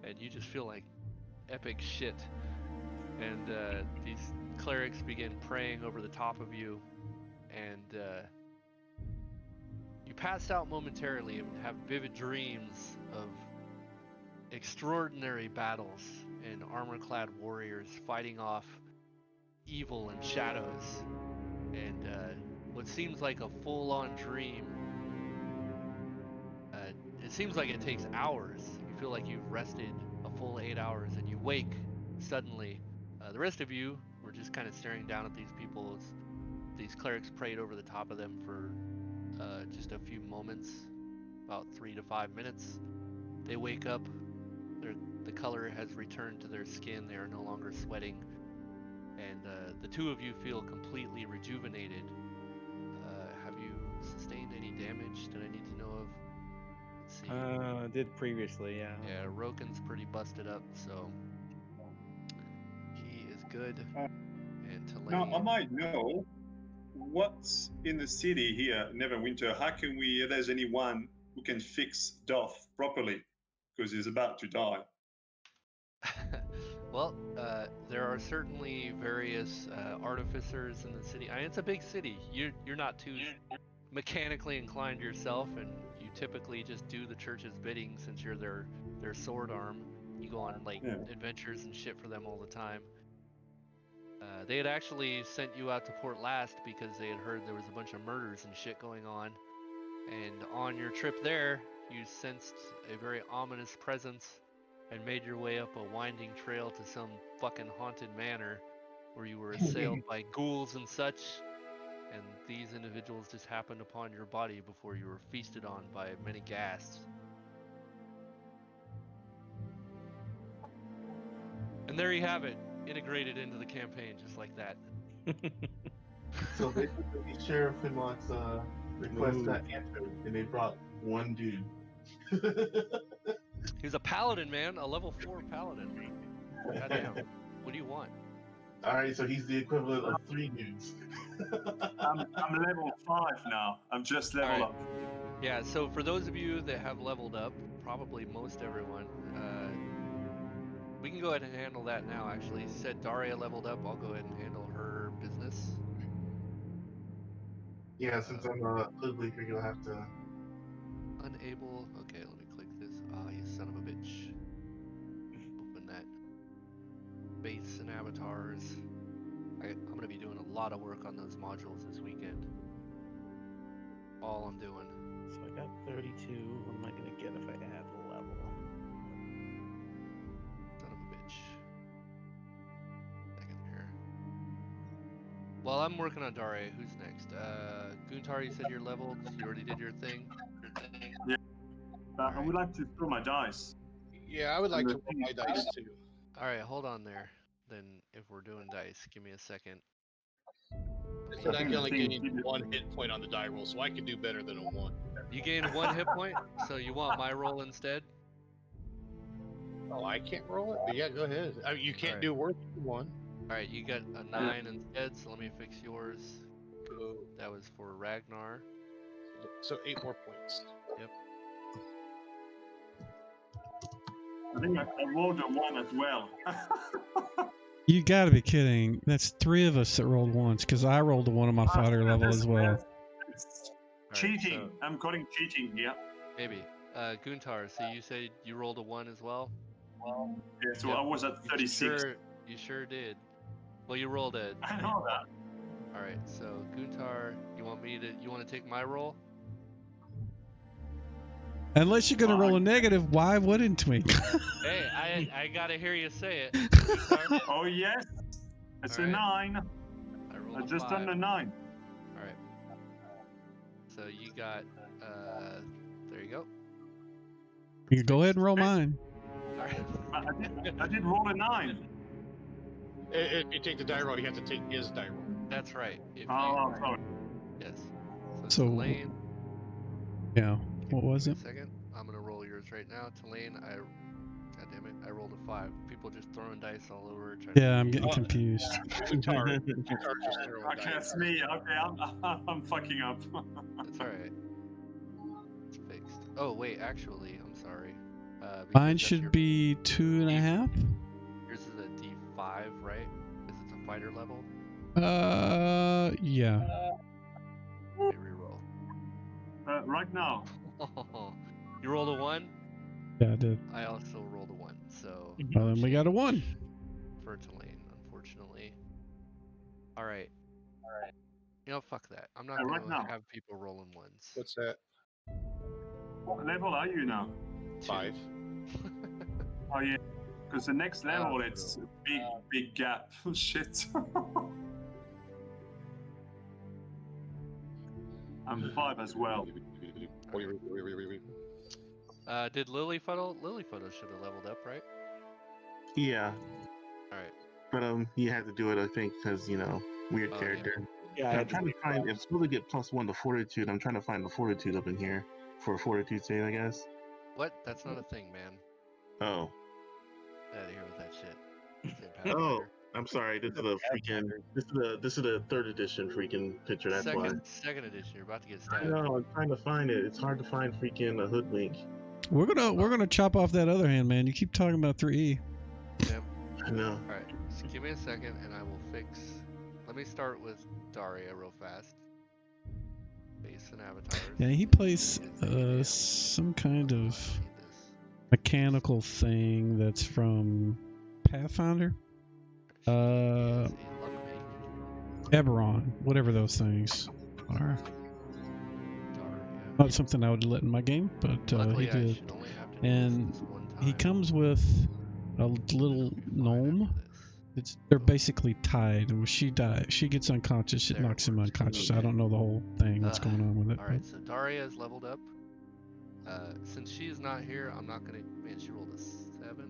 and you just feel like epic shit. And these clerics begin praying over the top of you, and you pass out momentarily and have vivid dreams of extraordinary battles and armor-clad warriors fighting off evil and shadows, and what seems like a full-on dream. It seems like it takes hours. You feel like you've rested a full 8 hours, and you wake suddenly. The rest of you were just kind of staring down at these people as these clerics prayed over the top of them for just a few moments, about 3 to 5 minutes. They wake up. The color has returned to their skin. They are no longer sweating. And the two of you feel completely rejuvenated. Have you sustained any damage that I need to know of? Let's see. Did previously, yeah. Yeah, Roken's pretty busted up, so he is good. And Tulane. Now, I might know what's in the city here, Neverwinter. How can there's anyone who can fix Doth properly? Because he's about to die. Well, there are certainly various artificers in the city. I mean, it's a big city. You're not too mechanically inclined yourself, and you typically just do the church's bidding since you're their sword arm. You go on adventures and shit for them all the time. They had actually sent you out to Port Last because they had heard there was a bunch of murders and shit going on. And on your trip there, you sensed a very ominous presence and made your way up a winding trail to some fucking haunted manor where you were assailed by ghouls and such. And these individuals just happened upon your body before you were feasted on by many ghasts. And there you have it, integrated into the campaign just like that. So basically, Sheriff Finlock's request got answered, and they brought one dude. He's a paladin, man, a level 4 paladin. Goddamn. What do you want? All right, so he's the equivalent of 3 dudes. I'm level 5 now. I'm just leveled up. Yeah, so for those of you that have leveled up, probably most everyone, we can go ahead and handle that now, actually. Said Daria leveled up, I'll go ahead and handle her business. Yeah, since I'm a hoodwinker, you'll have to. Unable. Okay, let me click this. Ah, you son of a bitch. Open that. Base and avatars. I'm gonna be doing a lot of work on those modules this weekend. All I'm doing. So I got 32. What am I gonna get if I add a level? Son of a bitch. Second here. Well, I'm working on Dare. Who's next? Guntar, you said you're leveled. You already did your thing. Yeah. I would like to throw my dice. Yeah, I would like to roll my dice too. All right, hold on there. Then, if we're doing dice, give me a second. And I can only gain 1 hit point on the die roll, so I could do better than a 1. You gained 1 hit point, so you want my roll instead? Oh, I can't roll it? But yeah, go ahead. I mean, you can't do worse than 1. Alright, you got a 9 instead, so let me fix yours. That was for Ragnar. So 8 more points. Yep. I think I rolled a 1 as well. You gotta be kidding. That's 3 of us that rolled once, because I rolled a 1 on my fighter level as well. Cheating. So, I'm calling cheating, yeah. Maybe. Guntar, so you said you rolled a 1 as well? Yeah, so I was at 36. You sure did. Well, you rolled a... I know that. Alright, so Guntar, you want to take my roll? Unless you're gonna roll a negative, why wouldn't we? Hey, I gotta hear you say it. Oh yes, it's a 9. I just done a 9. All right. So you got, there you go. You can go ahead and roll mine. All right. I did roll a 9. If you take the die roll, you have to take his die roll. That's right. Sorry. Yes. So Tulane. Yeah. What was it? Second. I'm gonna roll yours right now. Tulane, God damn it, I rolled a 5. People just throwing dice all over. Yeah, I'm getting confused. Okay, that's me. Okay, I'm fucking up. That's alright. It's fixed. Oh wait, actually, I'm sorry. Mine should be 2.5. Yours is a D5, right? Because it's a fighter level. Yeah. Okay, reroll. Right now. You rolled a 1? Yeah, I did. I also rolled a 1, so... Well, then we got a 1. For Tulane, unfortunately. Alright. You know, fuck that. I'm not gonna have people rolling 1s. What's that? What level are you now? 5. Oh yeah, because the next level it's a big gap. Shit. I'm 5 as well. Did Lilyfuddle? Lilyfuddle should have leveled up, right? Yeah. Alright. But you had to do it, I think, because weird character. Yeah, I'm trying to find. It's supposed to get +1 to fortitude. I'm trying to find the fortitude up in here for a fortitude save, I guess. What? That's not a thing, man. Oh. Get out of here with that shit. Oh, I'm sorry. This is the freaking. This is the 3rd edition freaking picture. That's why. Second edition. You're about to get stabbed. No, I'm trying to find it. It's hard to find freaking a hoodwink. We're gonna chop off that other hand, man. You keep talking about 3E. Yep. I know. All right. Just give me a second, and I will fix. Let me start with Daria real fast. Base and avatars. Yeah, he plays some kind of mechanical thing that's from Pathfinder. Eberron, whatever those things are. Not something I would let in my game, but he did. And he comes with a little gnome. They're basically tied. When she gets unconscious, it knocks him unconscious. I don't know the whole thing that's going on with it. Alright, so Daria is leveled up. Since she is not here, I'm not gonna. Man, she rolled a 7.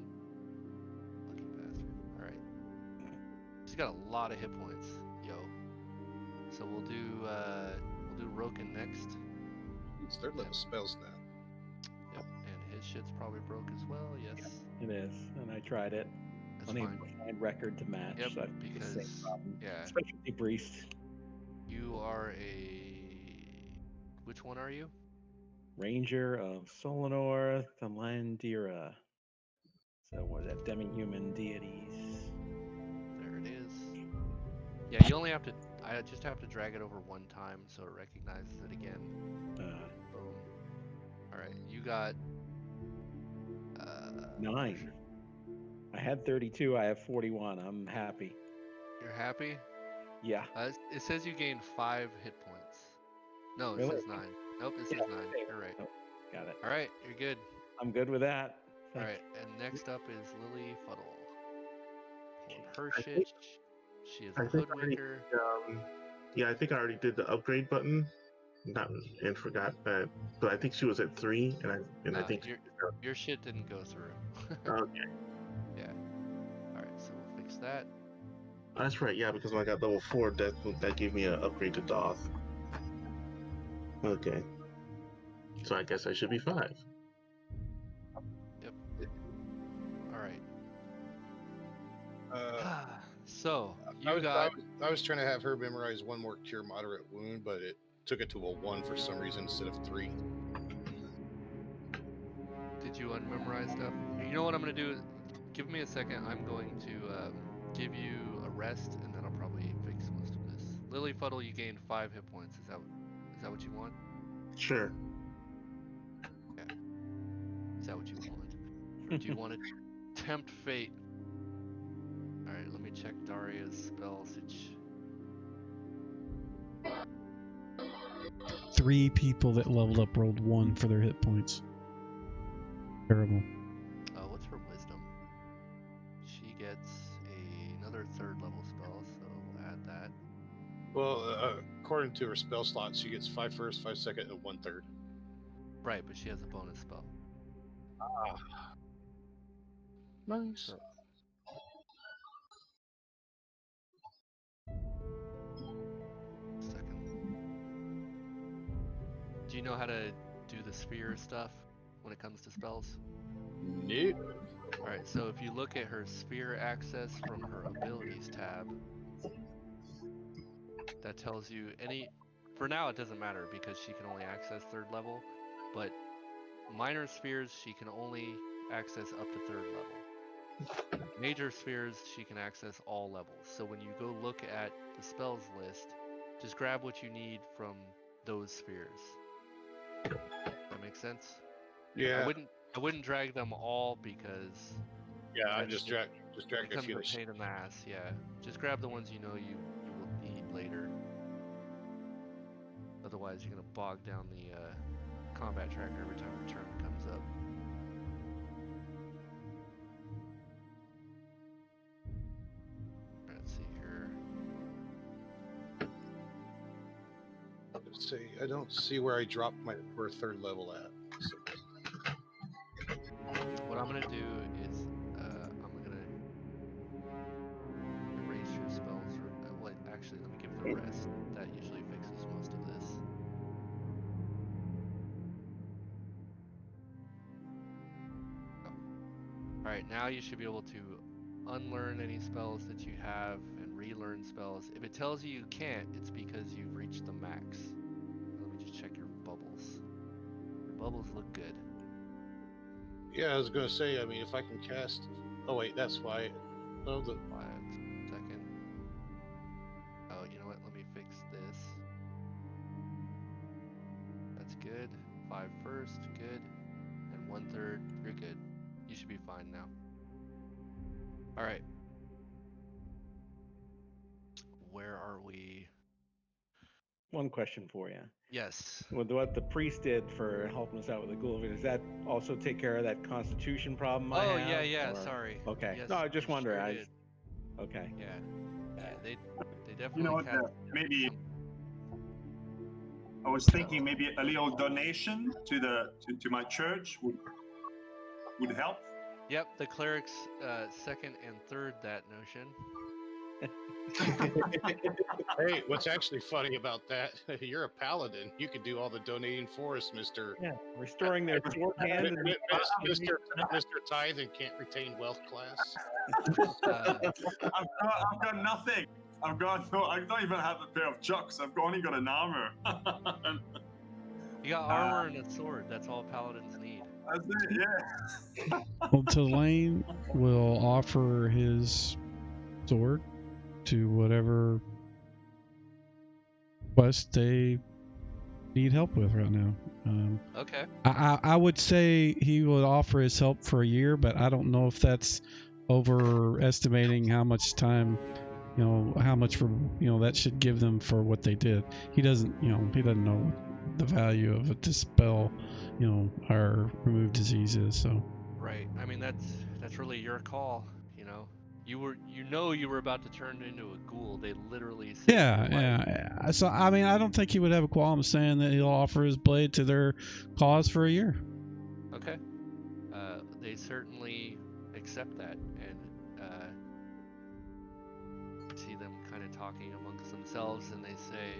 Lucky bastard. Alright. She's got a lot of hit points, yo. So we'll do Roken next. It's 3rd level spells now. Yep, and his shit's probably broke as well. Yes. It is, and I tried it. That's Unable fine. to find record to match. Yep, So because specialty priest. You are which one are you? Ranger of Solanor Thalandira. So what is that? Demi-human deities. There it is. Yeah, you only have to. I just have to drag it over one time so it recognizes it again. Boom. All right, you got 9. I had 32. I have 41. I'm happy. You're happy? Yeah. It says you gained 5 hit points. No, it says 9. Nope, it says 9. You're right. Nope. Got it. All right, you're good. I'm good with that. All right, and next up is Lily Fuddle. Pull up her shit. She is a hoodwinker. Yeah, I think I already did the upgrade button. And forgot that, but I think she was at 3, and I think your shit didn't go through. Okay. Yeah. All right, so we'll fix that. That's right. Yeah, because when I got level 4, that gave me an upgrade to Doth. Okay. So I guess I should be 5. Yep. All right. So I was trying to have her memorize one more cure moderate wound, but it took it to a 1 for some reason instead of 3. Did you unmemorize stuff? You know what I'm gonna do? Give me a second. I'm going to give you a rest, and then I'll probably fix most of this. Lily Fuddle, you gained 5 hit points. Is that what you want? Sure. Okay. Is that what you want? Or do you want to tempt fate? All right. Let me check Daria's spells. 3 people that leveled up rolled 1 for their hit points. Terrible. What's her wisdom? She gets another 3rd level spell, so we'll add that. Well, according to her spell slots, she gets 5 first, 5 second, and 1 third. Right, but she has a bonus spell. Nice. So, do you know how to do the sphere stuff when it comes to spells? Nope. Alright, so if you look at her sphere access from her abilities tab, that tells you for now it doesn't matter because she can only access 3rd level, but minor spheres she can only access up to 3rd level. Major spheres she can access all levels. So when you go look at the spells list, just grab what you need from those spheres. That makes sense? Yeah. I wouldn't drag them all because I just drag a few. A pain in the ass. Yeah, just grab the ones you know you will need later. Otherwise, you're gonna bog down the combat tracker every time a turn comes up. Let's see here. Let's see. I don't see where I dropped my 3rd level at. So. What I'm gonna do is I'm gonna erase your spells. Actually, let me give it a rest. That usually fixes most of this. Oh. Alright, now you should be able to unlearn any spells that you have and relearn spells. If it tells you can't, it's because you've reached the max. Let me just check your bubbles. Your bubbles look good. Yeah, I was gonna say. I mean, if I can cast. Oh wait, that's why. Oh, the. Second. Oh, you know what? Let me fix this. That's good. 5 first, good, and 1 third. You're good. You should be fine now. All right. Where are we? One question for you. Yes. With what the priest did for helping us out with the ghoul, does that also take care of that constitution problem I have? Oh, yeah, sorry. Okay. Yes, no, I just wonder. Sure okay. Yeah, they definitely. You know what? Maybe I was thinking maybe a little donation to my church would help. Yep, the clerics 2nd and 3rd that notion. Hey, what's actually funny about that? You're a paladin. You can do all the donating for us, Mr. Yeah, restoring their sword hand. Mr. Tithe and can't retain wealth class. I've got nothing. I don't even have a pair of chucks. I've only got an armor. You got armor and a sword. That's all paladins need. That's it, yeah. Well, Tulane will offer his sword to whatever quest they need help with right now. Okay. I would say he would offer his help for a year, but I don't know if that's overestimating how much time, how much that should give them for what they did. He doesn't know the value of a dispel, or remove diseases. So. Right. I mean, that's really your call. You were about to turn into a ghoul. They literally saved your life. Yeah. So I mean, I don't think he would have a qualm saying that he'll offer his blade to their cause for a year. Okay. They certainly accept that, and see them kind of talking amongst themselves, and they say,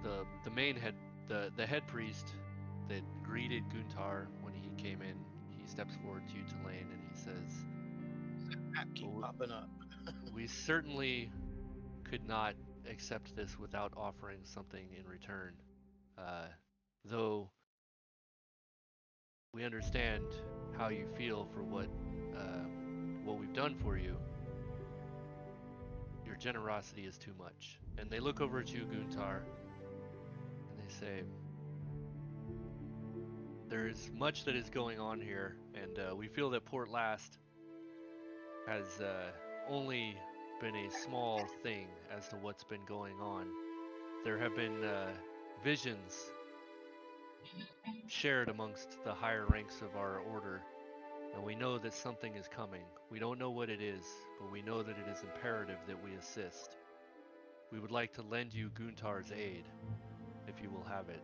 the main head, the head priest that greeted Guntar when he came in, he steps forward to you, Tulane, and he says, Keep popping up. we certainly could not accept this without offering something in return. Though we understand how you feel for what we've done for you, your generosity is too much. And they look over at you, Guntar, and they say, there's much that is going on here, and we feel that Port Last has only been a small thing as to what's been going on. There have been visions shared amongst the higher ranks of our order, and we know that something is coming. We don't know what it is, but we know that it is imperative that we assist. We would like to lend you Guntar's aid, if you will have it.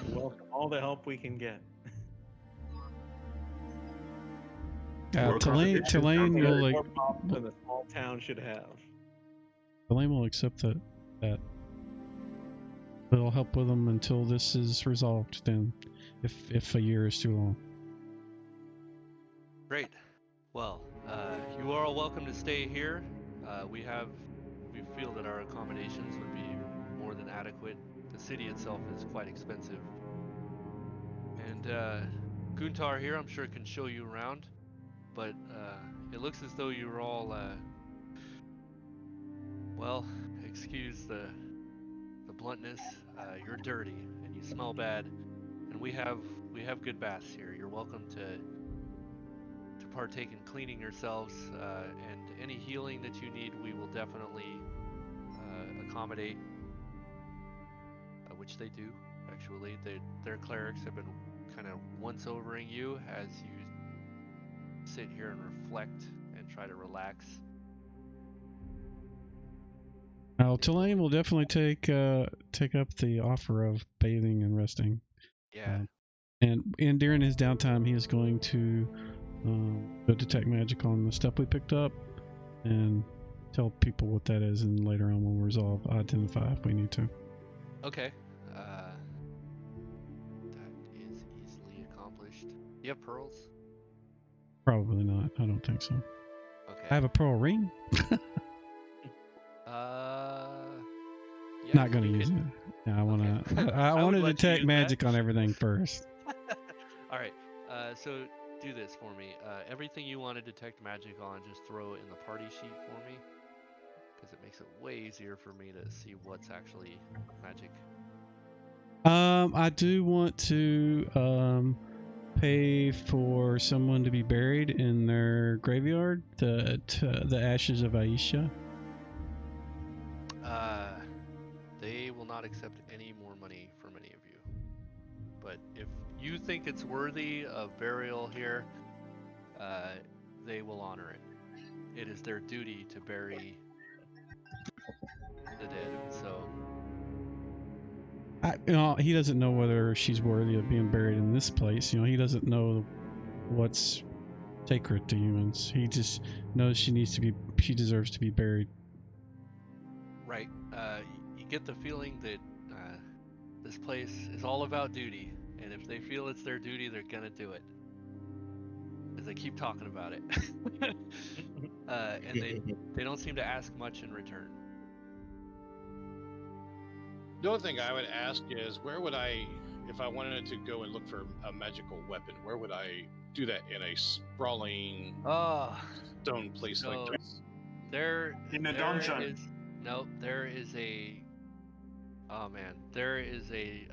Welcome all the help we can get. Tulane will more than a small town should have. Tulane will accept that. It'll help with them until this is resolved. Then, if a year is too long. Great. Well, you are all welcome to stay here. We feel that our accommodations would be more than adequate. The city itself is quite expensive. And Guntar here, I'm sure, can show you around. But it looks as though you're all, well, excuse the bluntness. You're dirty and you smell bad, and we have good baths here. You're welcome to partake in cleaning yourselves, and any healing that you need, we will definitely accommodate. Which they do, actually. Their clerics have been kind of once-overing you as you sit here and reflect and try to relax. Now, Tulane will definitely take up the offer of bathing and resting. Yeah. And during his downtime, he is going to go detect magic on the stuff we picked up and tell people what that is, and later on we'll resolve, identify if we need to. Okay. That is easily accomplished. You have pearls? Probably not. I don't think so. Okay. I have a pearl ring. Yeah, not gonna use it. Yeah, I wanna. Okay. I want to detect magic on everything first. All right. So do this for me. Everything you want to detect magic on, just throw it in the party sheet for me, because it makes it way easier for me to see what's actually magic. I do want to pay for someone to be buried in their graveyard, the ashes of Aisha. They will not accept any more money from any of you. But if you think it's worthy of burial here, they will honor it. It is their duty to bury the dead. So, he doesn't know whether she's worthy of being buried in this place. He doesn't know what's sacred to humans. He just knows she deserves to be buried. Right. You get the feeling that this place is all about duty, and if they feel it's their duty, they're gonna do it. Because they keep talking about it. And they don't seem to ask much in return. The only thing I would ask is, where would I, if I wanted to go and look for a magical weapon, where would I do that in a sprawling stone place like this? There In a dungeon. There is a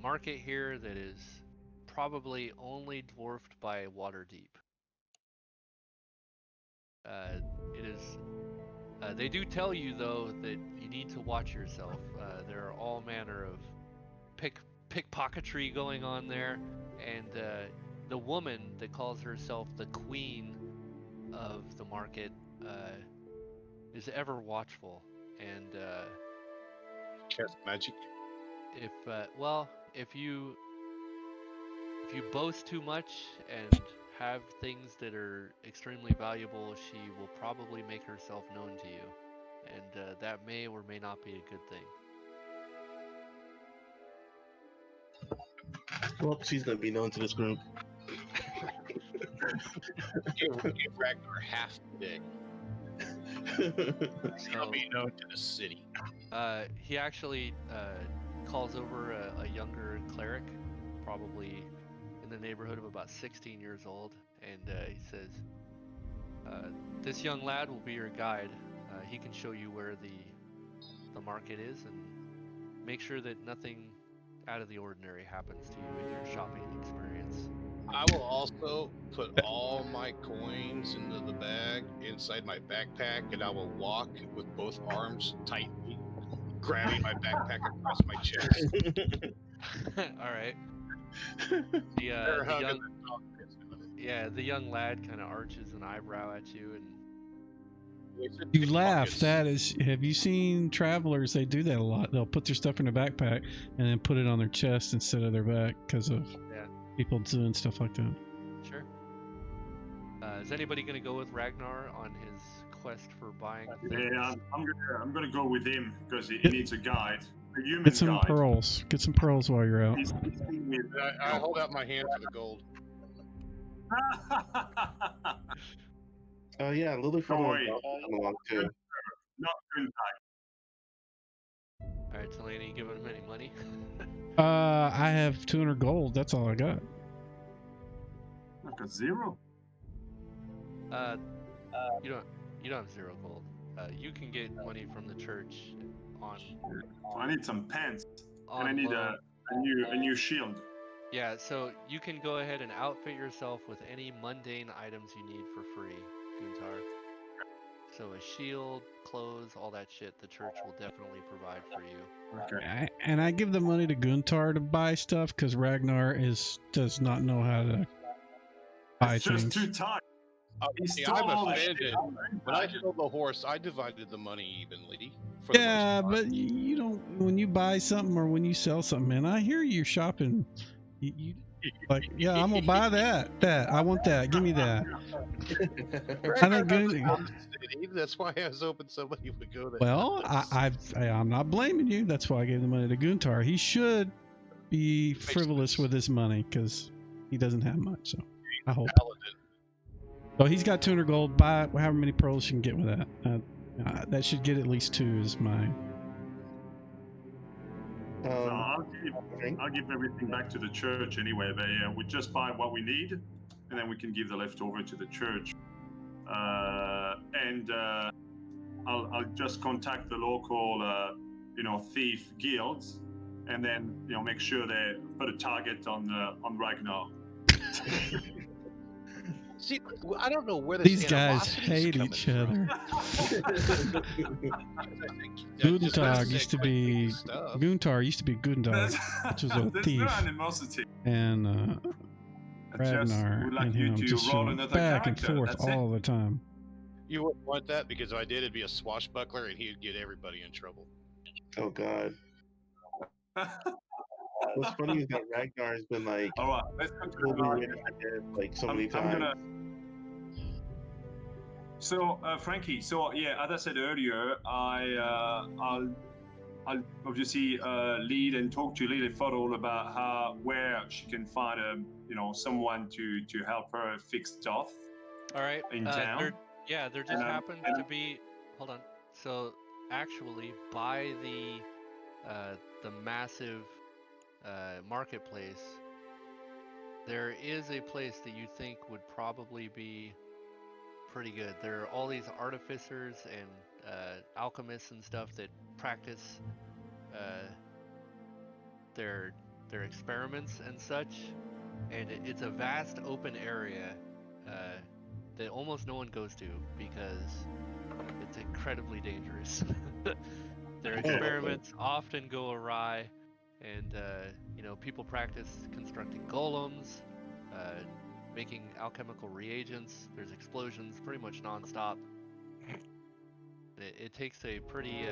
market here that is probably only dwarfed by Waterdeep. It is. They do tell you though that you need to watch yourself. There are all manner of pickpocketry going on there, and the woman that calls herself the queen of the market is ever watchful, and Cast magic. if you boast too much and have things that are extremely valuable, she will probably make herself known to you, and that may or may not be a good thing. Well, she's gonna be known to this group. Give Ragnar half the day. She'll be known to the city. He actually calls over a younger cleric, probably in the neighborhood of about 16 years old, and he says, this young lad will be your guide. He can show you where the market is and make sure that nothing out of the ordinary happens to you in your shopping experience. I will also put all my coins into the bag inside my backpack, and I will walk with both arms tightly, grabbing my backpack across my chest. All right. The young lad kind of arches an eyebrow at you, and you laugh. That is, have you seen travelers? They do that a lot. They'll put their stuff in their backpack and then put it on their chest instead of their back because of people doing stuff like that. Sure. Is anybody going to go with Ragnar on his quest for buying things? Yeah, I'm gonna go with him because he needs a guide. A human Get some guide. pearls. Get some pearls while you're out. I hold out my hand for the gold. Oh yeah, Lily from along too. Not good time. All right, Delaney, you giving him any money? I have 200 gold. That's all I got. Like a zero. You don't have 0 gold. You can get money from the church on. I need some pants, and I need a new shield. Yeah, so you can go ahead and outfit yourself with any mundane items you need for free, Guntar. So a shield, clothes, all that shit, the church will definitely provide for you. Okay. And I give the money to Guntar to buy stuff because Ragnar does not know how to buy things. It's just too tight. I'm offended. When I sold the horse, I divided the money evenly. Yeah, but you don't. When you buy something or when you sell something, man, I hear you're shopping. You like, yeah, I'm gonna buy that. I want that. Give me that. I think good. That's why I was hoping somebody would go there. Well, I'm not blaming you. That's why I gave the money to Guntar. He should be frivolous with his money because he doesn't have much. So I hope. So he's got 200 gold. Buy however many pearls you can get with that. That should get at least 2 is mine. I'll give everything back to the church anyway. We just buy what we need, and then we can give the leftover to the church. And I'll just contact the local, thief guilds, and then make sure they put a target on Ragnar. See, I don't know where these guys hate each other. Guntar used to be Gundar, which was a thief, and Ragnar and him just back and forth all the time. You wouldn't want that because if I did, it'd be a swashbuckler, and he'd get everybody in trouble. Oh God. What's funny is that Ragnar has been like, all right, let's continue like so many times. So, Frankie, as I said earlier, I'll obviously lead and talk to Lily Fuddle about where she can find someone to help her fix stuff. All right. In town. There just happens to be. Hold on. So actually, by the massive marketplace, there is a place that you think would probably be pretty good. There are all these artificers and alchemists and stuff that practice their experiments and such, and it's a vast open area that almost no one goes to because it's incredibly dangerous. Their experiments often go awry, and people practice constructing golems, making alchemical reagents. There's explosions pretty much nonstop. It takes a pretty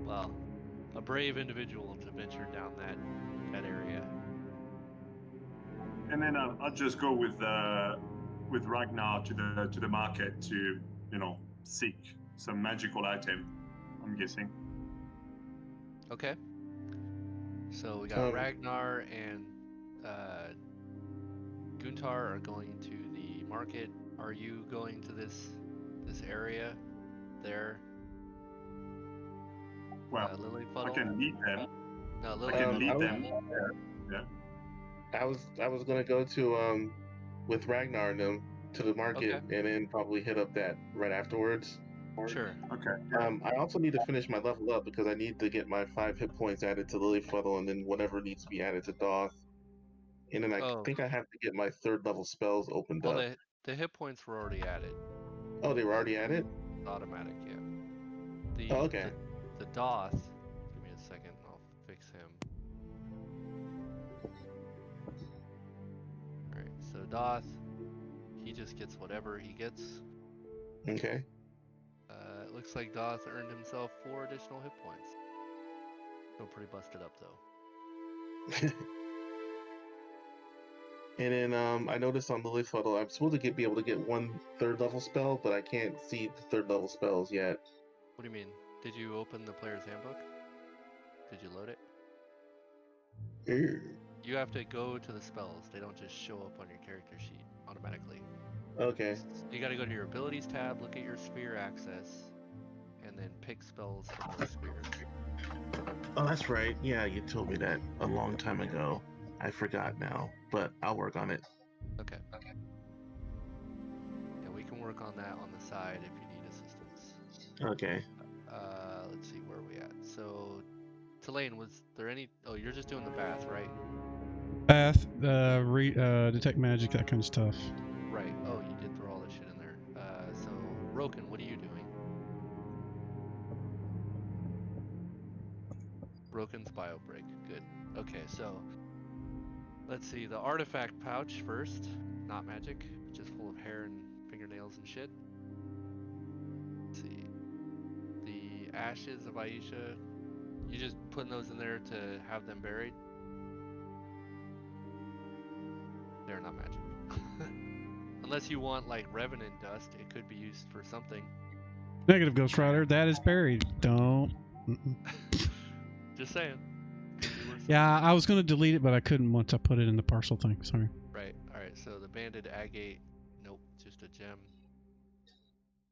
a brave individual to venture down that area. And then I'll just go with Ragnar to the market to seek some magical item, I'm guessing. Okay. So we got Ragnar and Guntar are going to the market. Are you going to this area there? Well, Lilyfuddle? I can lead them. No, I can lead them. Yeah. I was gonna go to with Ragnar and them to the market, and then probably hit up that right afterwards. Sure. Okay. I also need to finish my level up because I need to get my 5 hit points added to Lilyfuddle, and then whatever needs to be added to Doth. And then I think I have to get my 3rd level spells opened up. Well, the hit points were already added. Oh, they were already added? Automatic, yeah. Okay. The Doth. Give me a second, I'll fix him. Alright, so Doth, he just gets whatever he gets. Okay. It looks like Doth earned himself 4 additional hit points. Still pretty busted up though. And then I noticed on Lilyfuddle, I'm supposed to be able to get 1 3rd level spell, but I can't see the 3rd level spells yet. What do you mean? Did you open the player's handbook? Did you load it? You have to go to the spells. They don't just show up on your character sheet automatically. Okay. You gotta go to your abilities tab, look at your sphere access, and then pick spells from those spheres. Oh, that's right. Yeah, you told me that a long time ago. I forgot now, but I'll work on it. Okay. Yeah, we can work on that on the side if you need assistance. Okay. Let's see, where are we at? So, Tulane, was there any... Oh, you're just doing the bath, right? Bath, detect magic, that kind of stuff. Right. Oh, you did throw all that shit in there. So, Roken, what are you doing? Roken's bio break. Good. Okay, so... Let's see, the artifact pouch first. Not magic, just full of hair and fingernails and shit. Let's see. The ashes of Aisha, you just putting those in there to have them buried? They're not magic. Unless you want like Revenant dust, it could be used for something. Negative, Ghost Rider, that is buried. Don't. Just saying. Yeah, I was going to delete it, but I couldn't once I put it in the parcel thing. Sorry. Right. Alright, so the banded agate. Nope, just a gem.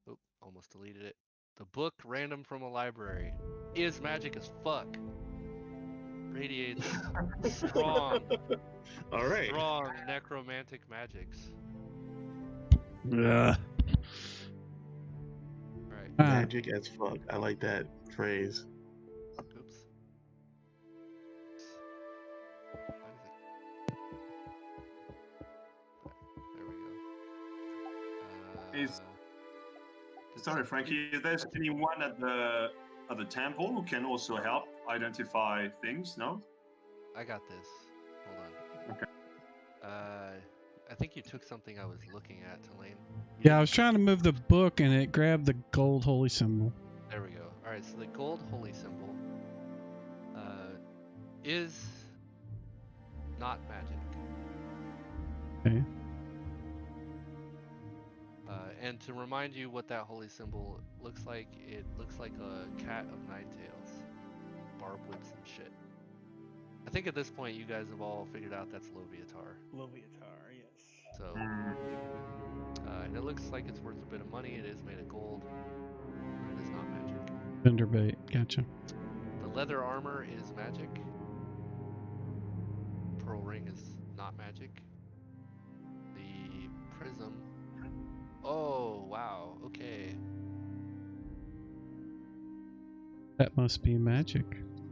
Oop, almost deleted it. The book, random from a library, is magic as fuck. Radiates strong, strong necromantic magics. Yeah. Alright. Magic as fuck. I like that phrase. Oops. There we go. Sorry, Frankie. Is there anyone at the temple who can also help identify things? No. I got this. Hold on. Okay. I think you took something I was looking at, Tulane. Yeah, I was trying to move the book and it grabbed the gold holy symbol. There we go. Alright, so the gold holy symbol is not magic. Okay. And to remind you what that holy symbol looks like, it looks like a cat of 9 tails. Barbed with some shit. I think at this point you guys have all figured out that's Loviatar. Loviatar, yes. So, and it looks like it's worth a bit of money. It is made of gold. But it is not magic. Vendor bait, gotcha. The leather armor is magic. pearl ring is not magic. The prism. Oh, wow. Okay. That must be magic.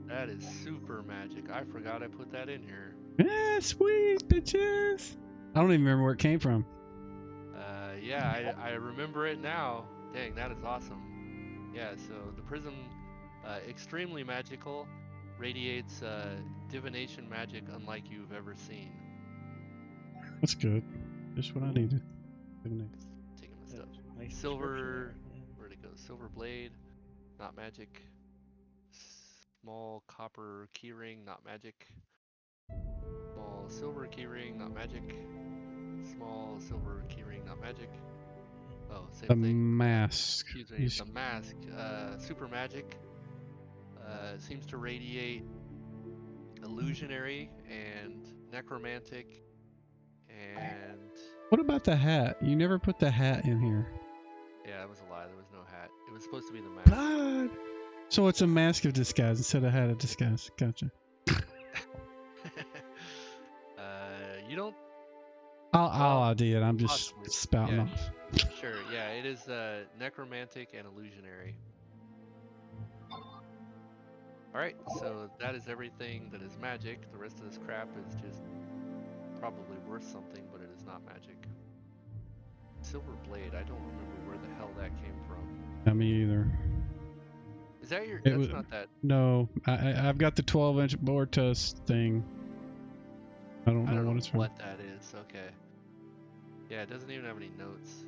That is super magic. I forgot I put that in here. Yeah, sweet bitches. I don't even remember where it came from. Yeah, I remember it now. Dang, that is awesome. Yeah, so the prism, extremely magical, radiates divination magic unlike you've ever seen. That's good. Just what I needed. Taking my stuff. Nice Silver, description. where'd it go? Silver blade, not magic. Small copper keyring, not magic. Small silver keyring, not magic. Small silver keyring, not magic. Oh, same The thing. mask. Excuse me. The mask, super magic. Seems to radiate illusionary and necromantic. And what about the hat? You never put the hat in here. Yeah, that was a lie. There was no hat. It was supposed to be the mask. God. So it's a mask of disguise instead of hat of disguise. Gotcha. You don't. I'll ID it. I'm just possibly. spouting Yeah, off. Sure. Yeah, it is necromantic and illusionary. Alright, so that is everything that is magic. The rest of this crap is just probably worth something, but it is not magic. Silver blade, I don't remember where the hell that came from. Not me either. Is that your... That's not that... No, I've got the 12-inch Bortus thing. I don't know what it's from. what that is. Okay. Yeah, it doesn't even have any notes.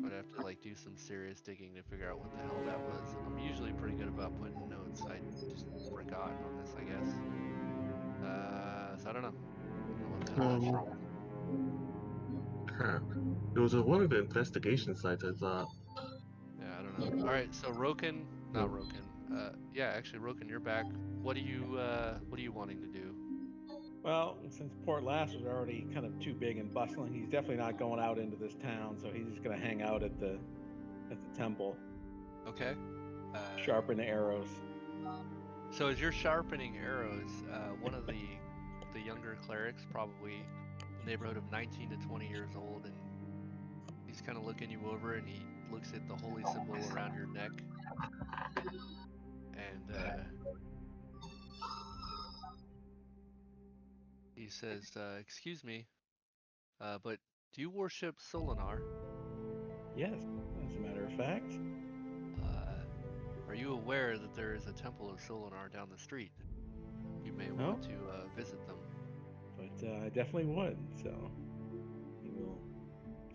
I'd have to like do some serious digging to figure out what the hell that was. I'm usually pretty good about putting notes. I just forgot on this, I guess. So I don't know. What the hell that's from. Crap. It was one of the investigation sites, I thought. Yeah, I don't know. All right, so Roken, not Roken. Yeah, actually, Roken, you're back. What are you wanting to do? Well, since Port Lass was already kind of too big and bustling, he's definitely not going out into this town. So he's just gonna hang out at the temple. Okay. Sharpen the arrows. So as you're sharpening arrows, one of the younger clerics, probably in the neighborhood of 19 to 20 years old, and he's kind of looking you over, and he looks at the holy symbol around your neck, and he says, "Excuse me, but do you worship Solinar?" Yes, as a matter of fact. Are you aware that there is a temple of Solinar down the street? You may want to visit them. But I definitely would. So he will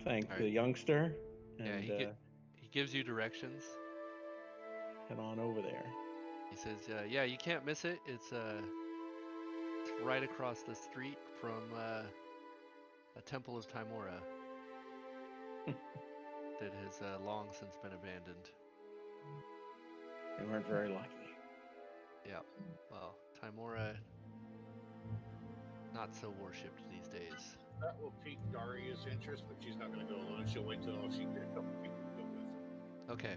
thank the youngster, and he gives you directions. Head on over there. He says, "Yeah, you can't miss it. It's right across the street from a temple of Timora that has long since been abandoned." They weren't very lucky. Yeah. Well, Timora, not so worshipped these days. That will pique Daria's interest, but she's not going to go alone. She'll wait till she can get a couple people to go with. Okay.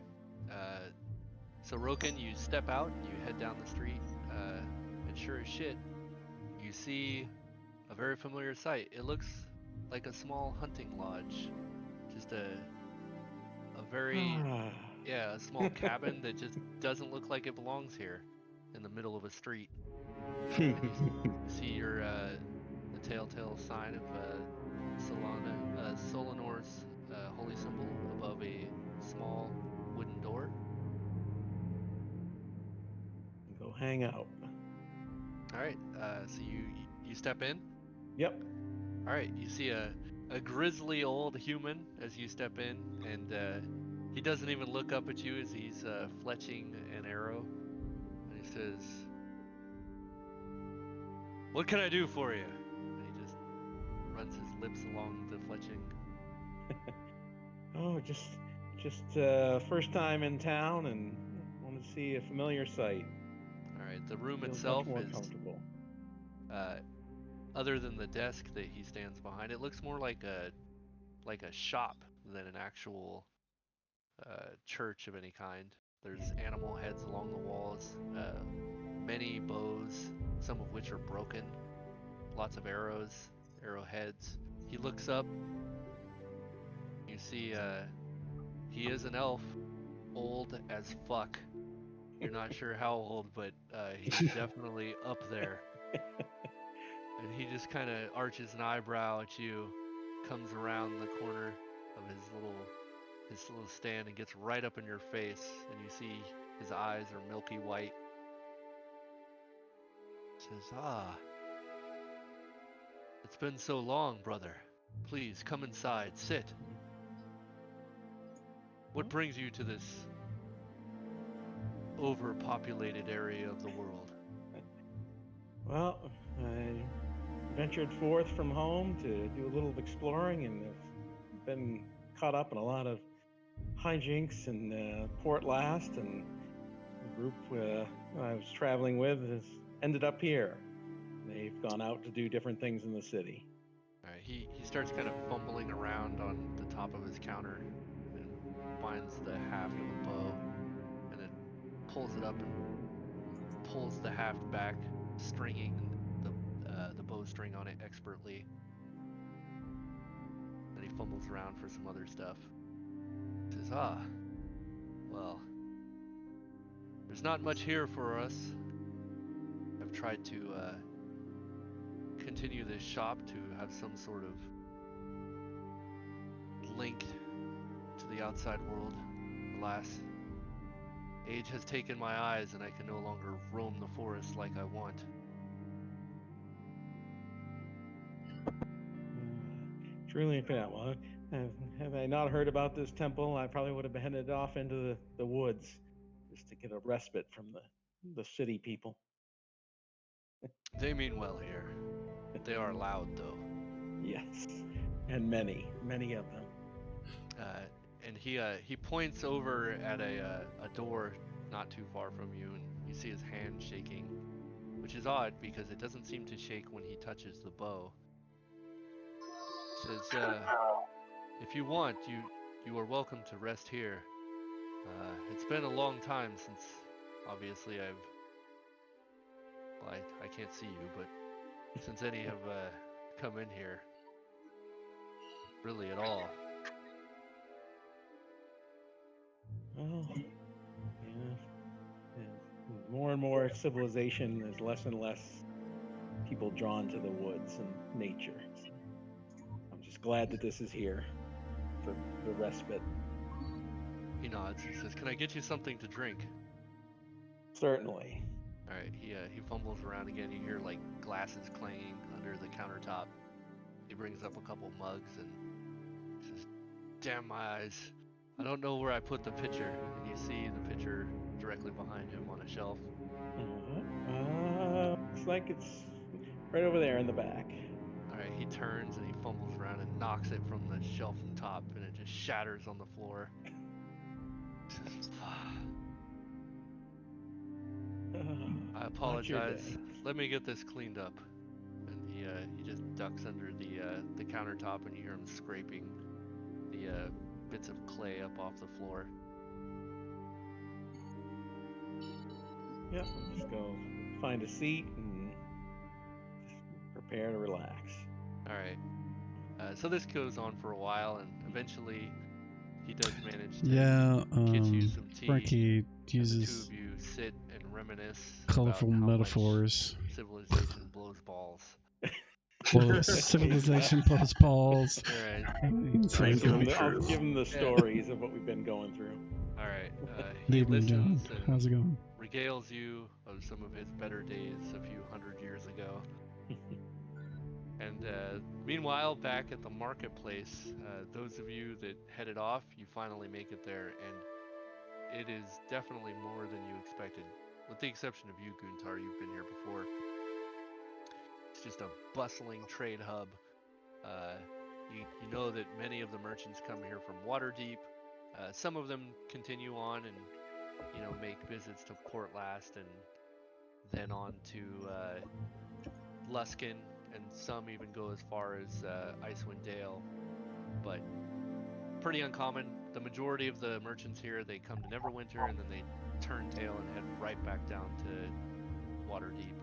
So Roken, you step out and you head down the street, and sure as shit, you see a very familiar sight. It looks like a small hunting lodge, just a very a small cabin that just doesn't look like it belongs here, in the middle of a street. And you see your the telltale sign of Solinor's holy symbol above a small wooden door. Go hang out. All right. So you step in. Yep. All right. You see a grizzly old human as you step in, and he doesn't even look up at you as he's fletching an arrow. And he says, "What can I do for you?" And he just runs his lips along the fletching. Oh, just first time in town and want to see a familiar sight. All right. The room Feels itself much more is comfortable. Other than the desk that he stands behind, it looks more like a shop than an actual church of any kind. There's animal heads along the walls, many bows, some of which are broken, lots of arrows, arrowheads. He looks up. You see, he is an elf, old as fuck. You're not sure how old, but he's definitely up there. And he just kind of arches an eyebrow at you, comes around the corner of his little stand and gets right up in your face, and you see his eyes are milky white. Says, it's been so long, brother. Please, come inside, sit. What brings you to this overpopulated area of the world? Well, I ventured forth from home to do a little exploring, and have been caught up in a lot of hijinks in Port Last, and the group I was traveling with has ended up here. They've gone out to do different things in the city. All right, he starts kind of fumbling around on the top of his counter and finds the haft of a bow, and then pulls it up and pulls the haft back, stringing the bowstring on it expertly. Then he fumbles around for some other stuff. Says, well, there's not much here for us. I've tried to continue this shop to have some sort of link to the outside world. Alas, age has taken my eyes, and I can no longer roam the forest like I want. Truly, well, have I not heard about this temple, I probably would have been headed off into the woods just to get a respite from the city people. They mean well here. They are loud, though. Yes, and many of them. And he points over at a door not too far from you, and you see his hand shaking, which is odd because it doesn't seem to shake when he touches the bow. Says, if you want, you are welcome to rest here. It's been a long time since, obviously, I can't see you, but since any have come in here, really at all. Well, yeah. More and more civilization, there's less and less people drawn to the woods and nature. So I'm just glad that this is here for the respite. He nods. He says, "Can I get you something to drink?" Certainly. All right. He fumbles around again. You hear like glasses clanging under the countertop. He brings up a couple mugs and says, "Damn my eyes! I don't know where I put the pitcher." And you see the pitcher directly behind him on a shelf. Looks like it's right over there in the back. All right. He turns and he fumbles around and knocks it from the shelf on top, and it just shatters on the floor. I apologize. Let me get this cleaned up. And he just ducks under the countertop, and you hear him scraping the bits of clay up off the floor. Yep, we'll just go find a seat and just prepare to relax. All right. So this goes on for a while, and eventually he does manage to get you some tea. Frankie uses the two of you sit and reminisce colorful about how metaphors. much civilization blows balls. Well, civilization plus balls. All right. I'll give him the stories of what we've been going through. All right. He listens and how's it going? Regales you of some of his better days a few hundred years ago. And meanwhile, back at the marketplace, those of you that headed off, you finally make it there, and it is definitely more than you expected. With the exception of you, Guntar, you've been here before. It's just a bustling trade hub. You know that many of the merchants come here from Waterdeep. Some of them continue on and make visits to Port Last and then on to Luskin, and some even go as far as Icewind Dale, but pretty uncommon. The majority of the merchants here, they come to Neverwinter and then they turn tail and head right back down to Waterdeep.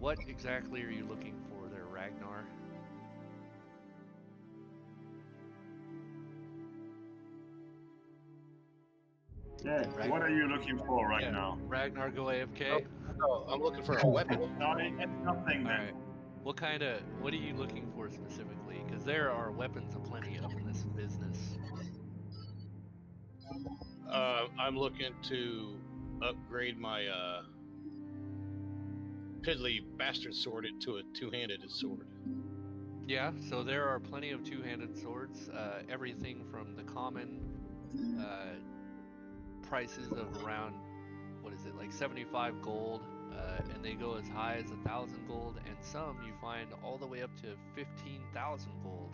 what exactly are you looking for there, Ragnar? Yeah. What are you looking for right now? Ragnar, go AFK. No, I'm looking for a weapon. No, it's nothing then. Alright. What are you looking for specifically? Because there are weapons aplenty up in this business. I'm looking to upgrade my piddly bastard sword into a two-handed sword. Yeah, so there are plenty of two-handed swords. Everything from the common prices of around, what is it, like 75 gold, and they go as high as 1,000 gold, and some you find all the way up to 15,000 gold.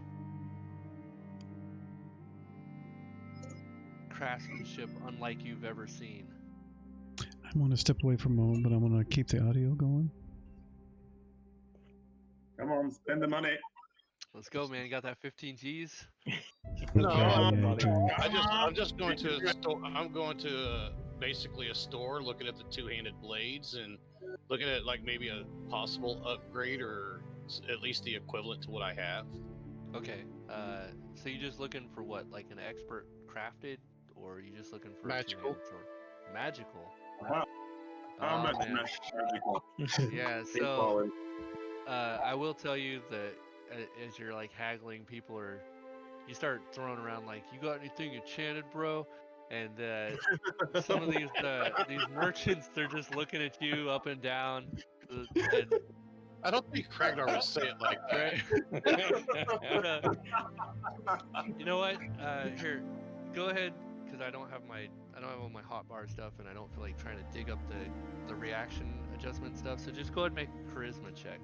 Craftsmanship unlike you've ever seen. I'm going to step away for a moment, but I'm going to keep the audio going. Come on, spend the money. Let's go, man. You got that 15 G's? No, Yeah, I'm just going to. I'm going to basically a store, looking at the two-handed blades and looking at like maybe a possible upgrade or at least the equivalent to what I have. Okay. So you just looking for what, like an expert crafted, or are you just looking for Magical. a two-handed sword? Magical. Wow. How Oh, much man. magical? Yeah. So I will tell you that as you're like haggling, you start throwing around like, you got anything enchanted, bro? And some of these merchants, they're just looking at you up and down, and I don't think Ragnar would say it like that. right. You know what? Here, go ahead, because I don't have all my hotbar stuff, and I don't feel like trying to dig up the reaction adjustment stuff. So just go ahead and make a charisma check.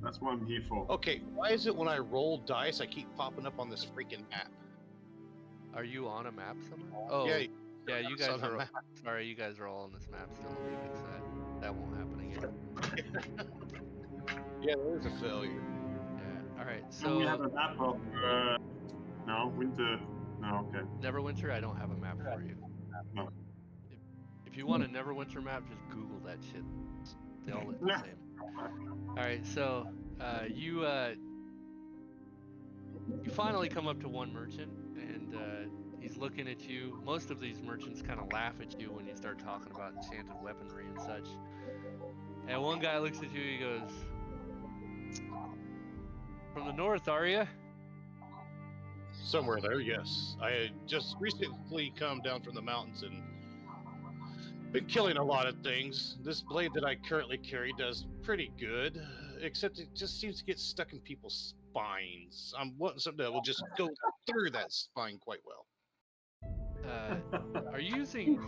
That's what I'm here for. Okay, why is it when I roll dice, I keep popping up on this freaking map? Are you on a map somewhere? Oh, yeah. You guys on a are. map. Sorry, you guys are all on this map still. Let me fix that. That won't happen again. Yeah, there's a failure. Yeah. All right. So we have So a map of no winter. No, okay. Neverwinter, I don't have a map for you. No. If you want a Neverwinter map, just Google that shit. They all look the same. All right. So you finally come up to one merchant, and he's looking at you. Most of these merchants kind of laugh at you when you start talking about enchanted weaponry and such. And one guy looks at you, he goes, "From the north, are you?" Somewhere there, yes. I had just recently come down from the mountains and been killing a lot of things. This blade that I currently carry does pretty good, except it just seems to get stuck in people's spines. I'm wanting something that will just go through that spine quite well. Are you using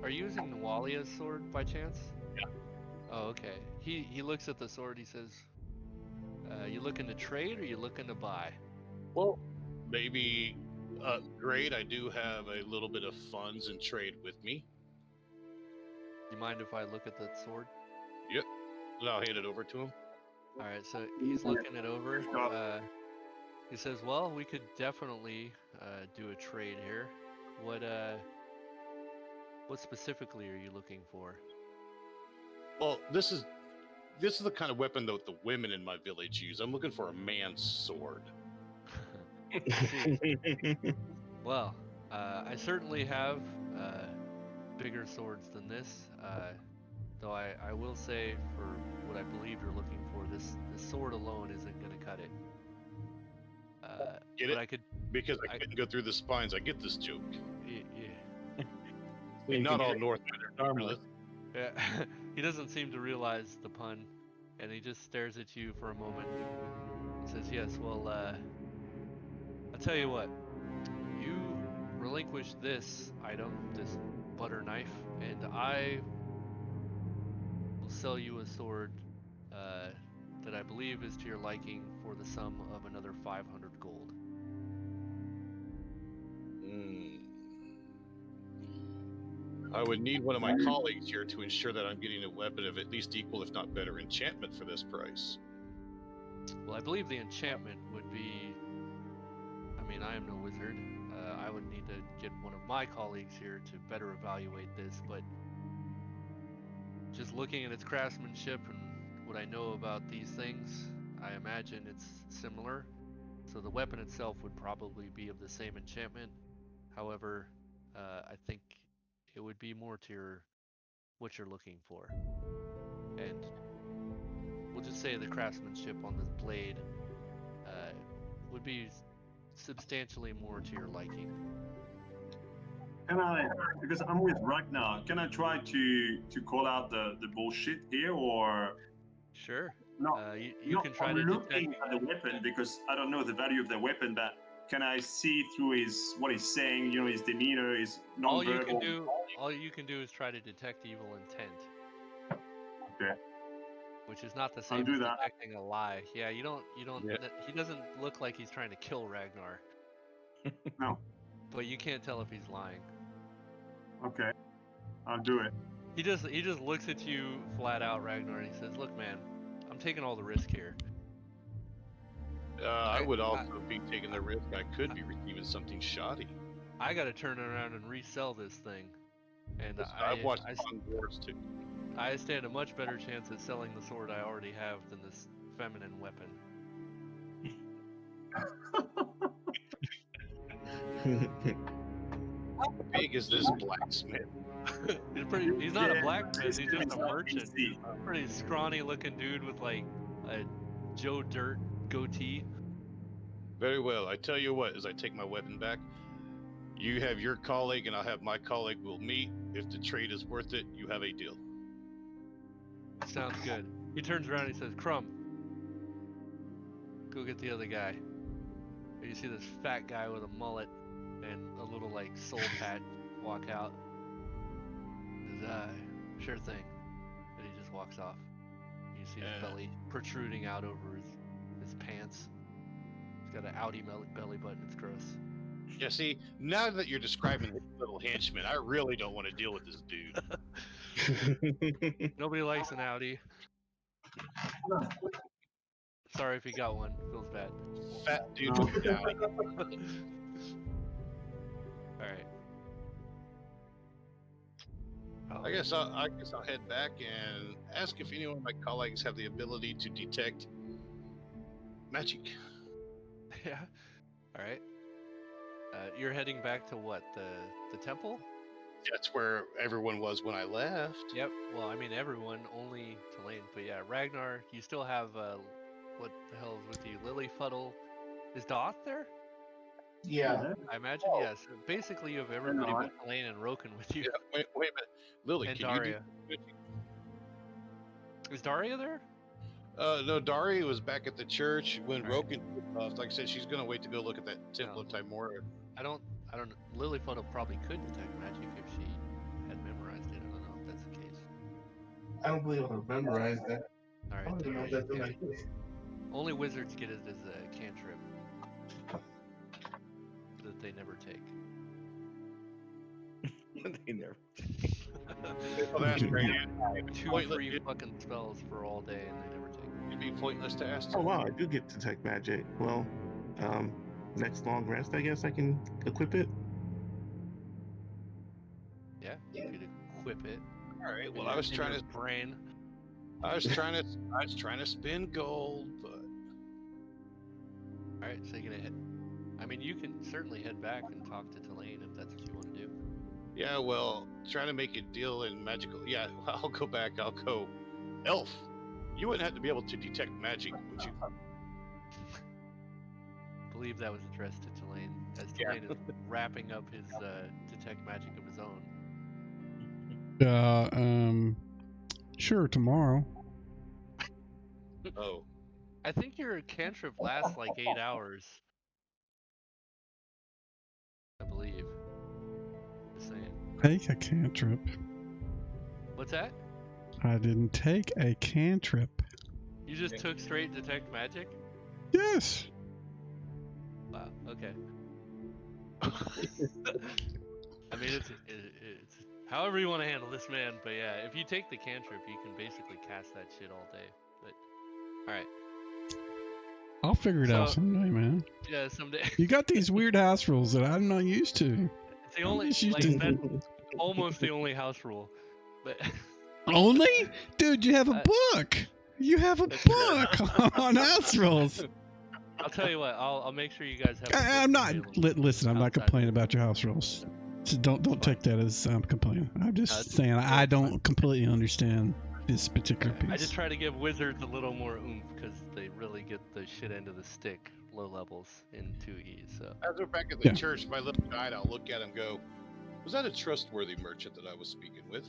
Nawalia's sword by chance? Yeah. Oh, okay. He looks at the sword. He says, "You looking to trade or you looking to buy?" Well, maybe upgrade. I do have a little bit of funds and trade with me. You mind if I look at that sword? Yep. And I'll hand it over to him. All right. So he's looking it over. He says, "Well, we could definitely do a trade here. What specifically are you looking for?" Well, this is the kind of weapon that the women in my village use. I'm looking for a man's sword. Well, I certainly have bigger swords than this. Though I will say, for what I believe you're looking for, this sword alone isn't going to cut it. Get but it? Because I couldn't go through the spines. I get this joke. Yeah. Not all Northmen are harmless. Yeah. He doesn't seem to realize the pun, and he just stares at you for a moment. He says, "Yes, well, I'll tell you what. You relinquish this item, this butter knife, and I will sell you a sword that I believe is to your liking for the sum of another 500 gold." I would need one of my colleagues here to ensure that I'm getting a weapon of at least equal, if not better, enchantment for this price. Well, I believe the enchantment would be... I mean, I am no wizard. I would need to get one of my colleagues here to better evaluate this, but just looking at its craftsmanship and what I know about these things, I imagine it's similar. So the weapon itself would probably be of the same enchantment. However, I think it would be more to what you're looking for. And we'll just say the craftsmanship on this blade would be substantially more to your liking. Can I, because I'm with Ragnar, can I try to call out the bullshit here, or? Sure. No, you can try I'm to looking detect. at the weapon because I don't know the value of the weapon, but can I see through what he's saying, his demeanor, his non-verbal? All you can do is try to detect evil intent. Okay. Which is not the same as detecting a lie. Yeah, you don't. Yeah. He doesn't look like he's trying to kill Ragnar. No. But you can't tell if he's lying. Okay, I'll do it. He just looks at you flat out, Ragnar, and he says, "Look, man, I'm taking all the risk here." I would also be taking the risk. I could be receiving something shoddy. I got to turn around and resell this thing, and I've watched Wars too. I stand a much better chance at selling the sword I already have than this feminine weapon. How big is this blacksmith? He's not a blacksmith, he's just a merchant. A pretty scrawny looking dude with like a Joe Dirt goatee. Very well. I tell you what, as I take my weapon back, you have your colleague and I'll have my colleague. We'll meet. If the trade is worth it, you have a deal. Sounds good. He turns around and he says, "Crumb, go get the other guy." And you see this fat guy with a mullet and a little like soul patch walk out. He says, "Sure thing." And he just walks off. You see his belly protruding out over his pants. He's got an outie belly button. It's gross. Yeah, see, now that you're describing this little henchman, I really don't want to deal with this dude. Nobody likes an outie. Sorry if you got one. Feels bad. Fat dude with an outie. Alright. I guess I'll head back and ask if any of my colleagues have the ability to detect magic. Yeah. Alright. You're heading back to what? The temple? That's where everyone was when I left. Yep. Well, I mean everyone, only Tulane. But yeah, Ragnar, you still have what the hell is with you? Lilyfuddle. Is Doth there? Yeah. I imagine, yes. So basically, you have everybody but Tulane and Roken with you. Yeah, wait a minute. Lily, and can Daria. you Is Daria there? No, Daria was back at the church when Roken left. Like I said, she's gonna wait to go look at that Temple of Timora. I don't know. Lilyfuddle probably could detect magic if she had memorized it. I don't know if that's the case. I don't believe I've memorized that. Alright, then that's okay. Only wizards get it as a cantrip that they never take. They never. Well, that's great. 2 free fucking spells for all day, and they never take. It'd be pointless to ask. Oh wow, I do get to detect magic. Well, next long rest, I guess I can equip it. Yeah, you could equip it. All right. Well, I was trying to brain. I was trying to spin gold, but. All right, so you're gonna head. I mean, you can certainly head back and talk to Tulane if that's what you want to do. Yeah, well, trying to make a deal in magical. Yeah, I'll go back. I'll go. Elf, you wouldn't have to be able to detect magic, would you? I believe that was addressed to Tulane, as Tulane is wrapping up his detect magic of his own. Sure, tomorrow. Oh. I think your cantrip lasts like 8 hours. I believe. Just saying. Take a cantrip. What's that? I didn't take a cantrip. You just took straight detect magic? Yes. Wow. Okay. I mean, it's however you want to handle this, man. But yeah, if you take the cantrip, you can basically cast that shit all day. But all right. I'll figure it out someday, man. Yeah, someday. You got these weird house rules that I'm not used to. It's the only, like, that's almost the only house rule. But Only? Dude, you have a book. You have a book on house rules. I'll tell you what. I'll make sure you guys have. I'm not. Listen, I'm not complaining about your house rules. So don't take that as complaining. I'm just saying I don't completely understand this particular piece. I just try to give wizards a little more oomph because they really get the shit end of the stick low levels in 2E. So as we're back at the church, my little guide, I'll look at him and go, was that a trustworthy merchant that I was speaking with?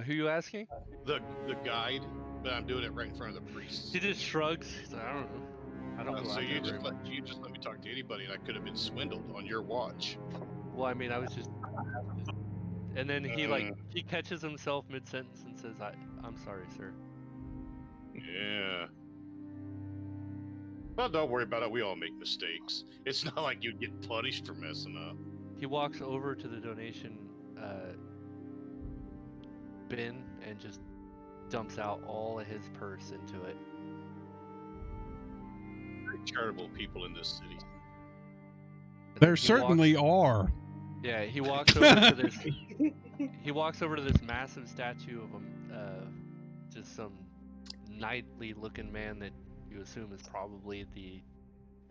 Who you asking? The guide, but I'm doing it right in front of the priest. He just shrugs. He's like, I don't know. I don't know. So you just let me talk to anybody, and I could have been swindled on your watch. Well, I mean, I was just. And then he catches himself mid-sentence and says, I'm sorry, sir. Yeah. Well, don't worry about it. We all make mistakes. It's not like you'd get punished for messing up. He walks over to the donation bin and just dumps out all of his purse into it. Very charitable people in this city. There certainly are. Yeah, he walks over to this. He walks over to this massive statue of just some knightly-looking man that you assume is probably the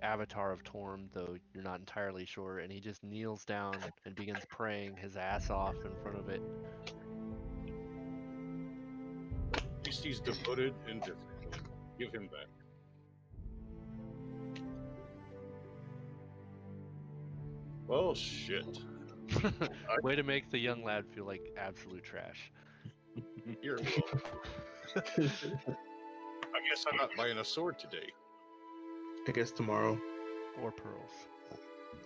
avatar of Torm, though you're not entirely sure. And he just kneels down and begins praying his ass off in front of it. He's devoted and different. Give him that. Well, shit. Way to make the young lad feel like absolute trash. You're welcome. I guess I'm not buying a sword today. I guess tomorrow. Or pearls.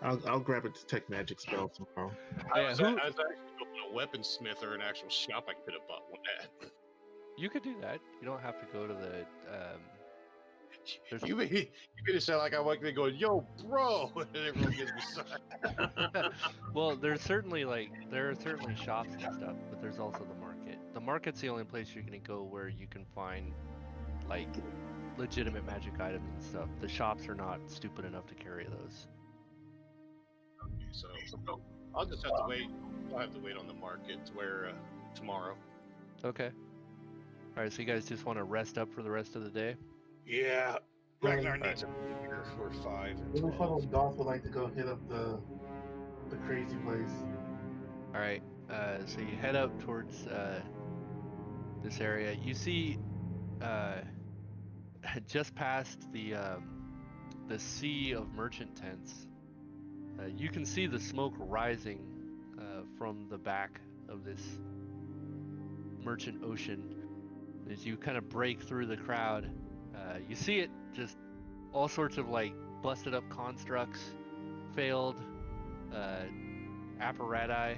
I'll grab a detect magic spell tomorrow. I was actually a weaponsmith or an actual shop I could have bought one at. You could do that. You don't have to go to the. You made it sound like I walked in going, "Yo, bro," and everyone gives me sign. Well, there are certainly shops and stuff, but there's also the market. The market's the only place you're gonna go where you can find like legitimate magic items and stuff. The shops are not stupid enough to carry those. Okay, so I'll just have to wait. I'll have to wait on the market to where tomorrow. Okay. All right. So you guys just want to rest up for the rest of the day? Yeah. Ragnar needs a beer for 5. Really fun when Dolph would like to go hit up the crazy place. All right. So you head up towards this area. You see, just past the sea of merchant tents, you can see the smoke rising from the back of this merchant ocean. As you kind of break through the crowd, you see it just all sorts of like busted up constructs, failed apparati,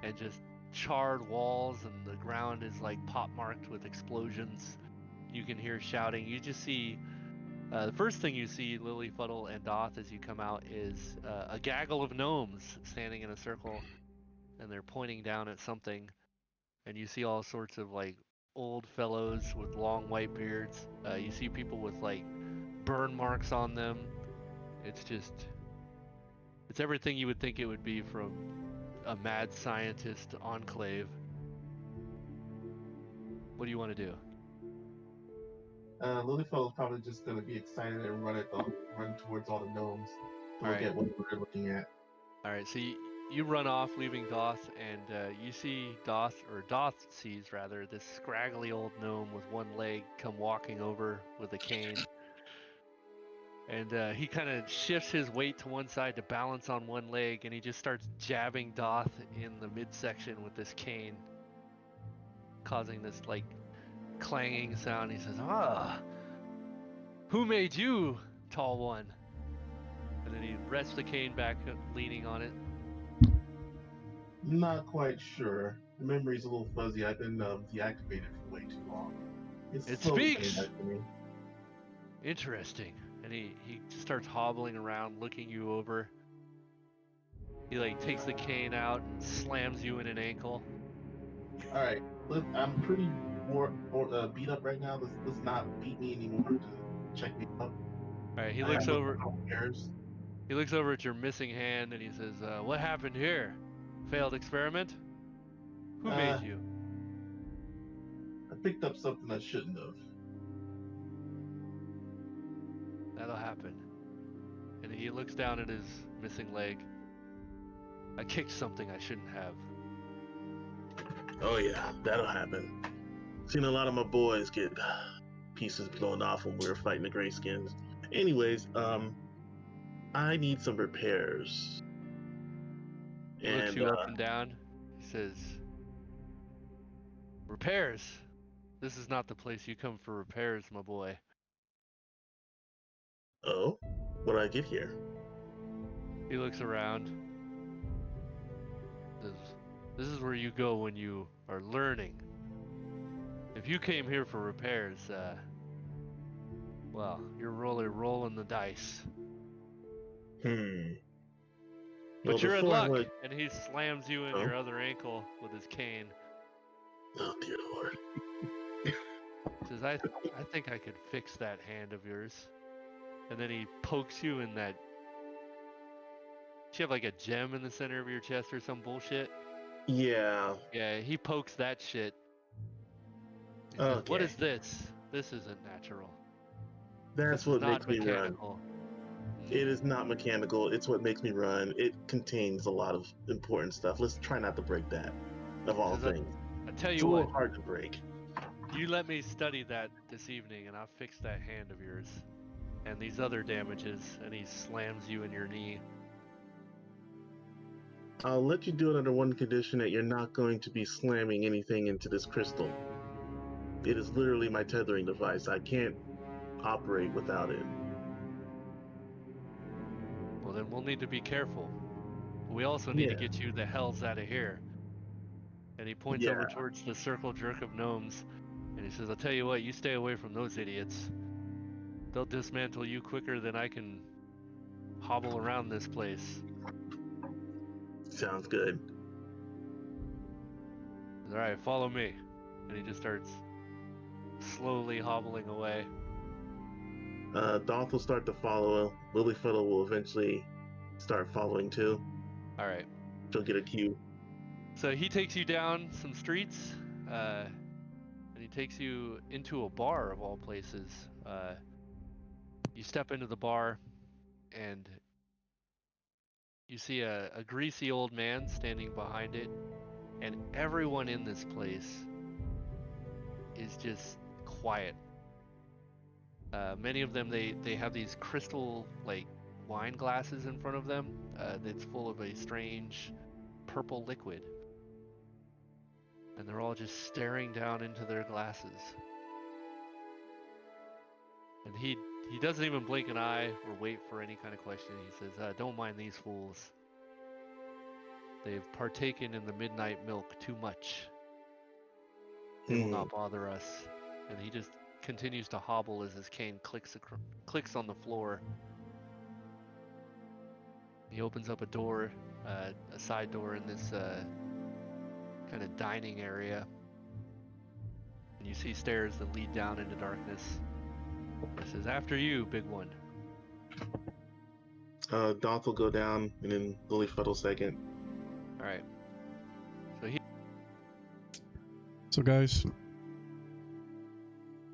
and just charred walls, and the ground is like pop-marked with explosions. You can hear shouting. You just see the first thing you see, Lilyfuddle and Doth, as you come out, is a gaggle of gnomes standing in a circle, and they're pointing down at something. And you see all sorts of like old fellows with long white beards. You see people with like burn marks on them. It's everything you would think it would be from a mad scientist enclave. What do you want to do? Lilyfellow's probably just gonna be excited and run towards all the gnomes to look at what we're looking at. All right, so you run off, leaving Doth, and you see Doth sees this scraggly old gnome with one leg come walking over with a cane. And he kind of shifts his weight to one side to balance on one leg, and he just starts jabbing Doth in the midsection with this cane, causing this like clanging sound. He says, who made you, tall one? And then he rests the cane back, leaning on it. Not quite sure. The memory's a little fuzzy. I've been deactivated for way too long. It speaks! Interesting. And he starts hobbling around, looking you over. He like takes the cane out and slams you in an ankle. All right, I'm pretty beat up right now. Let's not beat me anymore to check me up. All right, he looks over. He looks over at your missing hand and he says, "What happened here? Failed experiment?" Who made you? I picked up something I shouldn't have. That'll happen. And he looks down at his missing leg. I kicked something I shouldn't have. Oh yeah, that'll happen. Seen a lot of my boys get pieces blown off when we were fighting the Greyskins. Anyways, I need some repairs. He looks you up and down. He says, repairs? This is not the place you come for repairs, my boy. Oh? What did I get here? He looks around. This is where you go when you are learning. If you came here for repairs, well, you're really rolling the dice. But you're in luck, and he slams you in your other ankle with his cane. Oh dear Lord. Says, I think I could fix that hand of yours. And then he pokes you in that. Do you have like a gem in the center of your chest or some bullshit? Yeah. Yeah, he pokes that shit. He Okay. says, what is this? This isn't natural. That's what makes me run. Mm. It is not mechanical. It's what makes me run. It contains a lot of important stuff. Let's try not to break that, of all things. I tell you it's a what, little hard to break. You let me study that this evening, and I'll fix that hand of yours. And these other damages, and he slams you in your knee. I'll let you do it under one condition, that you're not going to be slamming anything into this crystal. It is literally my tethering device. I can't operate without it. Well, then we'll need to be careful. We also need to get you the hells out of here. And he points over towards the circle jerk of gnomes, and he says, I'll tell you what, you stay away from those idiots. They'll dismantle you quicker than I can hobble around this place. Sounds good. Alright, follow me. And he just starts slowly hobbling away. Dolph will start to follow. Lilyfiddle will eventually start following too. Alright. She'll get a cue. So he takes you down some streets, and he takes you into a bar of all places. You step into the bar, and you see a greasy old man standing behind it, and everyone in this place is just quiet. Many of them, they have these crystal like wine glasses in front of them that's full of a strange purple liquid, and they're all just staring down into their glasses. And he doesn't even blink an eye or wait for any kind of question. He says, don't mind these fools. They've partaken in the midnight milk too much. They will not bother us. And he just continues to hobble as his cane clicks on the floor. He opens up a door, a side door in this kind of dining area. And you see stairs that lead down into darkness. He says, after you, big one. Dolph will go down, and then Lilyfiddle second. Alright. So guys,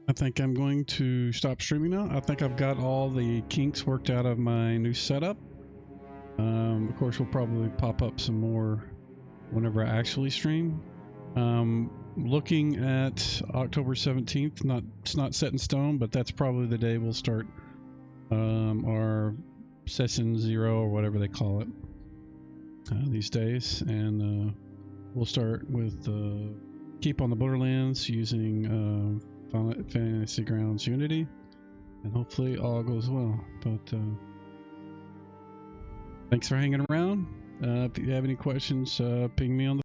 I think I'm going to stop streaming now. I think I've got all the kinks worked out of my new setup. Of course, we'll probably pop up some more whenever I actually stream. Looking at October 17th, it's not set in stone, but that's probably the day we'll start our session 0 or whatever they call it these days, and we'll start with Keep on the Borderlands using Fantasy Grounds Unity, and hopefully all goes well. But thanks for hanging around. If you have any questions, ping me on the